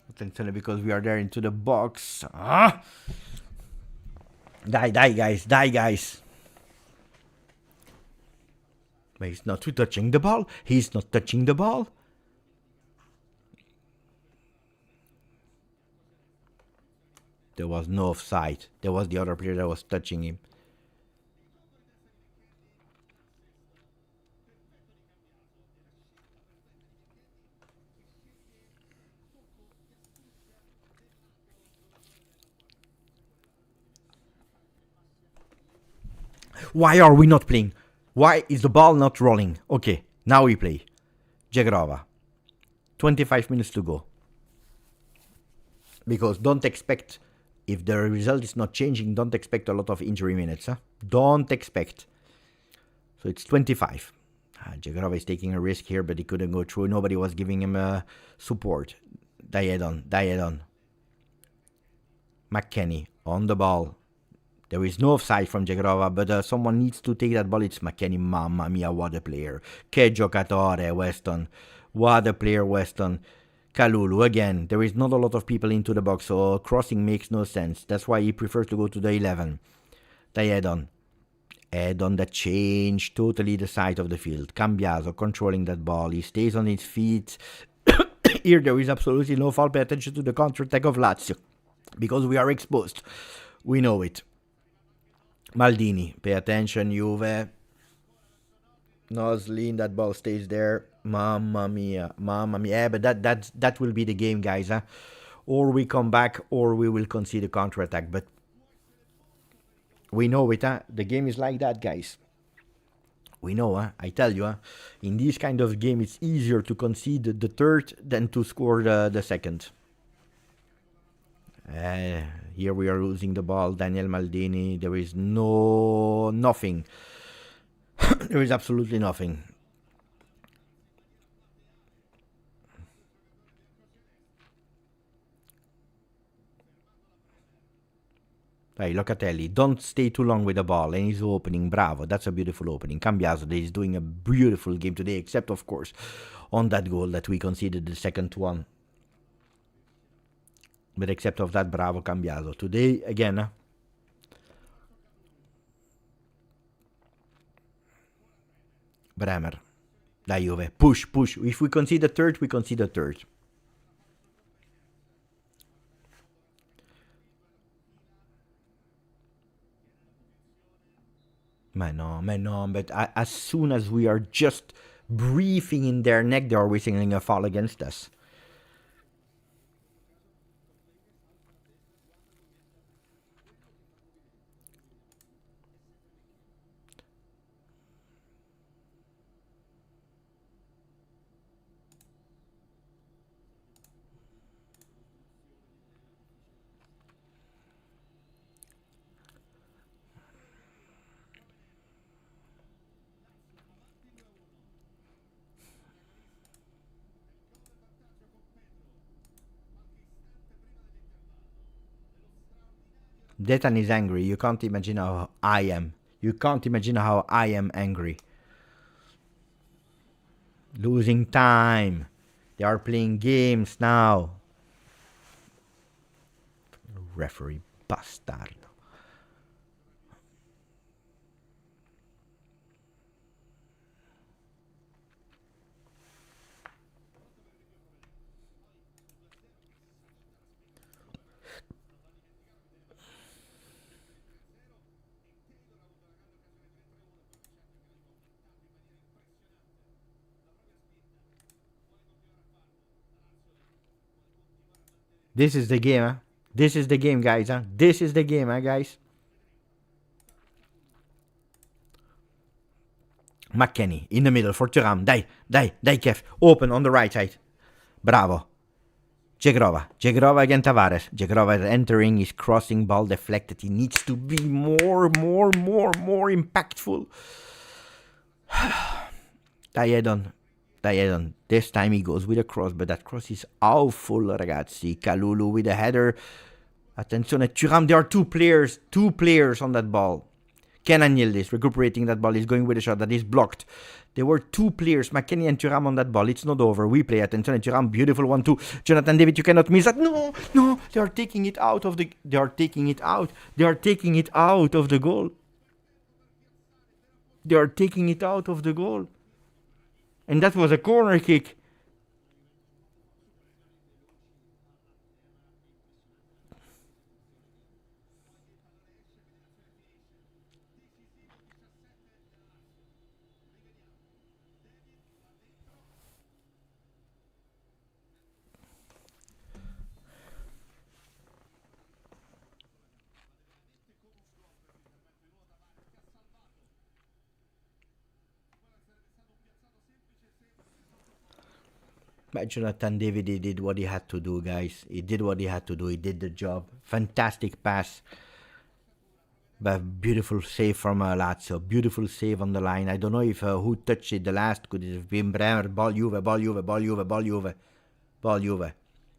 Attention, because we are there into the box. Die, guys. But he's not touching the ball. There was no offside. There was the other player that was touching him. Why are we not playing? Why is the ball not rolling? Okay, now we play. Jegrova. 25 minutes to go. Because don't expect, if the result is not changing, don't expect a lot of injury minutes. Don't expect. So it's 25. Jegrova is taking a risk here, but he couldn't go through. Nobody was giving him support. Diedon. McKennie on the ball. There is no offside from Jegrova, but someone needs to take that ball. It's McKennie. Mamma mia, what a player. Che giocatore, Weston. What a player, Weston. Kalulu, again, there is not a lot of people into the box, so crossing makes no sense. That's why he prefers to go to the 11. Diedon. Head on that change, totally the side of the field. Cambiaso controlling that ball. He stays on his feet. Here there is absolutely no foul. Pay attention to the counter-attack of Lazio. Because we are exposed. We know it. Maldini, pay attention, Juve. Noslin, that ball stays there. Mamma mia, mamma mia. Yeah, but that will be the game, guys. Huh? Or we come back, or we will concede a counter-attack. But we know it, huh? The game is like that, guys. We know, huh? I tell you, huh? In this kind of game, it's easier to concede the third than to score the second. Here we are losing the ball. Daniel Maldini. There is nothing. There is absolutely nothing. Hey, Locatelli, don't stay too long with the ball. And he's opening. Bravo. That's a beautiful opening. Cambiaso is doing a beautiful game today, except, of course, on that goal that we conceded, the second one. But except of that, bravo Cambiaso. Today, again, Bremer. Dai Juve. Push, push. If we concede a third, we concede a third. Man, no. But as soon as we are just breathing in their neck, they are whistling a foul against us. Detan is angry. You can't imagine how I am. You can't imagine how I am angry. Losing time. They are playing games now. Referee bastard. This is the game, huh? This is the game, guys, huh? This is the game, huh, guys? McKennie in the middle for Thuram. Dai, Kev. Open on the right side. Bravo. Jegrova against Tavares. Jegrova is entering, he's crossing, ball deflected. He needs to be more impactful. Dai Edon. This time he goes with a cross, but that cross is awful, ragazzi. Kalulu with a header. Attenzione, Thuram, there are two players on that ball. Kenan Yildiz recuperating that ball. He's going with a shot that is blocked. There were two players, McKennie and Thuram, on that ball. It's not over. We play. Attenzione, Thuram, beautiful 1-2. Jonathan David, you cannot miss that. No, they are taking it out of the. They are taking it out of the goal. And that was a corner kick. But Jonathan David, he did what he had to do, guys. He did what he had to do. He did the job. Fantastic pass. But beautiful save from Lazio. Beautiful save on the line. I don't know if who touched it the last. Could it have been Bremer? Ball Juve.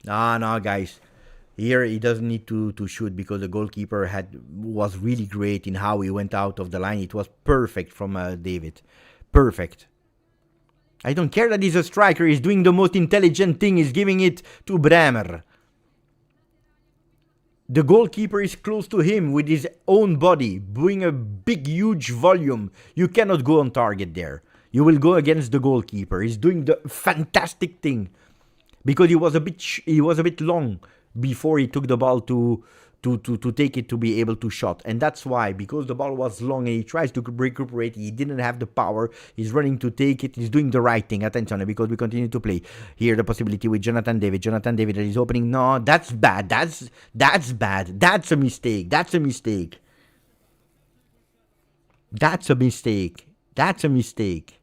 No, guys. Here he doesn't need to shoot because the goalkeeper was really great in how he went out of the line. It was perfect from David. Perfect. I don't care that he's a striker. He's doing the most intelligent thing. He's giving it to Bremer. The goalkeeper is close to him with his own body, doing a big, huge volume. You cannot go on target there. You will go against the goalkeeper. He's doing the fantastic thing because he was a bit long before he took the ball to take it to be able to shot, and that's why, because the ball was long and he tries to recuperate, he didn't have the power. He's running to take it. He's doing the right thing. Attention, because we continue to play here. The possibility with Jonathan David that is opening. No, that's bad. That's bad. That's a mistake. That's a mistake. That's a mistake. That's a mistake.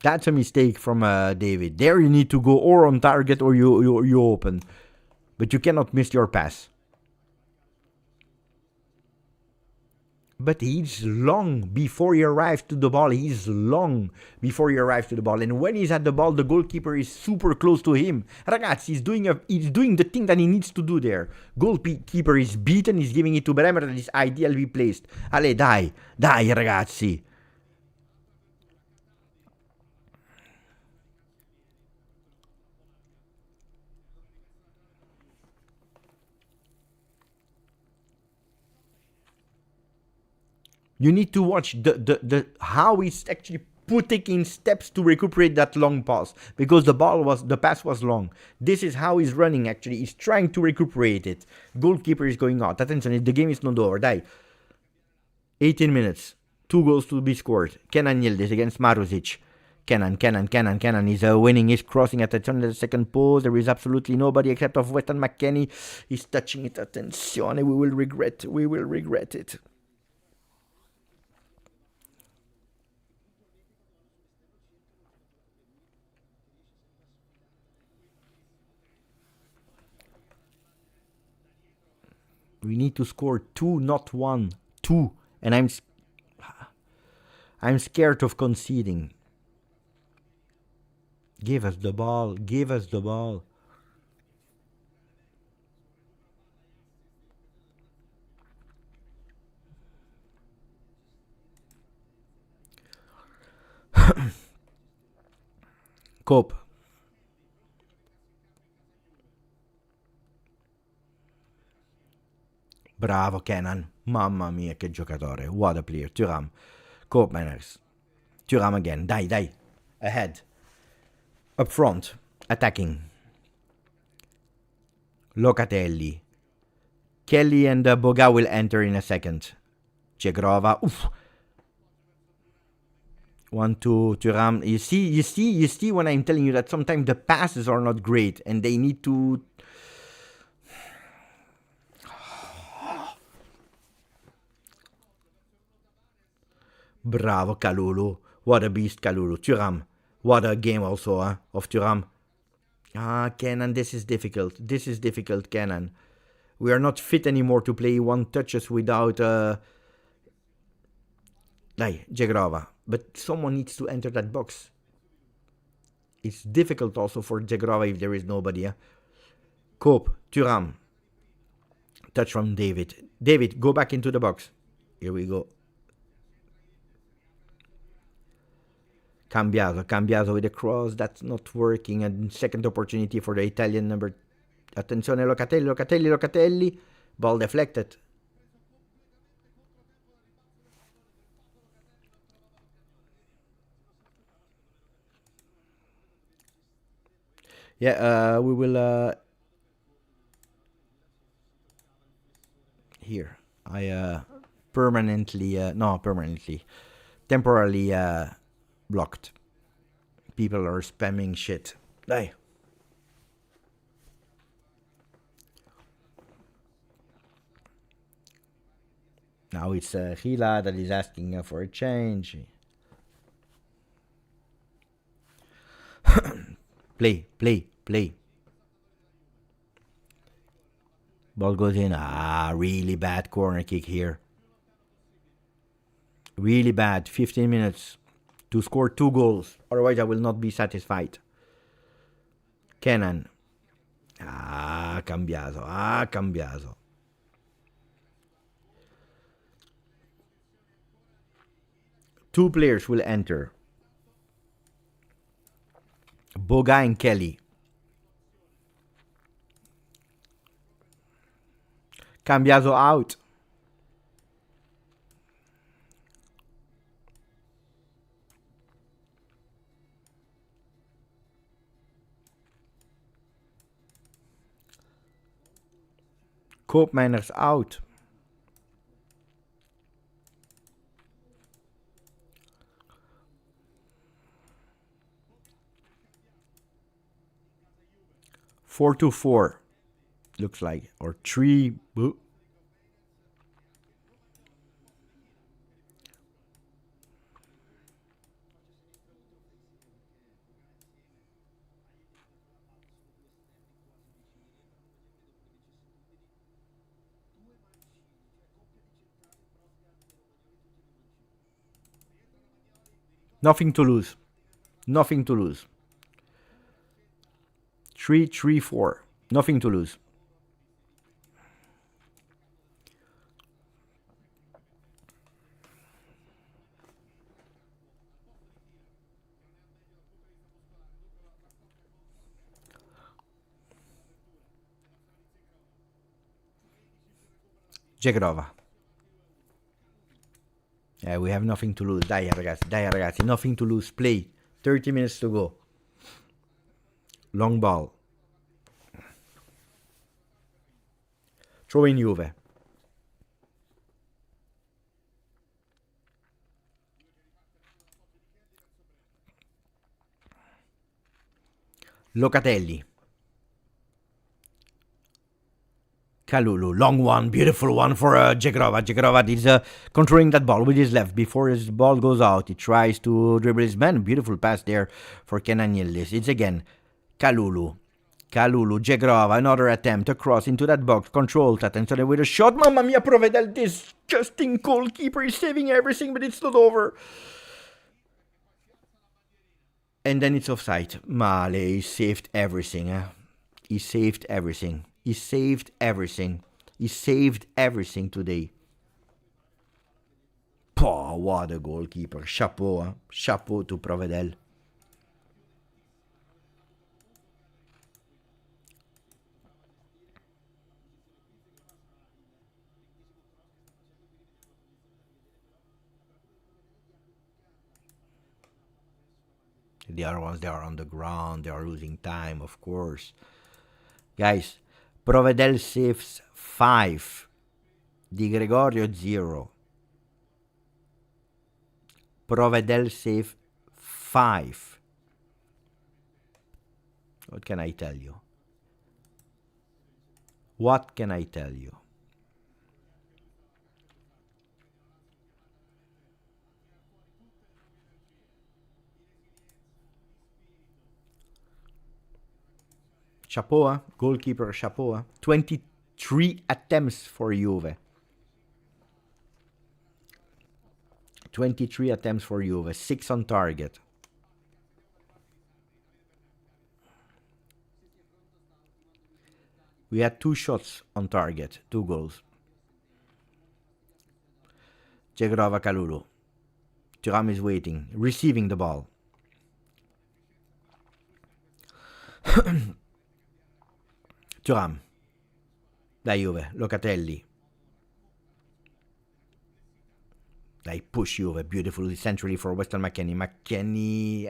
That's a mistake from David. There you need to go or on target or you open. But you cannot miss your pass. But he's long before he arrives to the ball. He's long before he arrives to the ball. And when he's at the ball, the goalkeeper is super close to him. Ragazzi, he's doing the thing that he needs to do there. Goalkeeper is beaten. He's giving it to Bremer that is ideally placed. Ale, dai, ragazzi. You need to watch the how he's actually putting in steps to recuperate that long pass, because the pass was long. This is how he's running. Actually, he's trying to recuperate it. Goalkeeper is going out. Attention, the game is not over. Dai. 18 minutes. 2 goals to be scored. Kenan Yildiz against Marusic. Kenan is winning. He's crossing at the second post. There is absolutely nobody except of Weston McKennie. He's touching it. Attention, we will regret it. We need to score 2, not 1. 2. And I'm scared of conceding. Give us the ball. Cope. Bravo Kenan. Mamma mia, che giocatore. What a player. Thuram. Cope manners. Thuram again. Dai. Ahead. Up front. Attacking. Locatelli. Kelly and Boga will enter in a second. Cegrova. Oof. 1-2. Thuram. You see when I'm telling you that sometimes the passes are not great and they need to... Bravo, Kalulu. What a beast, Kalulu. Thuram. What a game also of Thuram. Kenan, this is difficult. Kenan. We are not fit anymore to play one touches without... Cegrova. But someone needs to enter that box. It's difficult also for Cegrova if there is nobody. Cope. Thuram. Touch from David. David, go back into the box. Here we go. Cambiaso with a cross. That's not working. And second opportunity for the Italian number. Attenzione, Locatelli. Ball deflected. Yeah, we will... Here. I temporarily... blocked. People are spamming shit. Now it's Gila that is asking for a change. Play. Ball goes in. Really bad corner kick here. Really bad. 15 minutes. To score 2 goals. Otherwise, I will not be satisfied. Kenan. Cambiaso. Two players will enter. Boga and Kelly. Cambiaso out. Koopmeiners out. Four to four. Looks like. Or three. Nothing to lose. Nothing to lose. 3-3-4. Nothing to lose. Jegrova. Yeah, we have nothing to lose. Dai ragazzi, nothing to lose. Play. 30 minutes to go. Long ball. Throw in Juve. Locatelli. Kalulu, long one, beautiful one for Jegrova. Jegrova is controlling that ball with his left. Before his ball goes out, he tries to dribble his man. Beautiful pass there for Kenan Yildiz. It's again Kalulu. Jegrova, another attempt across into that box. Controls that and suddenly with a shot. Mamma mia, Provedel, disgusting goalkeeper is saving everything, but it's not over. And then it's offside. Male, he saved everything. He saved everything. He saved everything. He saved everything today. Oh, what a goalkeeper. Chapeau. Chapeau to Provedel. The other ones, they are on the ground. They are losing time, of course. Guys, Provedel saves 5. Di Gregorio 0. Provedel save 5. What can I tell you? What can I tell you? Chapeau, goalkeeper, chapeau. 23 attempts for Juve. 23 attempts for Juve, 6 on target. We had 2 shots on target, 2 goals. Jegrova Kalulu. Thuram is waiting, receiving the ball. Thuram. Dai Juve, Locatelli. Dai, push Juve, beautifully centrally for Weston McKennie. McKennie,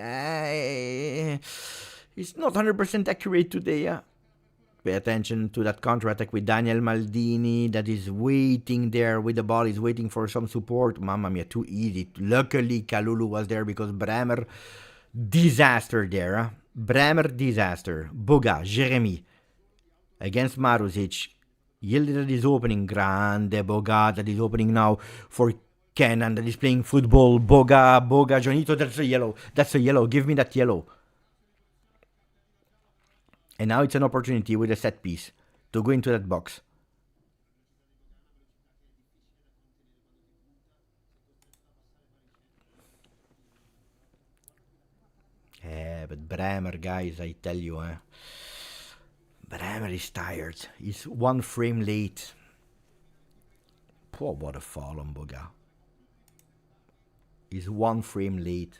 he's not 100% accurate today. Pay attention to that counter-attack with Daniel Maldini that is waiting there with the ball. He's waiting for some support. Mamma mia, too easy. Luckily, Kalulu was there because Bremer, disaster there. Bremer, disaster. Boga, Jeremy. Against Marusic. Yildiz that is opening. Grande Boga that is opening now for Kenan that is playing football. Boga, Jonito, that's a yellow. That's a yellow. Give me that yellow. And now it's an opportunity with a set piece to go into that box. But Bremer, guys, I tell you, Bremer is tired. He's 1 frame late. Oh, what a fall on Boga. He's 1 frame late.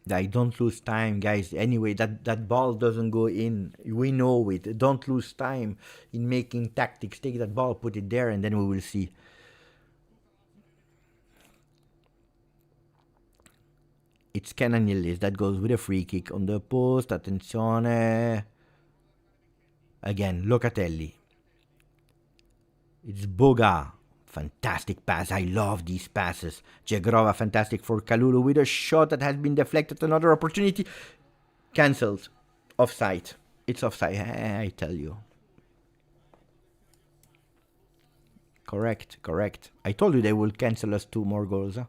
Like, don't lose time, guys. Anyway, that ball doesn't go in. We know it. Don't lose time in making tactics. Take that ball, put it there, and then we will see. It's Cananilis that goes with a free kick on the post. Attenzione. Again, Locatelli. It's Boga. Fantastic pass. I love these passes. Jagrova, fantastic for Kalulu with a shot that has been deflected. Another opportunity. Cancelled. Offside. It's offside, I tell you. Correct, correct. I told you they will cancel us 2 more goals. Huh?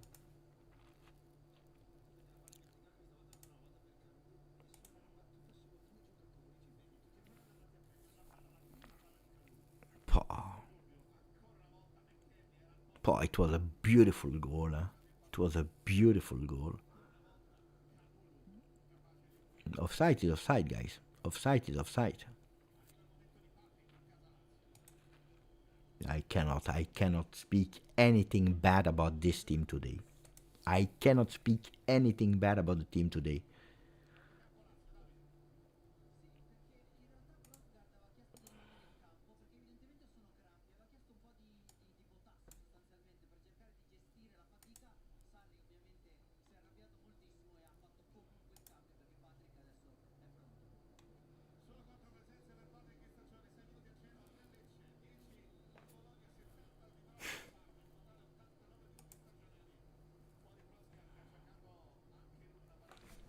It was a beautiful goal. Huh? It was a beautiful goal. Offside is offside, guys. Offside is offside. I cannot speak anything bad about this team today. I cannot speak anything bad about the team today.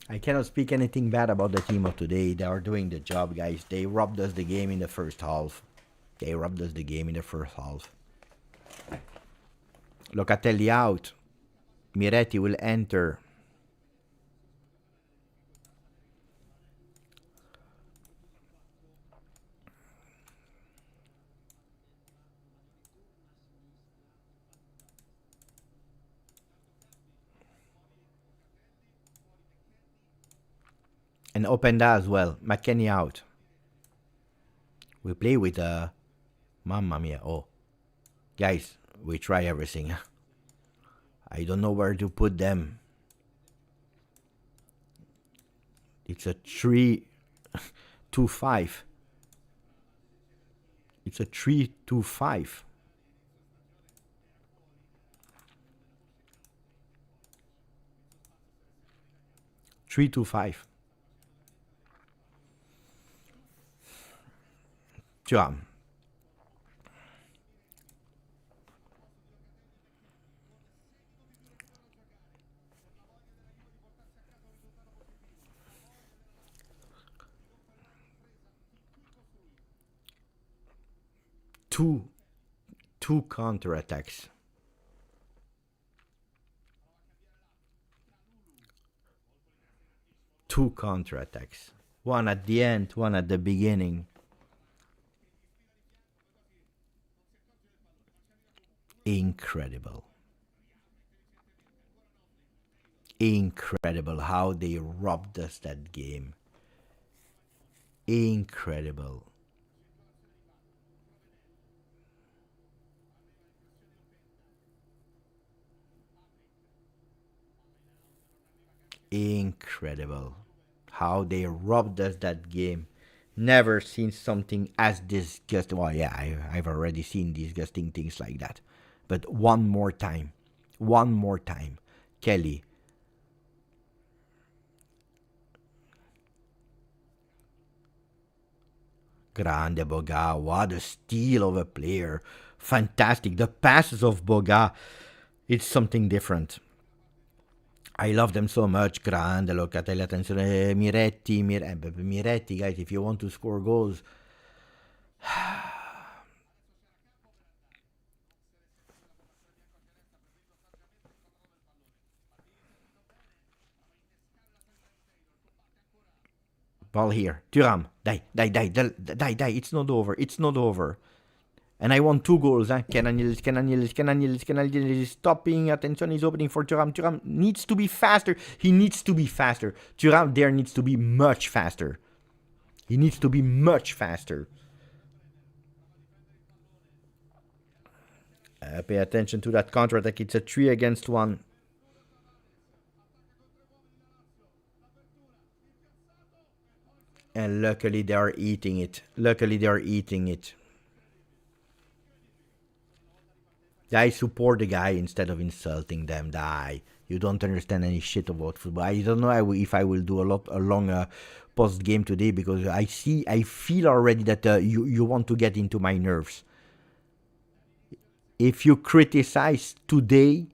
I cannot speak anything bad about the team of today. They are doing the job, guys. They robbed us the game in the first half. Locatelli out. Miretti will enter. And Openda as well. McKennie out. We play with Mamma mia. Oh. Guys, we try everything. I don't know where to put them. It's a 3-2-5. It's a 3-2-5. Three to five. Thuram. Two counter-attacks. Two counter-attacks. One at the end, one at the beginning. Incredible. Incredible how they robbed us that game. Incredible. Incredible how they robbed us that game. Never seen something as disgusting. Well, yeah, I've already seen disgusting things like that. But one more time. Kelly. Grande Boga, what a steal of a player. Fantastic. The passes of Boga, it's something different. I love them so much. Grande, Locatelli, attenzione, Miretti, guys, if you want to score goals. Ball here. Thuram, die. It's not over. And I want 2 goals. Cananilis, stopping. Attention, he's opening for Thuram. Thuram needs to be faster. Thuram there needs to be much faster. Pay attention to that counter attack. It's a 3 against 1. And luckily they are eating it. Luckily they are eating it. I support the guy instead of insulting them. Die. You don't understand any shit about football. I don't know if I will do a long post game today because I feel already that you want to get into my nerves. If you criticize today,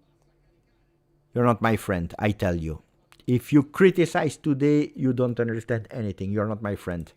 you're not my friend. I tell you. If you criticize today, you don't understand anything. You're not my friend.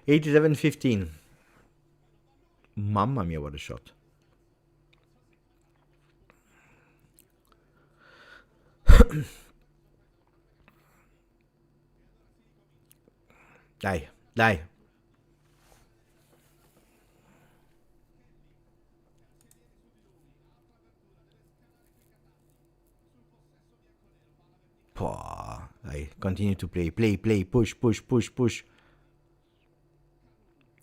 $87.15. Mamma mia, what a shot. Dai, dai. Dai, continue to play. Play. Push.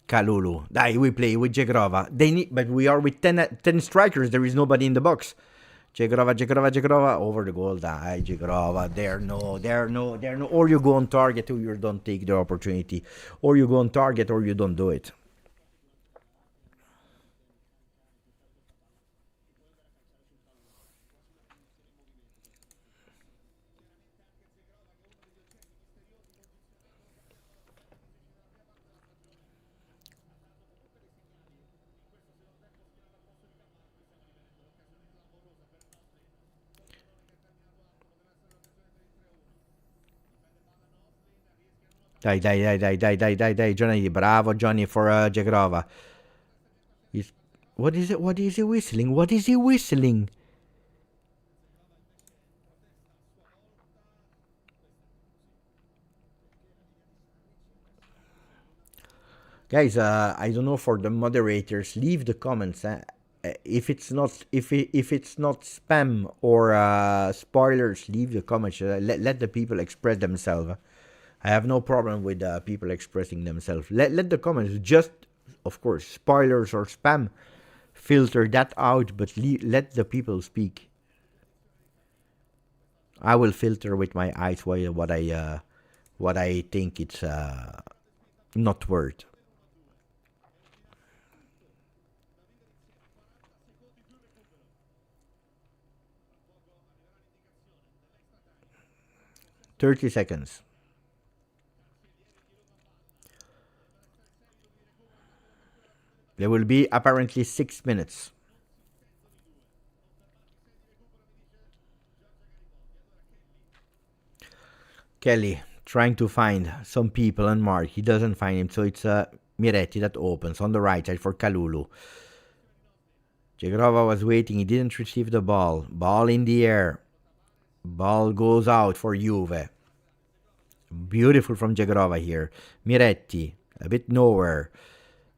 Kalulu. Dai, we play with Jegrova. They need, but we are with 10 strikers. There is nobody in the box. Jegrova. Over the goal. Die, Jegrova. There no. Or you go on target or you don't take the opportunity. Or you go on target or you don't do it. Dai, Johnny. Bravo, Johnny, for Jegrova. What is it? What is he whistling? Guys, I don't know, for the moderators, leave the comments. If it's not if it's not spam or spoilers, leave the comments. Let the people express themselves. I have no problem with people expressing themselves. Let the comments, just of course spoilers or spam, filter that out, but let the people speak. I will filter with my eyes what I think it's not worth. "30 seconds. There will be apparently 6 minutes. Kelly trying to find some people and Mark. He doesn't find him, so it's Miretti that opens on the right side for Kalulu. Jegrova was waiting. He didn't receive the ball. Ball in the air. Ball goes out for Juve. Beautiful from Jegrova here. Miretti, a bit nowhere.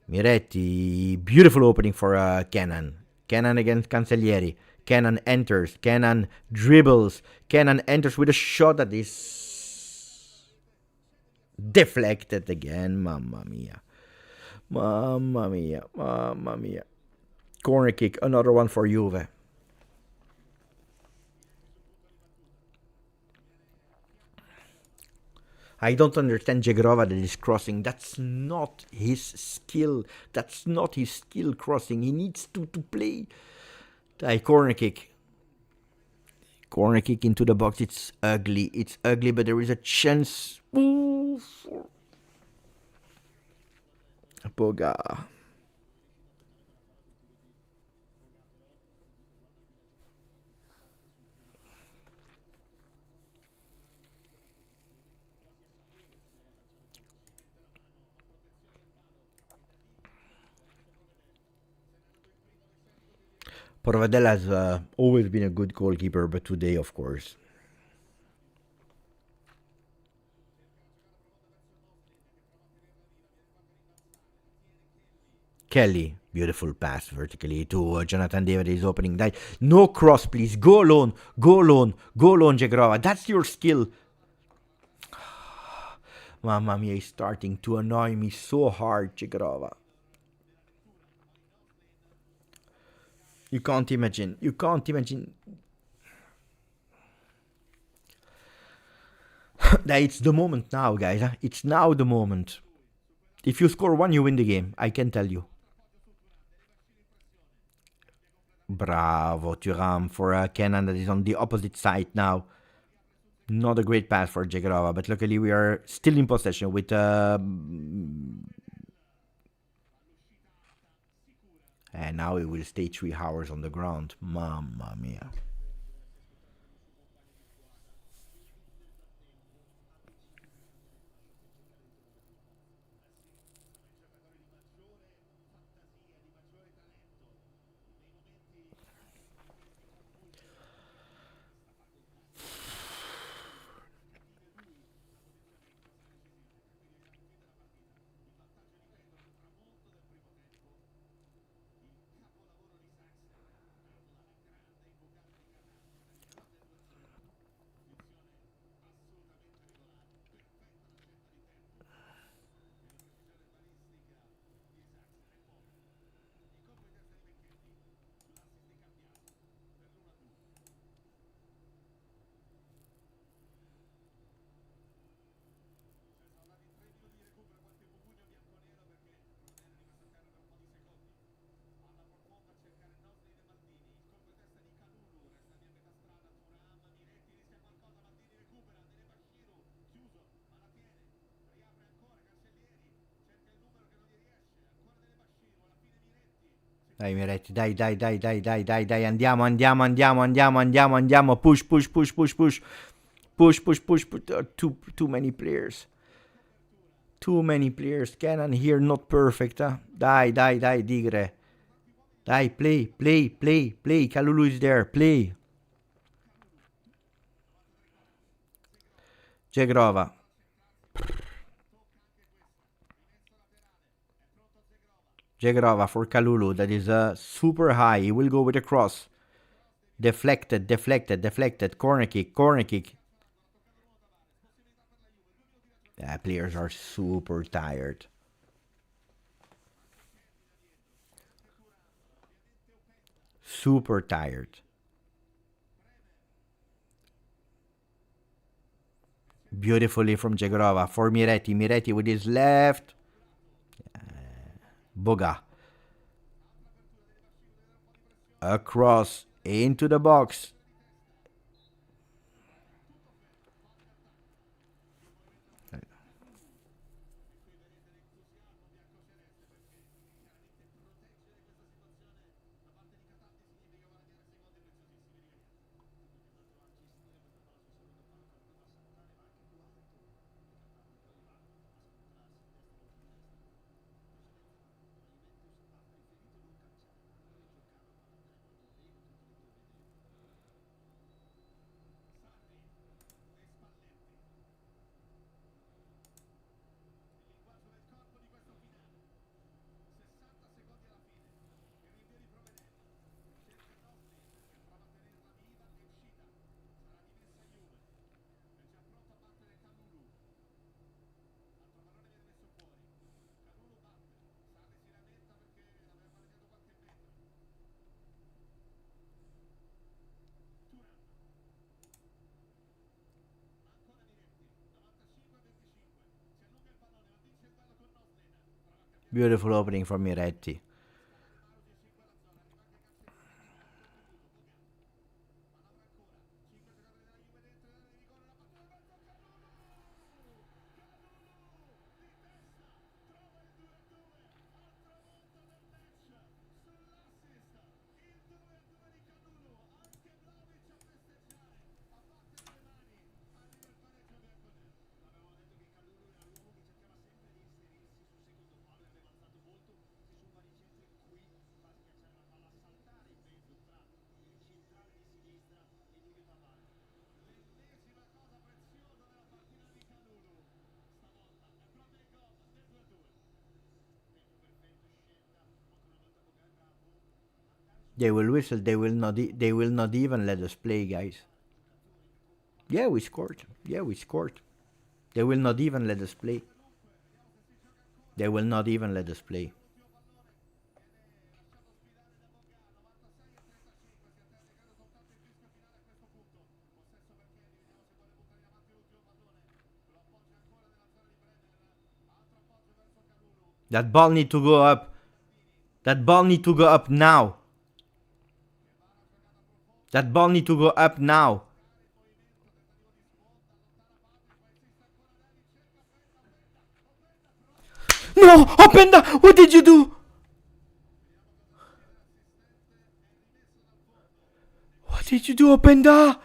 Miretti, beautiful opening for Kenan. Kenan against Cancellieri. Kenan enters. Kenan dribbles. Kenan enters with a shot that is deflected again. Mamma mia. Corner kick, another one for Juve. I don't understand Jegrova that is crossing. That's not his skill. Crossing. He needs to play. Corner kick. Corner kick into the box. It's ugly, but there is a chance. Ooh, for Boga. Porvadella has always been a good goalkeeper, but today, of course. Kelly, beautiful pass vertically to Jonathan David. Is opening that. No cross, please. Go alone. Go alone. Go alone, Jagrova. That's your skill. Mamma mia, he's starting to annoy me so hard, Jagrova. You can't imagine. You can't imagine. It's the moment now, guys. Huh? It's now the moment. If you score one, you win the game. I can tell you. Bravo, Thuram for Kenan that is on the opposite side now. Not a great pass for Jagrova, but luckily we are still in possession with... and now it will stay 3 hours on the ground. Mamma mia. Dai Miretti, dai, andiamo, push, too many players, Kenan here not perfect, huh? Dai, Digre, dai, play, Kalulu is there, play, Jagrova, for Kalulu, that is super high, he will go with a cross, deflected, corner kick. Players are super tired. Beautifully from Jagrova for Miretti with his left. Boga. Across into the box. Beautiful opening from Miretti. They will whistle. They will not. They will not even let us play, guys. Yeah, we scored. Yeah, we scored. They will not even let us play. They will not even let us play. That ball need to go up. That ball need to go up now. That ball need to go up now. No, Openda, what did you do? What did you do, Openda?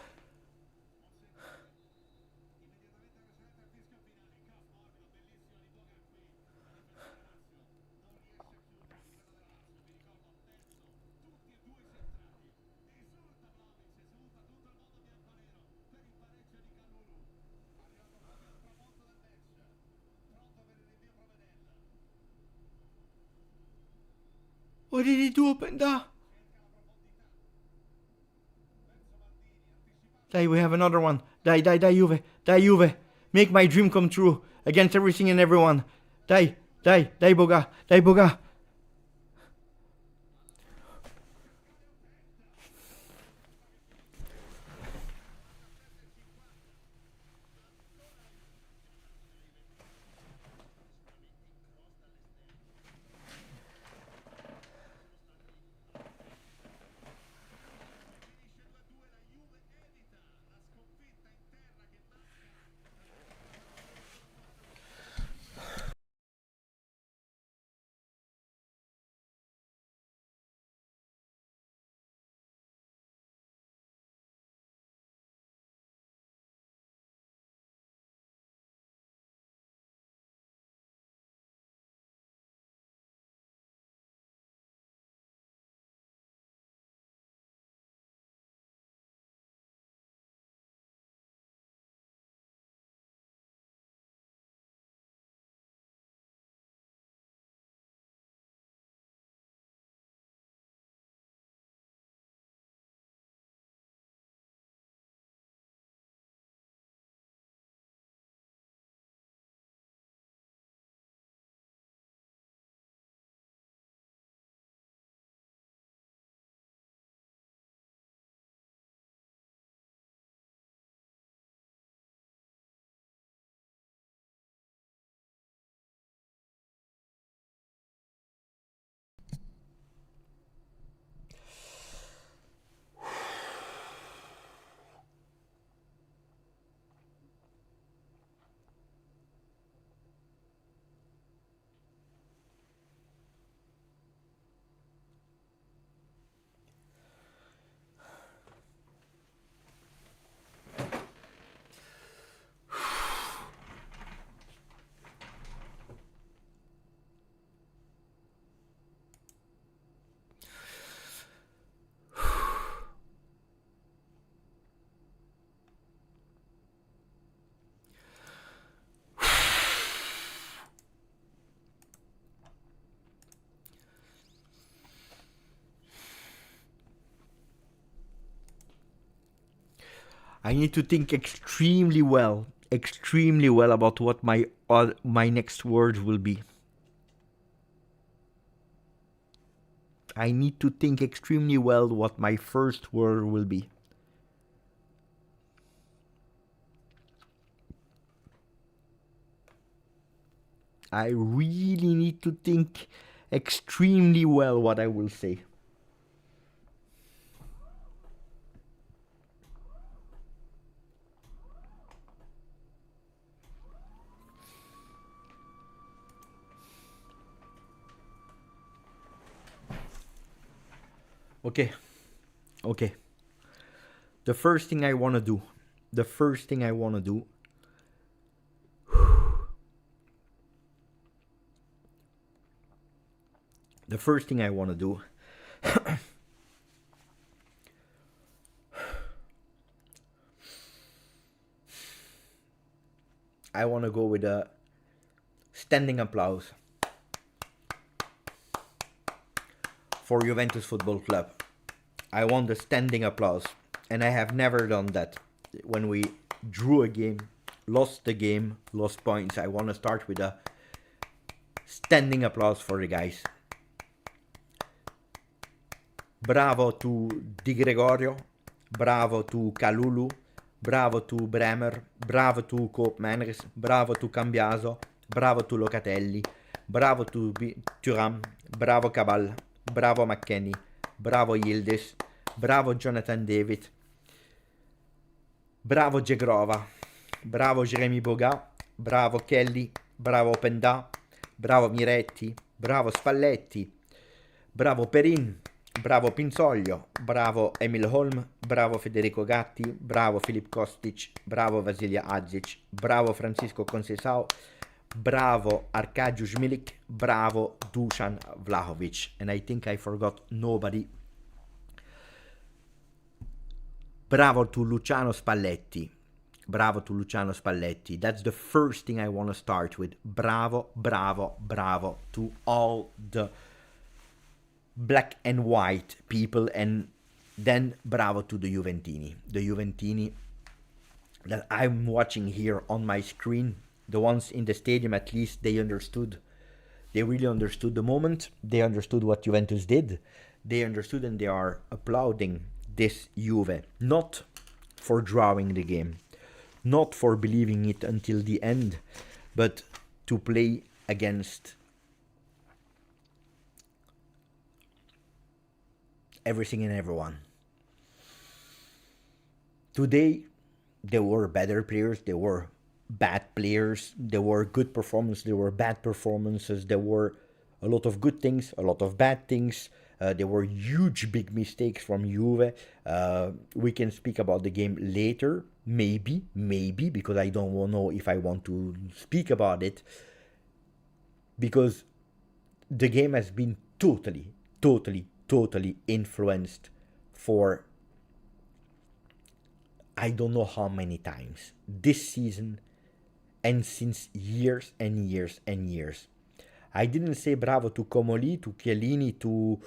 What did he do, Openda? Die, we have another one. Die, die, die, Juve. Die, Juve. Make my dream come true. Against everything and everyone. Die, die, die, Boga. Die, Boga. I need to think extremely well about what my next words will be. I need to think extremely well what my first word will be. I really need to think extremely well what I will say. Okay. Okay. The first thing I want to do. The first thing I want to do. The first thing I want to do. I want to go with a standing applause for Juventus Football Club. I want the standing applause. And I have never done that. When we drew a game, lost the game, lost points, I want to start with a standing applause for the guys. Bravo to Di Gregorio, bravo to Kalulu, bravo to Bremer, bravo to Koopmeiners, bravo to Cambiaso, bravo to Locatelli, bravo to Thuram, bravo Cabal, bravo McKennie, bravo Yildiz, bravo Jonathan David, bravo Jegrova, bravo Jeremy Boga, bravo Kelly, bravo Penda, bravo Miretti, bravo Spalletti, bravo Perin, bravo Pinzoglio, bravo Emil Holm, bravo Federico Gatti, bravo Filip Kostic, bravo Vasilija Adzic, bravo Francisco Conceição, bravo Arkadiusz Milik, bravo Dusan Vlahovic. And I think I forgot nobody. Bravo to Luciano Spalletti. Bravo to Luciano Spalletti. That's the first thing I want to start with. Bravo, bravo, bravo to all the black and white people, and then bravo to the Juventini. The Juventini that I'm watching here on my screen, the ones in the stadium at least, they understood. They really understood the moment. They understood what Juventus did. They understood, and they are applauding this Juve. Not for drawing the game, not for believing it until the end, but to play against everything and everyone. Today, there were better players, there were bad players, there were good performances, there were bad performances, there were a lot of good things, a lot of bad things. There were huge big mistakes from Juve. We can speak about the game later, maybe, because I don't know if I want to speak about it, because the game has been totally influenced for I don't know how many times this season and since years and years and years. I didn't say bravo to Comoli, to Chiellini, to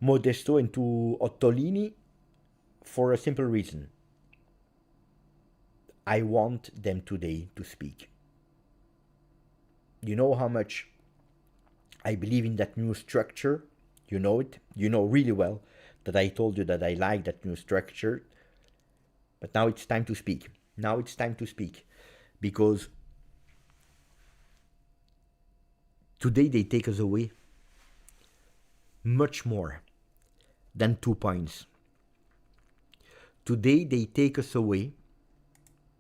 Modesto and to Ottolini for a simple reason. I want them today to speak. You know how much I believe in that new structure. You know it. You know really well that I told you that I like that new structure. But now it's time to speak. Now it's time to speak. Because today they take us away much more than 2 points. Today they take us away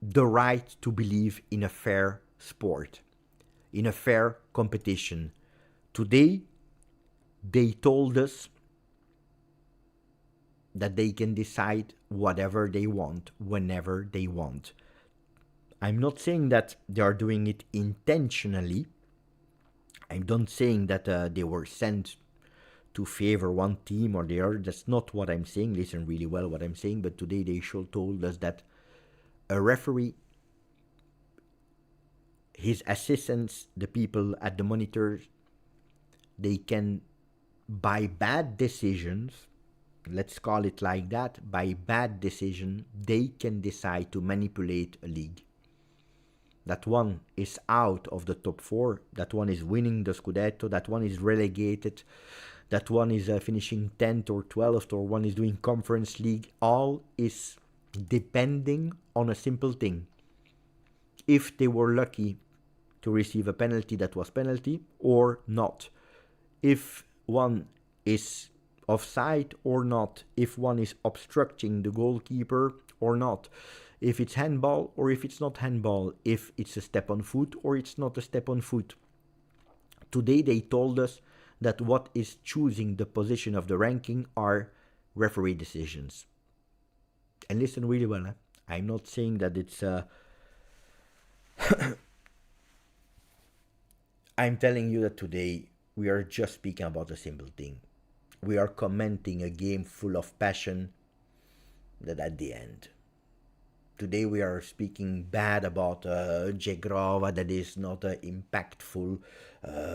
the right to believe in a fair sport, in a fair competition. Today they told us that they can decide whatever they want, whenever they want. I'm not saying that they are doing it intentionally. I'm not saying that they were sent to favor one team or the other. That's not what I'm saying. Listen really well what I'm saying. But today they told us that a referee, his assistants, the people at the monitors, they can, by bad decisions, let's call it like that, by bad decision, they can decide to manipulate a league. That one is out of the top 4, that one is winning the Scudetto, that one is relegated, that one is finishing 10th or 12th, or one is doing Conference League. All is depending on a simple thing. If they were lucky to receive a penalty that was penalty or not. If one is offside or not. If one is obstructing the goalkeeper or not. If it's handball or if it's not handball. If it's a step on foot or it's not a step on foot. Today they told us that what is choosing the position of the ranking are referee decisions. And listen really well, I'm not saying that it's I'm telling you that today we are just speaking about a simple thing. We are commenting a game full of passion that at the end, Today we are speaking bad about Jegrova that is not impactful.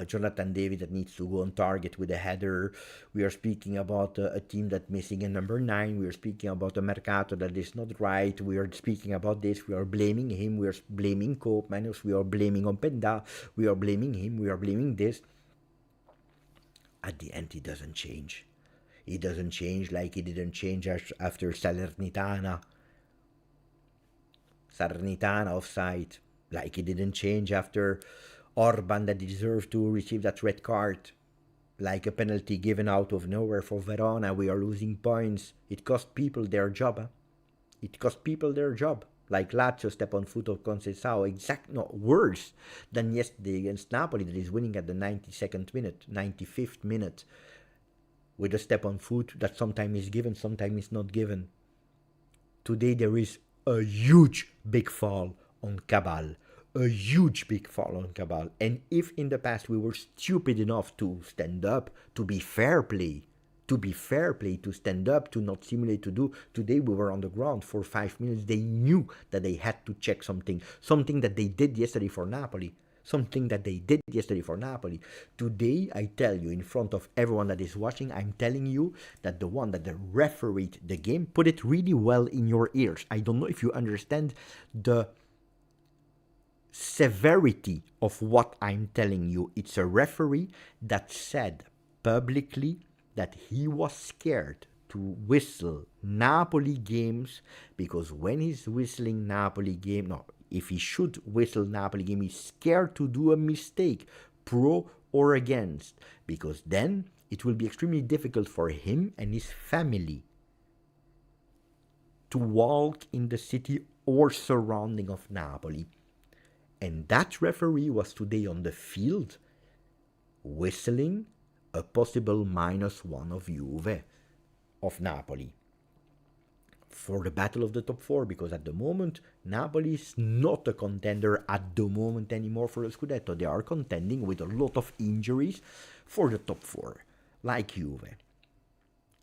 Jonathan David that needs to go on target with a header. We are speaking about a team that's missing a number 9. We are speaking about a Mercato that is not right. We are speaking about this. We are blaming him. We are blaming Koopmanners. We are blaming Openda. We are blaming him. We are blaming this. At the end, it doesn't change. It doesn't change like it didn't change after Salernitana offside, like it didn't change after Orban that deserved to receive that red card, like a penalty given out of nowhere for Verona. We are losing points. It cost people their job. It cost people their job. Like Lazio step on foot of Conceição, worse than yesterday against Napoli that is winning at the 92nd minute, 95th minute, with a step on foot that sometimes is given, sometimes is not given. Today there is a huge big fall on Cabal. A huge big fall on Cabal. And if in the past we were stupid enough to stand up, to be fair play, to stand up, to not simulate to do, today we were on the ground for 5 minutes. They knew that they had to check something that they did yesterday for Napoli. Today, I tell you, in front of everyone that is watching, I'm telling you that the one that the refereed the game put it really well in your ears. I don't know if you understand the severity of what I'm telling you. It's a referee that said publicly that he was scared to whistle Napoli games because when he's whistling if he should whistle Napoli game, he's scared to do a mistake, pro or against, because then it will be extremely difficult for him and his family to walk in the city or surrounding of Napoli. And that referee was today on the field whistling a possible -1 of Juve, of Napoli, for the battle of the top 4, because at the moment Napoli is not a contender at the moment anymore for the Scudetto. They are contending with a lot of injuries for the top 4, like Juve.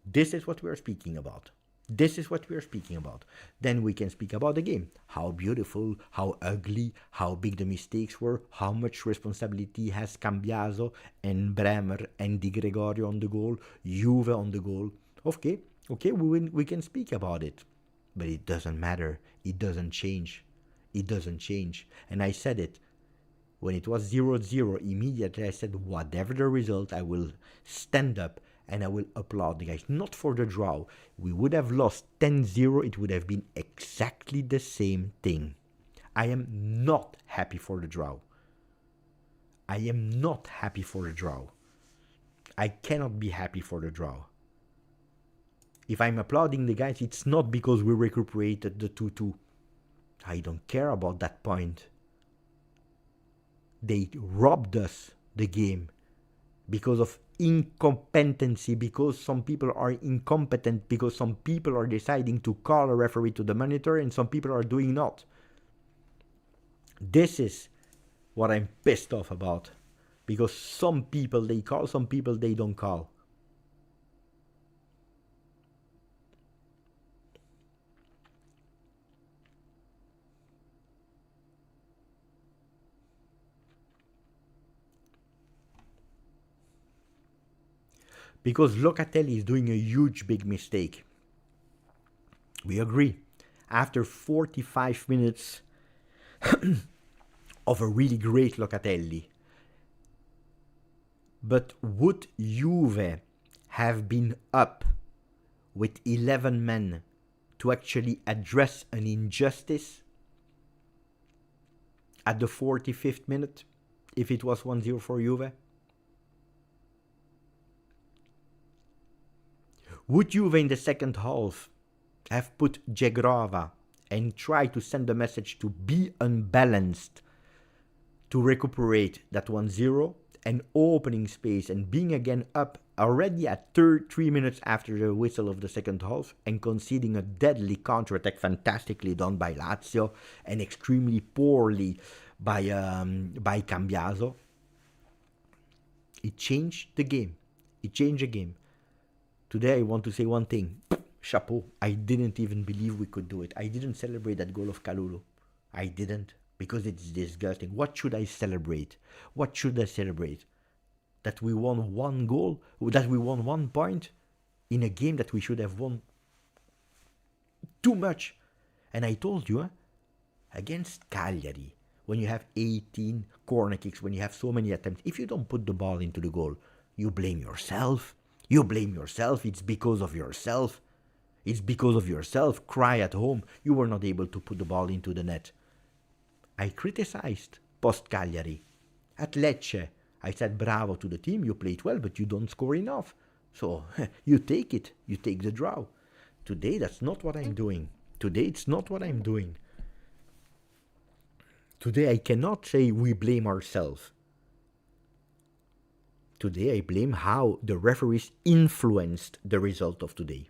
This is what we are speaking about. Then we can speak about the game. How beautiful, how ugly, how big the mistakes were, how much responsibility has Cambiaso and Bremer and Di Gregorio on the goal, Juve on the goal. Okay, we can speak about it. But it doesn't matter. It doesn't change. And I said it. When it was 0-0, immediately I said, whatever the result, I will stand up and I will applaud the guys. Not for the draw. We would have lost 10-0. It would have been exactly the same thing. I am not happy for the draw. I cannot be happy for the draw. If I'm applauding the guys, it's not because we recuperated the 2-2. I don't care about that point. They robbed us the game because of incompetency, because some people are incompetent, because some people are deciding to call a referee to the monitor and some people are doing not. This is what I'm pissed off about, because some people they call, some people they don't call. Because Locatelli is doing a huge big mistake. We agree. After 45 minutes of a really great Locatelli. But would Juve have been up with 11 men to actually address an injustice at the 45th minute if it was 1-0 for Juve? Would Juve in the second half have put Jegrova and try to send a message to be unbalanced to recuperate that 1-0 and opening space and being again up already at 3 minutes after the whistle of the second half and conceding a deadly counterattack fantastically done by Lazio and extremely poorly by Cambiaso? It changed the game. Today I want to say one thing. chapeau. I didn't even believe we could do it. I didn't celebrate that goal of Kalulu. I didn't, because it's disgusting. What should I celebrate? What should I celebrate? That we won one goal? That we won 1 point in a game that we should have won too much? And I told you, against Cagliari, when you have 18 corner kicks, when you have so many attempts, if you don't put the ball into the goal, you blame yourself. You blame yourself. It's because of yourself. It's because of yourself. Cry at home. You were not able to put the ball into the net. I criticized post-Cagliari. At Lecce, I said bravo to the team. You played well, but you don't score enough. So you take it. You take the draw. Today, that's not what I'm doing. Today, it's not what I'm doing. Today, I cannot say we blame ourselves. Today, I blame how the referees influenced the result of today.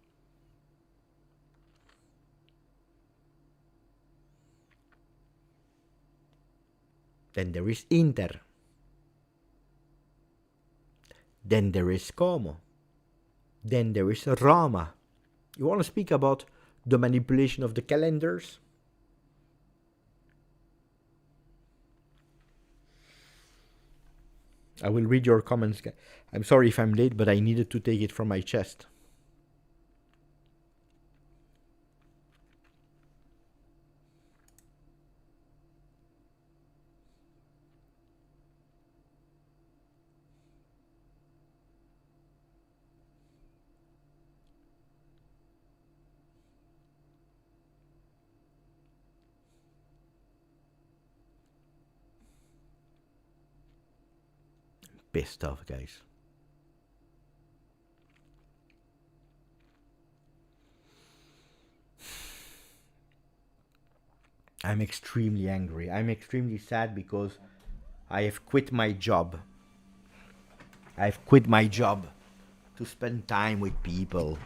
Then there is Inter. Then there is Como. Then there is Roma. You want to speak about the manipulation of the calendars? I will read your comments. I'm sorry if I'm late, but I needed to take it from my chest. Pissed off, guys. I'm extremely angry. I'm extremely sad because I have quit my job. I've quit my job to spend time with people,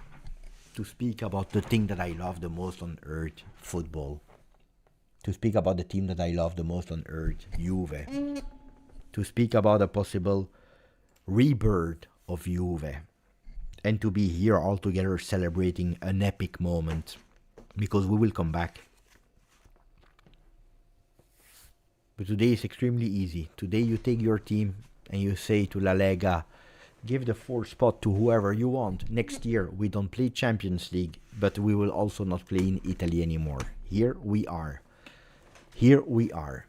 to speak about the thing that I love the most on earth, football. To speak about the team that I love the most on earth, Juve. To speak about a possible rebirth of Juve, and to be here all together celebrating an epic moment, because we will come back. But today is extremely easy. Today you take your team and you say to La Lega, give the 4th spot to whoever you want. Next year we don't play Champions League, but we will also not play in Italy anymore. Here we are. Here we are.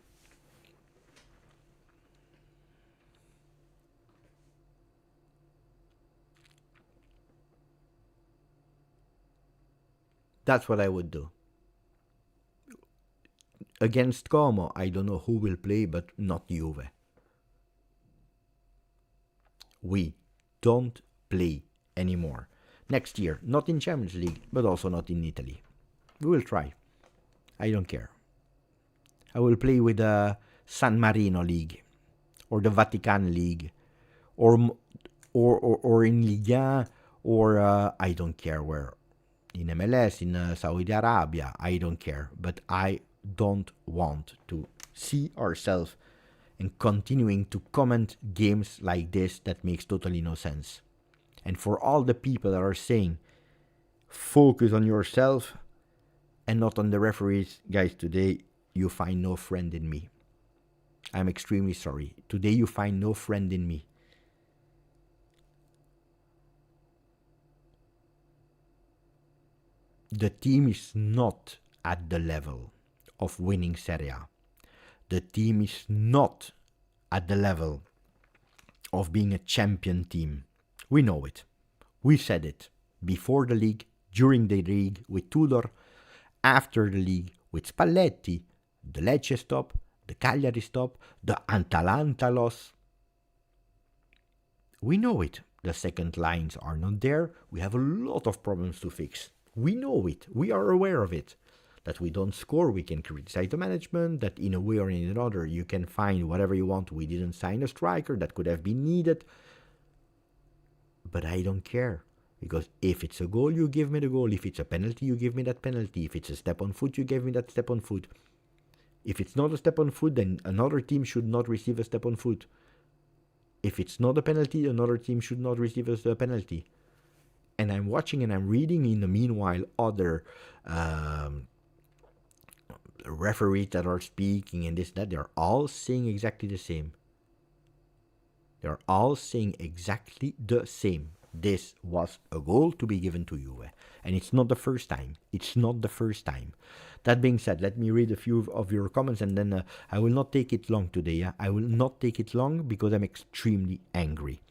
That's what I would do. Against Como, I don't know who will play, but not Juve. We don't play anymore. Next year, not in Champions League, but also not in Italy. We will try. I don't care. I will play with the San Marino League, or the Vatican League, or in Liga, or I don't care where. In MLS, in Saudi Arabia, I don't care. But I don't want to see ourselves and continuing to comment games like this that makes totally no sense. And for all the people that are saying, focus on yourself and not on the referees, guys, today you find no friend in me. I'm extremely sorry. Today you find no friend in me. The team is not at the level of winning Serie A. The team is not at the level of being a champion team. We know it. We said it before the league, during the league with Tudor, after the league with Spalletti, the Lecce stop, the Cagliari stop, the Atalanta loss. We know it. The second lines are not there. We have a lot of problems to fix. We know it. We are aware of it. That we don't score, we can criticize the management, that in a way or in another you can find whatever you want. We didn't sign a striker that could have been needed. But I don't care. Because if it's a goal, you give me the goal. If it's a penalty, you give me that penalty. If it's a step on foot, you give me that step on foot. If it's not a step on foot, then another team should not receive a step on foot. If it's not a penalty, another team should not receive a penalty. and I'm watching and I'm reading in the meanwhile other referees that are speaking and this, that, they're all saying exactly the same. They're all saying exactly the same. This was a goal to be given to Juve. And it's not the first time. It's not the first time. That being said, let me read a few of your comments, and then I will not take it long today. Yeah? I will not take it long because I'm extremely angry.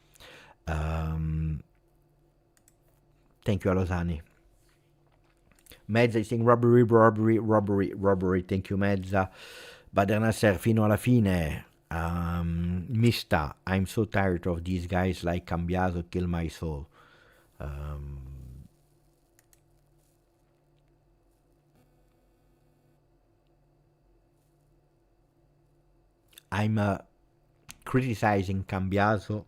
Thank you, Alosani. Mezza is saying robbery. Thank you, Mezza. Bader fino alla fine. Mista, I'm so tired of these guys like Cambiaso kill my soul. I'm criticizing Cambiaso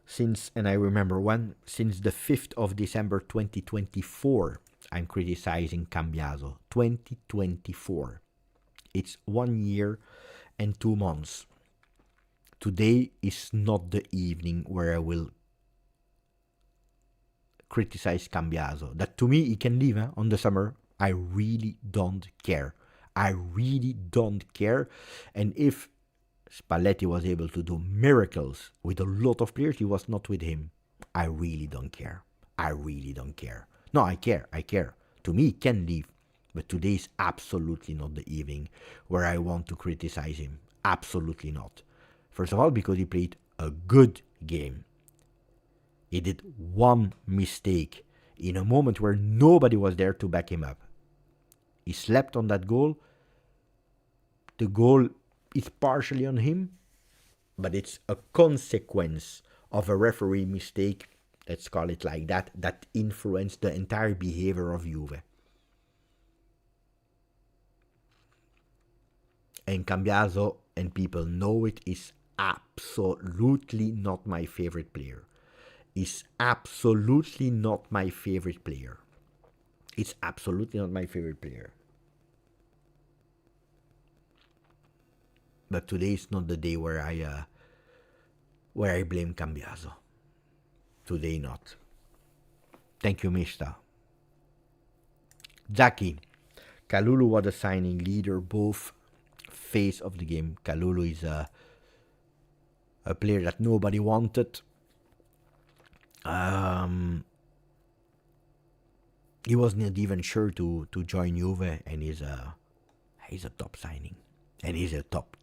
since, and I remember since the 5th of December 2024, I'm criticizing Cambiaso. 2024. It's 1 year and 2 months. Today is not the evening where I will criticize Cambiaso. That to me, he can leave on the summer. I really don't care. I really don't care. And if Spalletti was able to do miracles with a lot of players, he was not with him. I really don't care. I really don't care. No, I care. To me, he can leave. But today is absolutely not the evening where I want to criticize him. Absolutely not. First of all, because he played a good game. He did one mistake in a moment where nobody was there to back him up. He slept on that goal. The goal is partially on him, but it's a consequence of a referee mistake, let's call it like that, that influenced the entire behavior of Juve. And Cambiaso, and people know it, is absolutely not my favorite player. Is absolutely not my favorite player. It's absolutely not my favorite player. But today is not the day where I blame Cambiaso. Today not. Thank you, Mishta. Zaki. Kalulu was a signing leader, both face of the game. Kalulu is a player that nobody wanted. He wasn't even sure to join Juve, and he's a top signing. And he's a top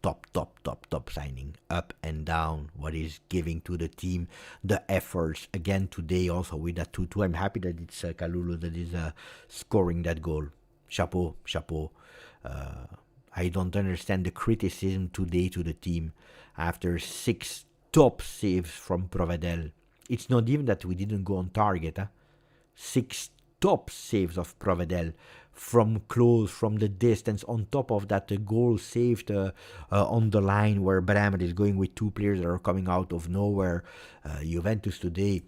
signing. Up and down, what he's giving to the team, the efforts. Again, today also with that 2-2. I'm happy that it's Kalulu that is scoring that goal. Chapeau. I don't understand the criticism today to the team after 6 top saves from Provedel. It's not even that we didn't go on target. 6 top saves of Provedel from close, from the distance. On top of that, the goal saved on the line where Bremer is going with 2 players that are coming out of nowhere. Juventus today,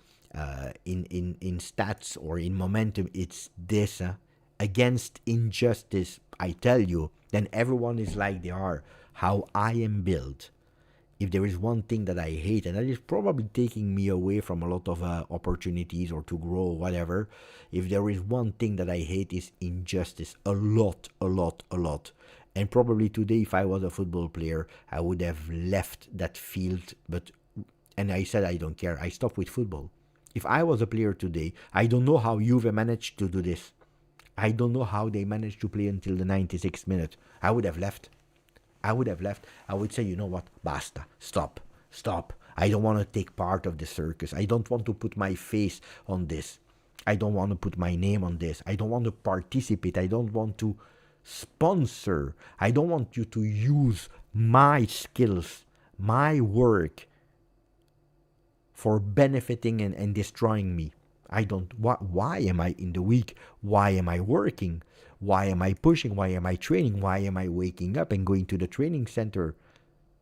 in stats or in momentum, it's this. Against injustice, I tell you, then everyone is like they are. How I am built. If there is one thing that I hate, and that is probably taking me away from a lot of opportunities or to grow, whatever. If there is one thing that I hate, is injustice. A lot. And probably today, if I was a football player, I would have left that field. And I said I don't care. I stopped with football. If I was a player today, I don't know how Juve managed to do this. I don't know how they managed to play until the 96th minute. I would have left. I would say, you know what? Basta. Stop. I don't want to take part of the circus. I don't want to put my face on this. I don't want to put my name on this. I don't want to participate. I don't want to sponsor. I don't want you to use my skills, my work for benefiting and destroying me. I don't. Why am I in the week? Why am I working? Why am I pushing? Why am I training? Why am I waking up and going to the training center?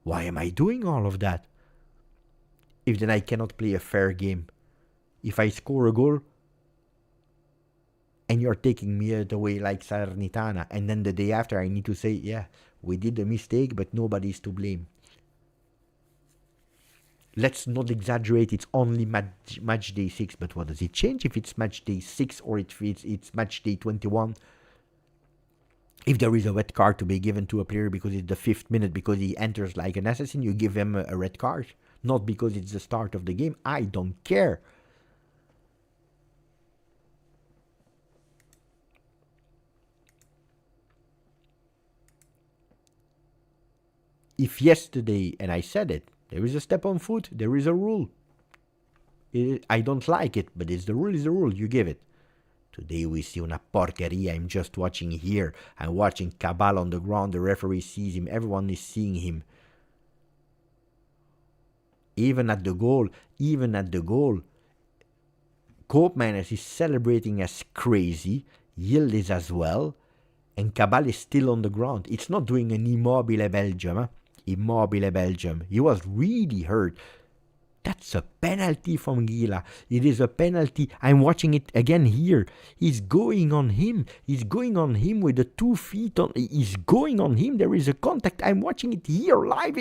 Why am I doing all of that? If then I cannot play a fair game. If I score a goal and you're taking me away like Salernitana, and then the day after I need to say, yeah, we did a mistake, but nobody's to blame. Let's not exaggerate, it's only match day 6, but what does it change if it's match day 6 or if it's match day 21? If there is a red card to be given to a player because it's the 5th minute, because he enters like an assassin, you give him a red card. Not because it's the start of the game. I don't care. If yesterday, and I said it, there is a step on foot, there is a rule. I don't like it, but it's the rule is the rule. You give it. Today we see una porqueria. I'm just watching here. I'm watching Cabal on the ground. The referee sees him. Everyone is seeing him. Even at the goal, Koopmeiners is celebrating as crazy. Yildiz as well. And Cabal is still on the ground. It's not doing an Immobile Belgium. Huh? Immobile Belgium. He was really hurt. That's a penalty from Gila. It is a penalty. I'm watching it again here. He's going on him. He's going on him with the 2 feet on. He's going on him. There is a contact. I'm watching it here live.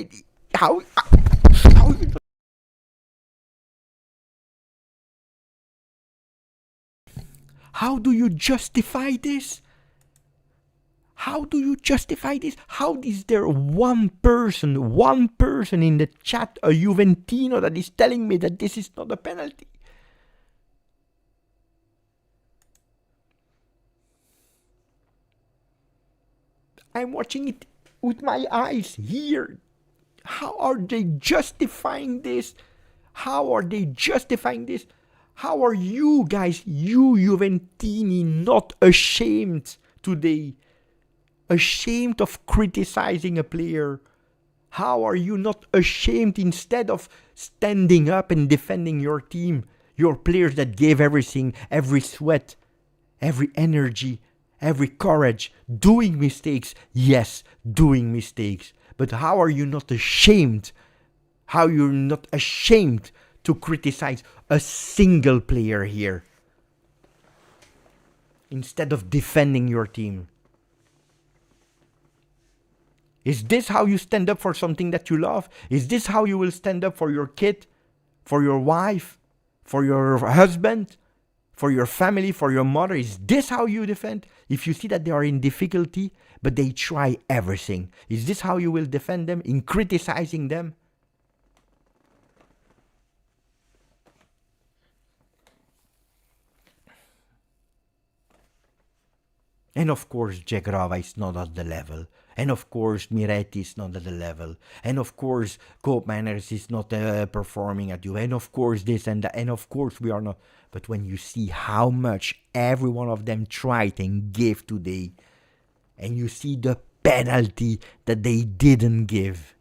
How do you justify this? How do you justify this? How is there one person in the chat, a Juventino, that is telling me that this is not a penalty? I'm watching it with my eyes here. How are they justifying this? How are they justifying this? How are you guys, you Juventini, not ashamed today? Ashamed of criticizing a player? How are you not ashamed instead of standing up and defending your team, your players that gave everything, every sweat, every energy, every courage, doing mistakes? Yes, doing mistakes. But how are you not ashamed? How you're not ashamed to criticize a single player here instead of defending your team? Is this how you stand up for something that you love? Is this how you will stand up for your kid, for your wife, for your husband, for your family, for your mother? Is this how you defend? If you see that they are in difficulty, but they try everything, is this how you will defend them, in criticizing them? And of course, Jagrava is not at the level. And of course, Miretti is not at the level. And of course, Koopmeiners is not performing at you. And of course, this and that. And of course, we are not. But when you see how much every one of them tried and gave today, and you see the penalty that they didn't give.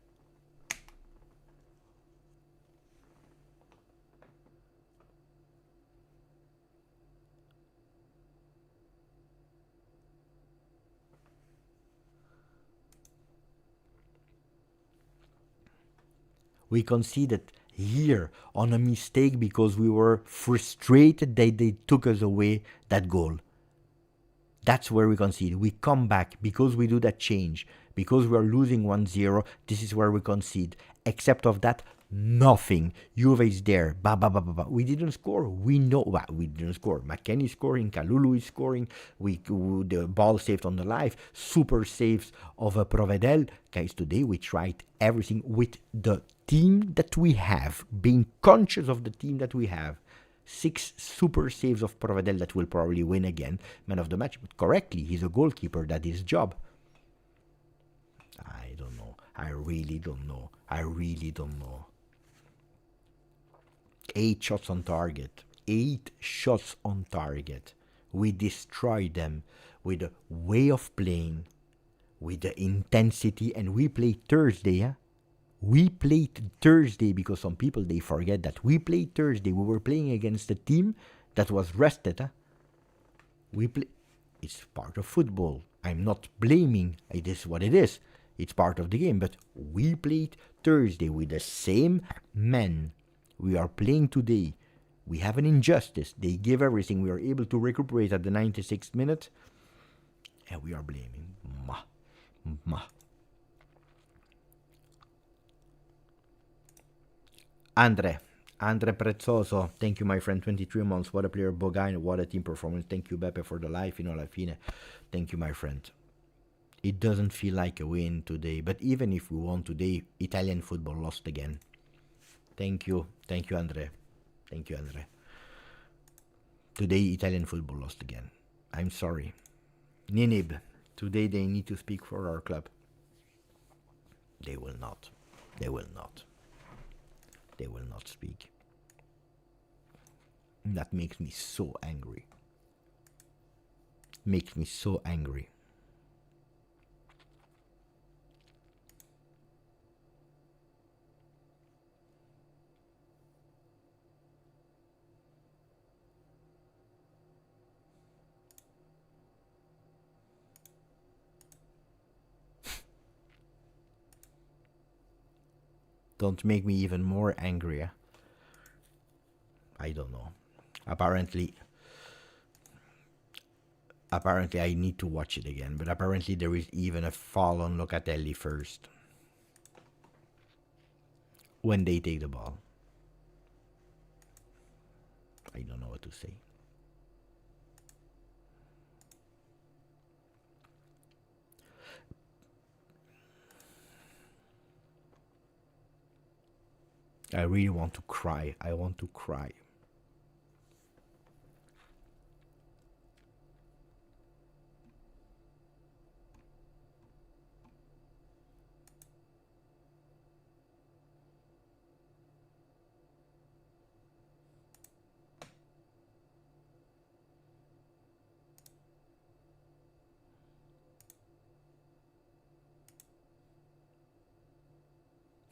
We conceded here on a mistake because we were frustrated that they took us away that goal. That's where we concede. We come back because we do that change. Because we are losing 1-0, this is where we concede. Except of that, nothing. Juve is there. We didn't score. We know we didn't score. McKennie is scoring. Kalulu is scoring. The ball saved on the live. Super saves of Provedel. Guys, today we tried everything with the team that we have. Being conscious of the team that we have. 6 super saves of Provedel that will probably win again. Man of the match. But correctly, he's a goalkeeper. That is his job. I don't know. I really don't know. 8 shots on target. 8 shots on target. We destroyed them with a way of playing, with the intensity, and we played Thursday. Huh? We played Thursday because some people, they forget that. We played Thursday. We were playing against a team that was rested. Huh? It's part of football. I'm not blaming. It is what it is. It's part of the game. But we played Thursday with the same men. We are playing today. We have an injustice. They give everything. We are able to recuperate at the 96th minute. And we are blaming. Andre. Andre Prezzoso, thank you, my friend. 23 months. What a player, Bogain. What a team performance. Thank you, Beppe, for the life. Alla fine. Thank you, my friend. It doesn't feel like a win today, but even if we won today, Italian football lost again. Thank you, Andre. Thank you, Andre. Today, Italian football lost again. I'm sorry. Ninib, today they need to speak for our club. They will not. They will not. They will not speak. That makes me so angry. Makes me so angry. Don't make me even more angry. I don't know. Apparently I need to watch it again, but apparently there is even a fall on Locatelli first when they take the ball. I don't know what to say. I really want to cry. I want to cry.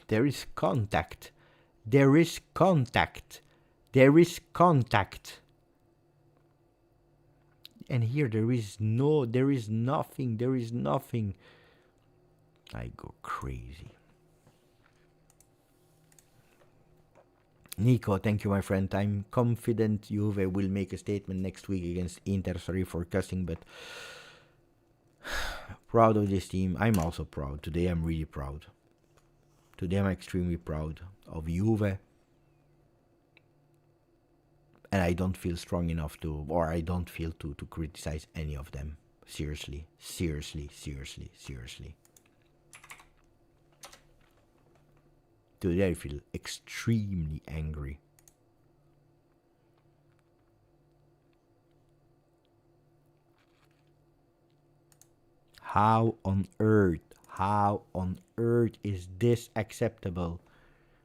There is contact. There is contact. There is contact. And here there is nothing. There is nothing. I go crazy. Nico, thank you, my friend. I'm confident Juve will make a statement next week against Inter. Sorry for cussing, but proud of this team. I'm also proud. Today I'm really proud. Today I'm extremely proud of Juve. And I don't feel strong enough to, or I don't feel to criticize any of them. Seriously. Seriously. Seriously. Seriously. Today I feel extremely angry. How on earth is this acceptable?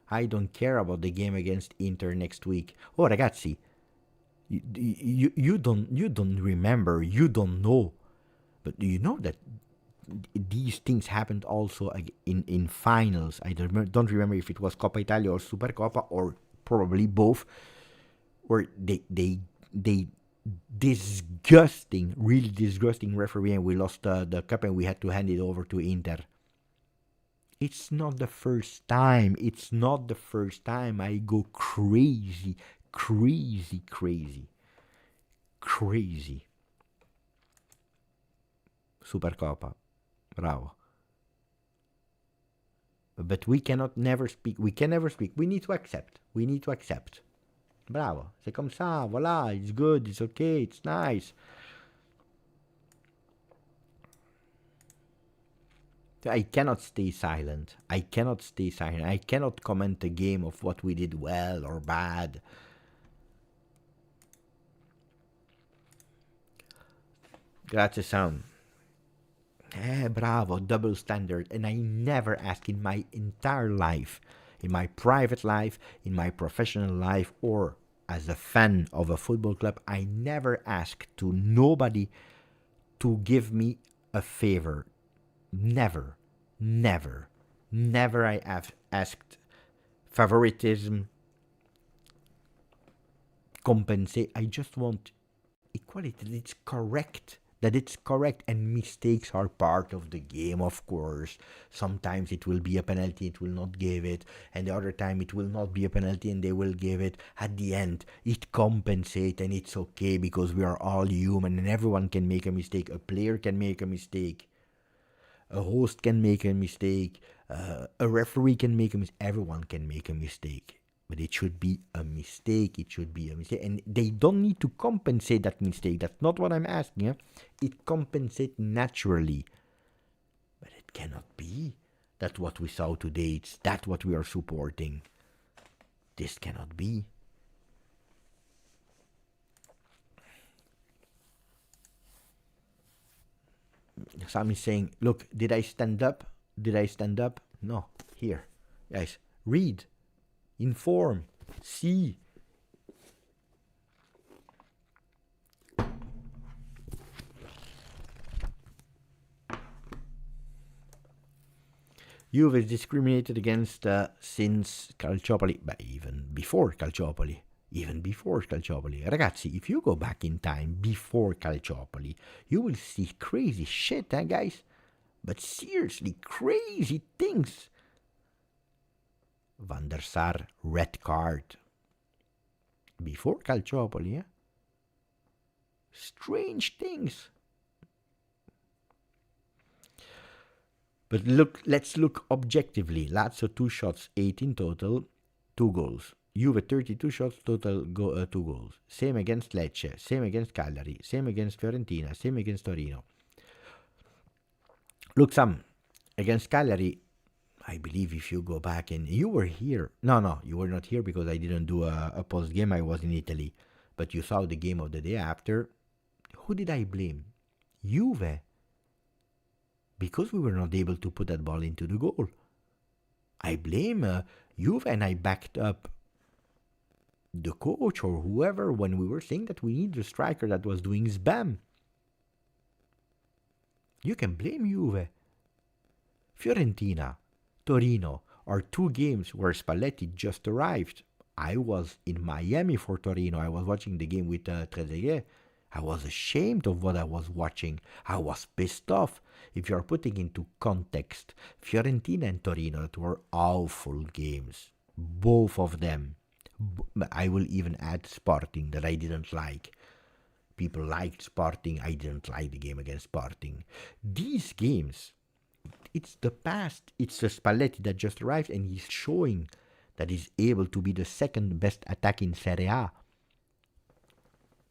I don't care about the game against Inter next week. Oh, ragazzi, you don't remember, you don't know, but do you know that these things happened also in finals? I don't remember if it was Coppa Italia or Supercoppa or probably both, where they really disgusting referee, and we lost the cup and we had to hand it over to Inter. It's not the first time. It's not the first time. I go crazy. Supercoppa. Bravo. But we cannot never speak. We can never speak. We need to accept. Bravo. C'est comme ça. Voilà. It's good. It's okay. It's nice. I cannot stay silent. I cannot comment the game of what we did well or bad. Grazie, Sound. Bravo, double standard. And I never ask in my entire life, in my private life, in my professional life, or as a fan of a football club, I never ask to nobody to give me a favor. Never I have asked favoritism, compensate. I just want equality, that it's correct, and mistakes are part of the game, of course. Sometimes it will be a penalty, it will not give it, and the other time it will not be a penalty and they will give it. At the end, it compensates, and it's okay, because we are all human and everyone can make a mistake. A player can make a mistake. A host can make a mistake. A referee can make a mistake. Everyone can make a mistake. But it should be a mistake. It should be a mistake. And they don't need to compensate that mistake. That's not what I'm asking. It compensates naturally. But it cannot be that what we saw today, it's that what we are supporting. This cannot be. Sam is saying, look, did I stand up? Did I stand up? No. Here. Guys, read. Inform. See. Juve is discriminated against since Calciopoli, but even before Calciopoli. Ragazzi, if you go back in time before Calciopoli, you will see crazy shit, guys? But seriously, crazy things. Van der Sar, red card. Before Calciopoli, Strange things. But look, let's look objectively. Lazio 2 shots, 18 total, 2 goals. Juve 32 shots, total 2 goals. Same against Lecce, same against Cagliari, same against Fiorentina, same against Torino. Look, Sam, against Cagliari, I believe if you go back and you were here. No, you were not here because I didn't do a post game. I was in Italy. But you saw the game of the day after. Who did I blame? Juve. Because we were not able to put that ball into the goal. I blame Juve, and I backed up the coach or whoever when we were saying that we need a striker that was doing spam. You can blame Juve. Fiorentina, Torino are 2 games where Spalletti just arrived. I was in Miami for Torino. I was watching the game with Trezeguet. I was ashamed of what I was watching. I was pissed off. If you are putting into context, Fiorentina and Torino, that were awful games. Both of them. I will even add Sporting, that I didn't like. People liked Sporting. I didn't like the game against Sporting. These games, it's the past. It's the Spalletti that just arrived, and he's showing that he's able to be the second best attack in Serie A.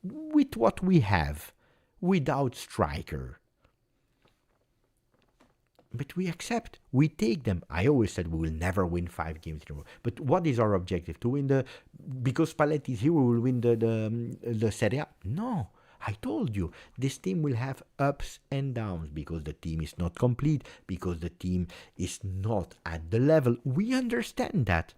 With what we have, without striker. But we accept, we take them. I always said we will never win 5 games in a row. But what is our objective? To win because Spalletti is here, we will win the Serie A? No, I told you, this team will have ups and downs because the team is not complete, because the team is not at the level. We understand that.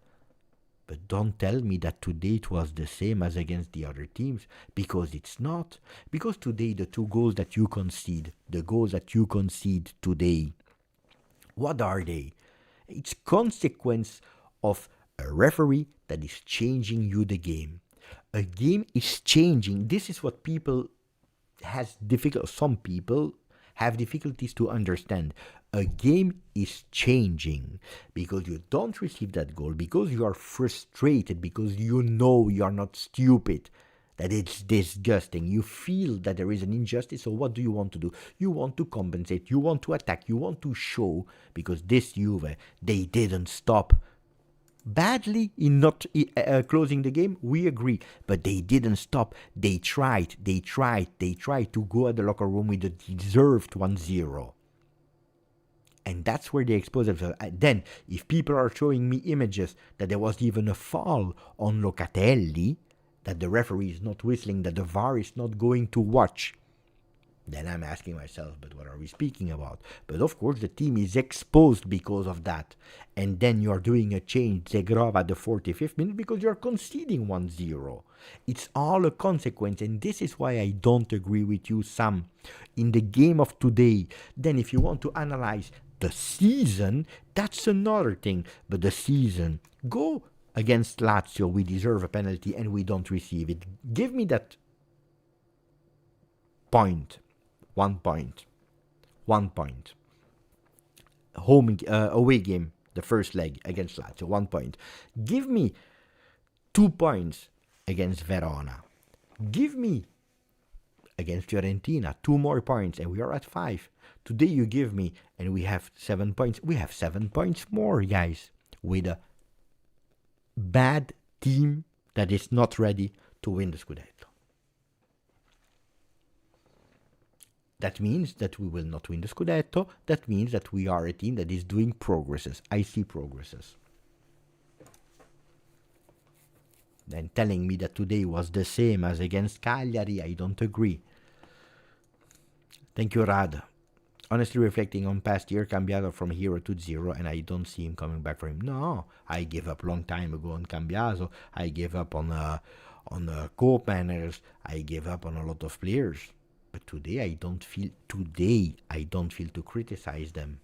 But don't tell me that today it was the same as against the other teams, because it's not. Because today the 2 goals that you concede, today, what are they? It's consequence of a referee that is changing you the game. A game is changing. This is what some people have difficulties to understand. A game is changing because you don't receive that goal, because you are frustrated, because you know you are not stupid, that it's disgusting. You feel that there is an injustice, so what do you want to do? You want to compensate, you want to attack, you want to show, because this Juve, they didn't stop. Badly in not closing the game, we agree, but they didn't stop. They tried to go at the locker room with a deserved 1-0. And that's where they expose themselves. Then, if people are showing me images that there was even a foul on Locatelli, that the referee is not whistling, that the VAR is not going to watch, then I'm asking myself, but what are we speaking about? But of course, the team is exposed because of that. And then you're doing a change, Zegrov at the 45th minute, because you're conceding 1-0. It's all a consequence, and this is why I don't agree with you, Sam. In the game of today, then if you want to analyze the season, that's another thing. But the season, go against Lazio, we deserve a penalty and we don't receive it. Give me that point. 1 point. 1 point. Away game, the first leg against Lazio, 1 point. Give me 2 points against Verona. Give me against Fiorentina 2 more points, and we are at 5. Today you give me, and we have 7 points. We have 7 points more, guys, with a bad team that is not ready to win the Scudetto. That means that we will not win the Scudetto. That means that we are a team that is doing progresses. I see progresses. Then telling me that today was the same as against Cagliari, I don't agree. Thank you, Rad. Honestly, reflecting on past year, Cambiaso from hero to zero, and I don't see him coming back for him. No, I gave up long time ago on Cambiaso. I gave up on co-manners. I gave up on a lot of players. But today I don't feel to criticize them.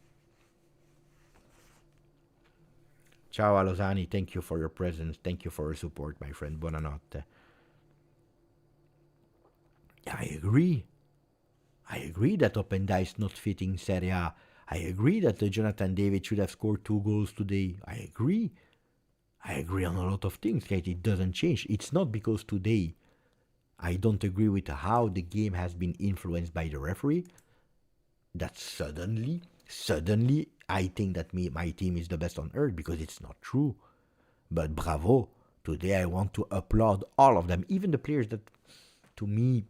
Ciao Alosani, thank you for your presence. Thank you for your support, my friend. Buonanotte. I agree that Openda is not fitting Serie A. I agree that Jonathan David should have scored 2 goals today. I agree on a lot of things, right? It doesn't change. It's not because today I don't agree with how the game has been influenced by the referee that suddenly I think that my team is the best on earth, because it's not true. But bravo, today I want to applaud all of them, even the players that to me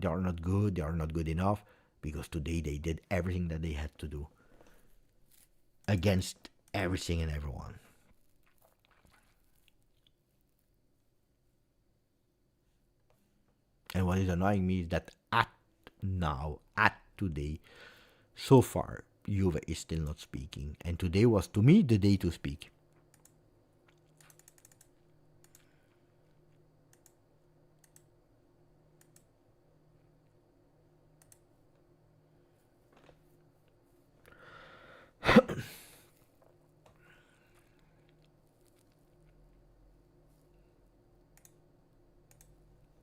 they are not good enough, because today they did everything that they had to do against everything and everyone. And what is annoying me is that at today, so far, Juve is still not speaking. And today was, to me, the day to speak.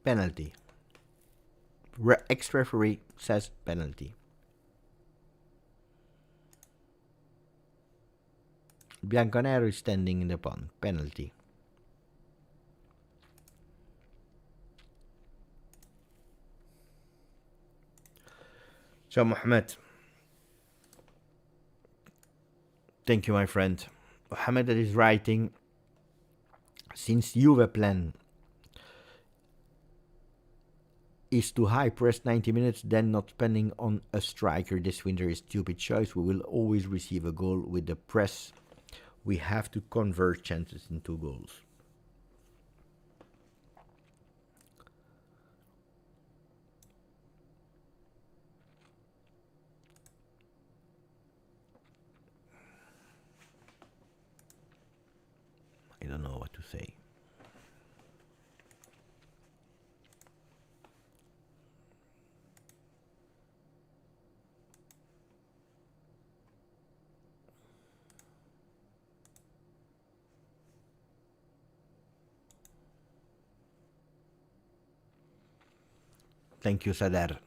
Penalty. Ex-referee says penalty. Bianconero is standing in the pond. Penalty. So Mohamed, thank you, my friend. Mohamed is writing, since Juve plan is to high press 90 minutes, then not spending on a striker this winter is stupid choice. We will always receive a goal with the press. We have to convert chances into goals. I don't know what to say. Thank you, Sadar.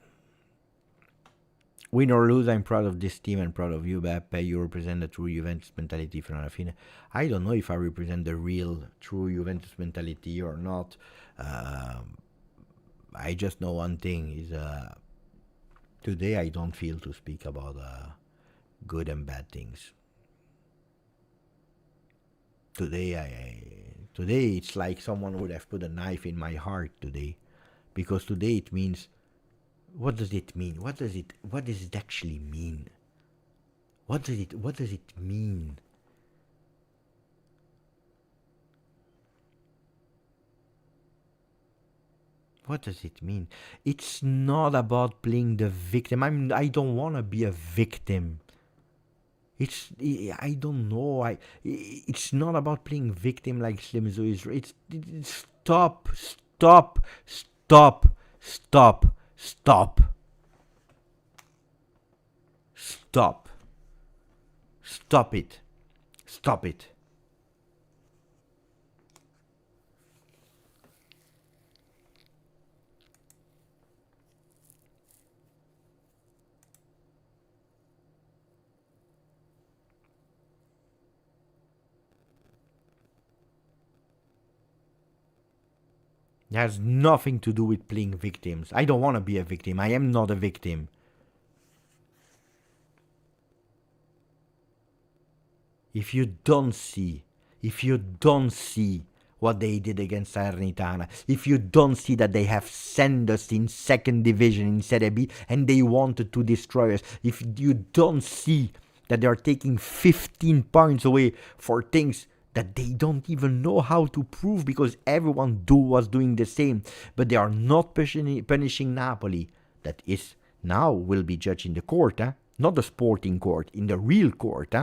Win or lose, I'm proud of this team and proud of you, Beppe. You represent the true Juventus mentality fino alla fine. I don't know if I represent the real, true Juventus mentality or not. I just know one thing is today I don't feel to speak about good and bad things. Today it's like someone would have put a knife in my heart today, because today it means, what does it mean? What does it actually mean? What does it mean? What does it mean? It's not about playing the victim. I don't want to be a victim. I don't know. It's not about playing victim like Slim Zo is. It's stop. Stop it. Stop it. It has nothing to do with playing victims. I don't want to be a victim. I am not a victim. If you don't see what they did against Salernitana, if you don't see that they have sent us in second division in Serie B and they wanted to destroy us, if you don't see that they are taking 15 points away for things that they don't even know how to prove because everyone was doing the same, but they are not punishing Napoli, that is now will be judged in the court, not the sporting court, in the real court.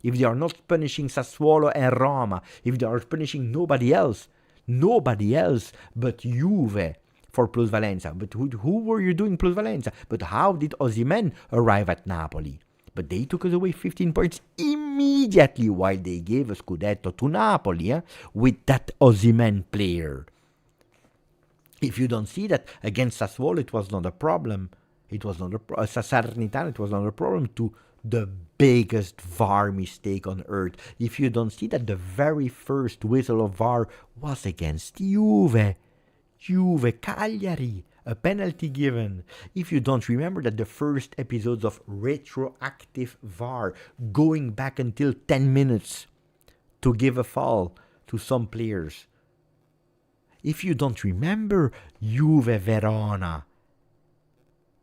If they are not punishing Sassuolo and Roma, if they are punishing nobody else but Juve for plusvalenza. But who were you doing plusvalenza? But how did Osimhen arrive at Napoli? But they took us away 15 points immediately while they gave a Scudetto to Napoli with that Osimhen player. If you don't see that, against Sassuolo it was not a problem. It was not a Salernitana, it was not a problem to the biggest VAR mistake on earth. If you don't see that the very first whistle of VAR was against Juve, Cagliari, a penalty given. If you don't remember that the first episodes of retroactive VAR, going back until 10 minutes to give a foul to some players. If you don't remember Juve Verona,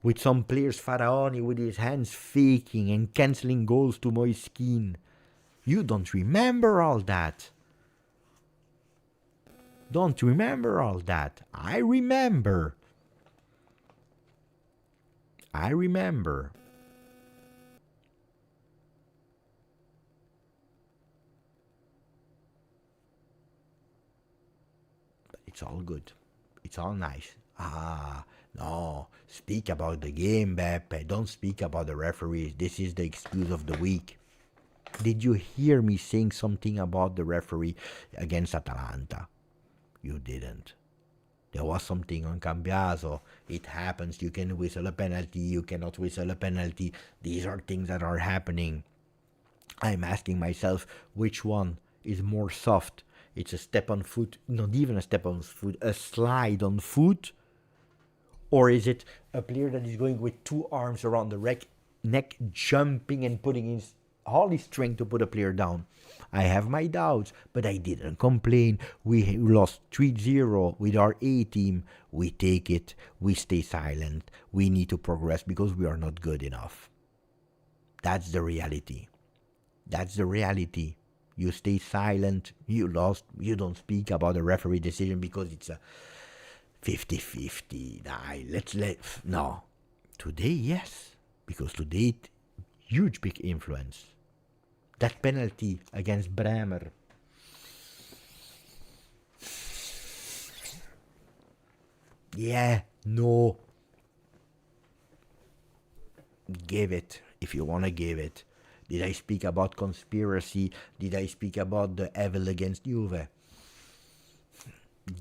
with some players, Faraoni with his hands faking and cancelling goals to Moiskin. You don't remember all that. Don't remember all that. I remember. But it's all good. It's all nice. No, speak about the game, Beppe. Don't speak about the referees. This is the excuse of the week. Did you hear me saying something about the referee against Atalanta? You didn't. There was something on Cambiaso. It happens. You can whistle a penalty. You cannot whistle a penalty. These are things that are happening. I'm asking myself, which one is more soft? It's a step on foot, not even a step on foot, a slide on foot. Or is it a player that is going with two arms around the neck, jumping and putting in all his strength to put a player down? I have my doubts, but I didn't complain. We lost 3-0 with our A team. We take it. We stay silent. We need to progress because we are not good enough. That's the reality. You stay silent. You lost. You don't speak about the referee decision because it's a 50-50. No. Today, yes. Because today, huge big influence. That penalty against Bremer. Yeah, no. Give it, if you want to give it. Did I speak about conspiracy? Did I speak about the evil against Juve?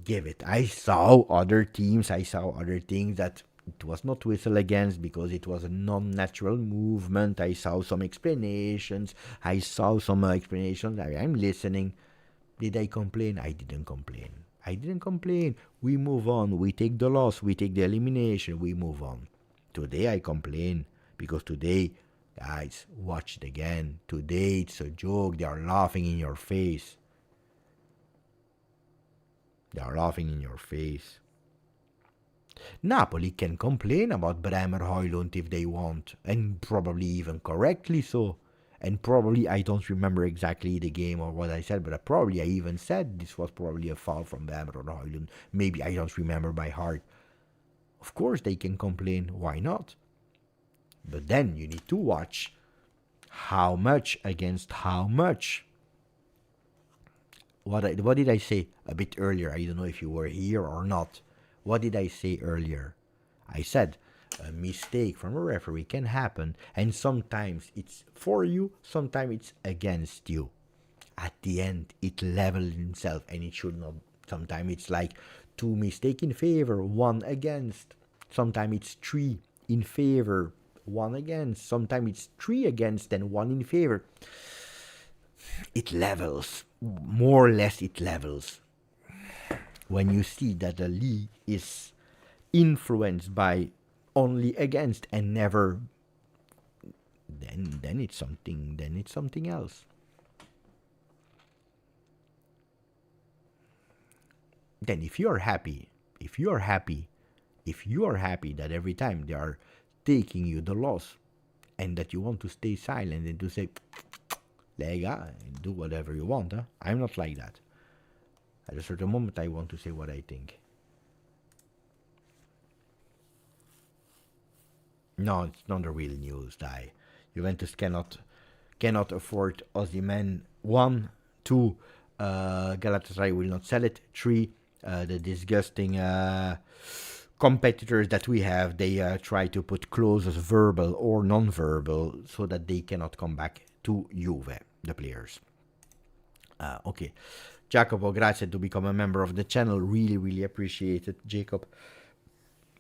Give it. I saw other teams, I saw other things that it was not whistle against because it was a non-natural movement. I saw some explanations. I'm listening. Did I complain? I didn't complain. We move on. We take the loss. We take the elimination. We move on. Today I complain because today, guys, watch it again. Today it's a joke. They are laughing in your face. Napoli can complain about Bremer Højlund if they want, and probably even correctly so. And probably, I don't remember exactly the game or what I said, but probably I even said this was probably a foul from Bremer Højlund. Maybe I don't remember by heart. Of course they can complain, why not? But then you need to watch how much against how much. What did I say a bit earlier? I don't know if you were here or not. What did I say earlier? I said a mistake from a referee can happen, and sometimes it's for you, sometimes it's against you. At the end, it levels himself, and it should not. Sometimes it's like 2 mistakes in favor, 1 against. Sometimes it's 3 in favor, 1 against. Sometimes it's 3 against and 1 in favor. It levels. More or less it levels. When you see that the league is influenced by only against and never, then it's something else. then if you are happy, if you are happy, if you are happy that every time they are taking you the loss and that you want to stay silent and to say, Lega, do whatever you want, huh? I'm not like that. At a certain moment, I want to say what I think. No, it's not the real news, Dai. Juventus cannot afford Osimhen. 1, 2, Galatasaray will not sell it. 3, the disgusting competitors that we have, they try to put clauses, verbal or non-verbal, so that they cannot come back to Juve, the players. Okay. Jacopo, grazie to become a member of the channel. Really, really appreciate it, Jacob.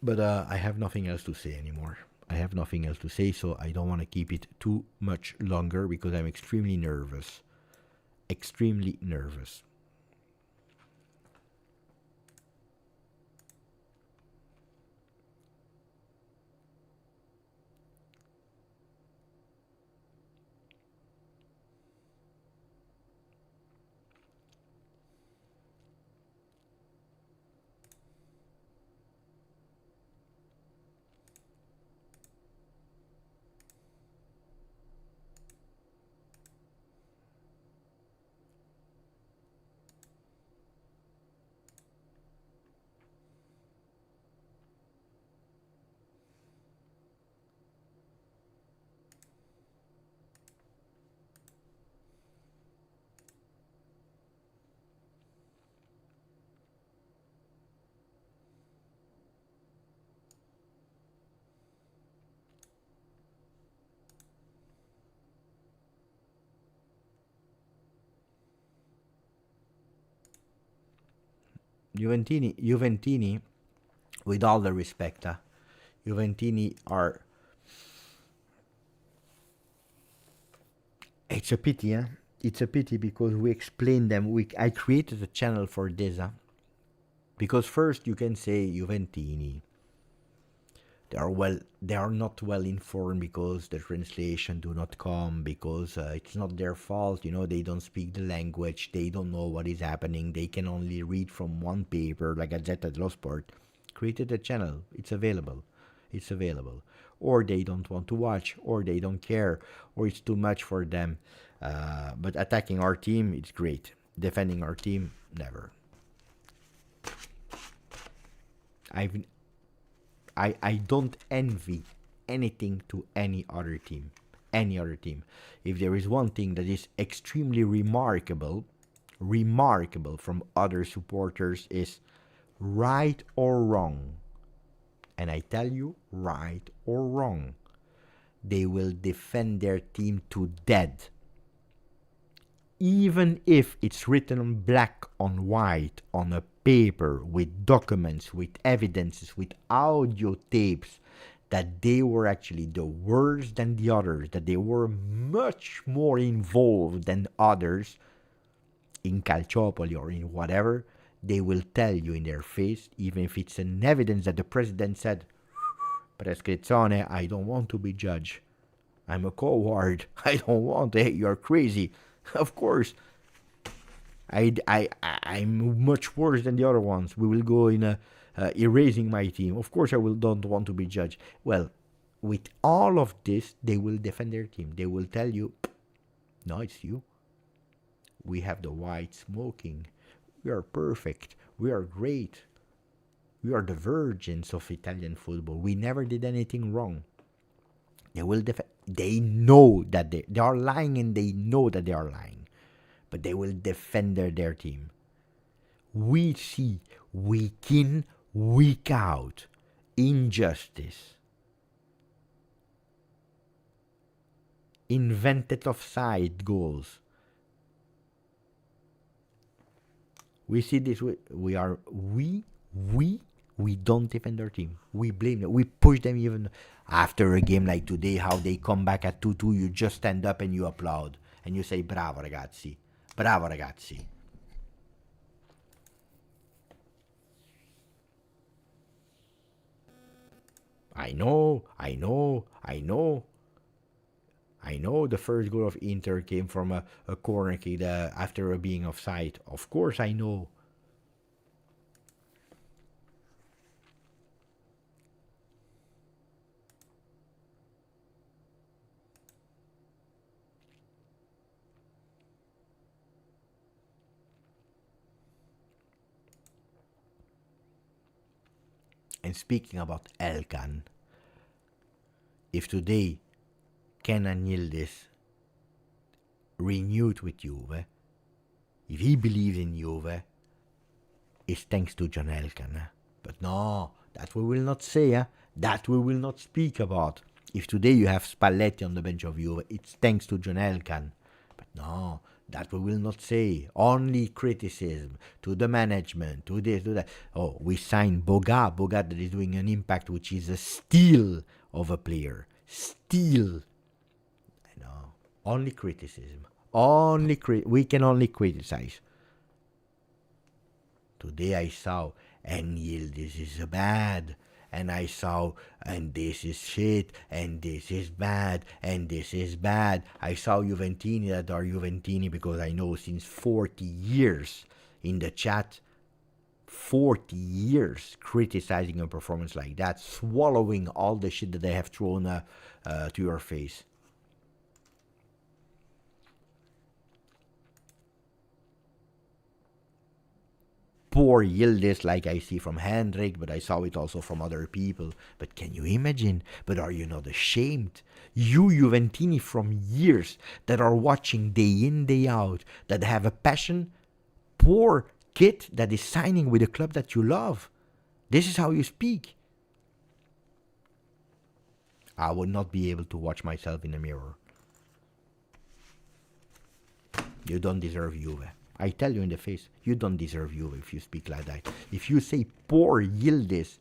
But I have nothing else to say anymore. I have nothing else to say, so I don't want to keep it too much longer because I'm extremely nervous. Extremely nervous. Juventini, with all the respect, Juventini are. It's a pity, huh? It's a pity because we explained them. I created a channel for this, because first you can say Juventini. They are not well informed because the translation do not come, because it's not their fault, they don't speak the language, they don't know what is happening, they can only read from one paper like Gazzetta dello Sport. Created a channel, it's available, or they don't want to watch, or they don't care, or it's too much for them. But attacking our team, it's great. Defending our team, never. I don't envy anything to any other team. If there is one thing that is extremely remarkable from other supporters, is right or wrong. And I tell you, right or wrong, they will defend their team to death. Even if it's written black on white on a paper with documents, with evidences, with audio tapes, that they were actually the worse than the others, that they were much more involved than others in Calciopoli or in whatever, they will tell you in their face, even if it's an evidence that the president said, prescrizione, I don't want to be judged. I'm a coward. I don't want to. Hey, you're crazy. Of course, I'm much worse than the other ones. We will go in erasing my team. Of course, don't want to be judged. Well, with all of this, they will defend their team. They will tell you, no, it's you. We have the white smoking. We are perfect. We are great. We are the virgins of Italian football. We never did anything wrong. They will defend. They know that they are lying, and they know that they are lying. But they will defend their team. We see week in, week out, injustice, invented offside goals. We see this. We don't defend our team. We blame them. We push them even after a game like today, how they come back at 2-2. You just stand up and you applaud. And you say, bravo ragazzi. Bravo ragazzi. I know. The first goal of Inter came from a corner kick after being offside. Of course I know. And speaking about Elkan, if today Kenan Yildiz renewed with Juve, if he believes in Juve, it's thanks to John Elkan. But no, that we will not say. That we will not speak about. If today you have Spalletti on the bench of Juve, it's thanks to John Elkan. But no, that we will not say. Only criticism to the management, to this, to that. Oh, we signed Boga that is doing an impact, which is a steal of a player. Steal. No, only criticism. We can only criticize. Today I saw, and Yildiz is bad. And I saw, and this is shit, and this is bad, and this is bad. I saw Juventini that are Juventini because I know since 40 years in the chat, 40 years criticizing a performance like that, swallowing all the shit that they have thrown to your face. Poor Yildiz, like I see from Hendrik, but I saw it also from other people. But can you imagine? But are you not ashamed? You Juventini from years that are watching day in, day out, that have a passion, poor kid that is signing with a club that you love. This is how you speak. I would not be able to watch myself in the mirror. You don't deserve Juve. I tell you in the face, you don't deserve Juve if you speak like that. If you say poor Yildiz,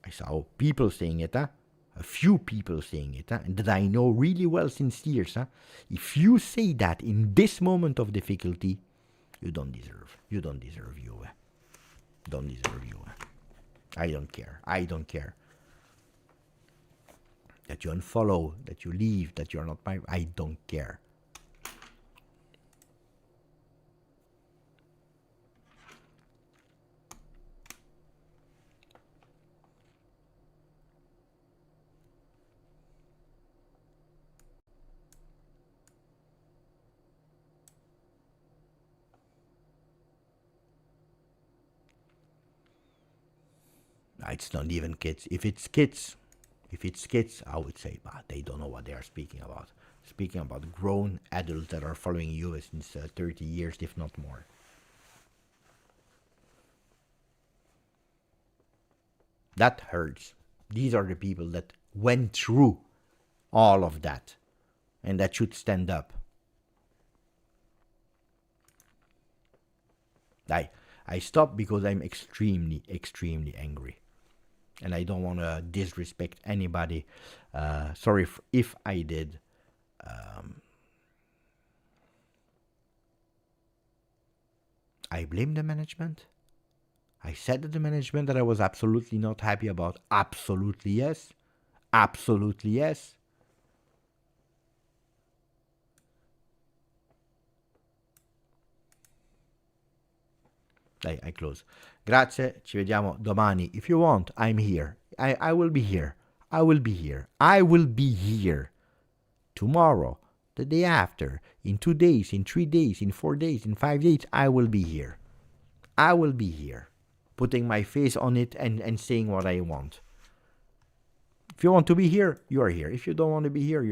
I saw people saying it, a few people saying it, and that I know really well since years. If you say that in this moment of difficulty, you don't deserve Juve. Don't deserve Juve. I don't care. That you unfollow, that you leave, that you're not my... I don't care. It's not even kids. If it's kids, I would say, but they don't know what they are speaking about. Speaking about grown adults that are following you since 30 years, if not more. That hurts. These are the people that went through all of that, and that should stand up. I stop because I'm extremely, extremely angry. And I don't want to disrespect anybody. Sorry if I did. I blame the management. I said to the management that I was absolutely not happy about. Absolutely yes. Absolutely yes. I close. Grazie, ci vediamo domani. If you want, I'm here. I will be here. I will be here. Tomorrow, the day after, in 2 days, in 3 days, in 4 days, in 5 days, I will be here. Putting my face on it and saying what I want. If you want to be here, you are here. If you don't want to be here,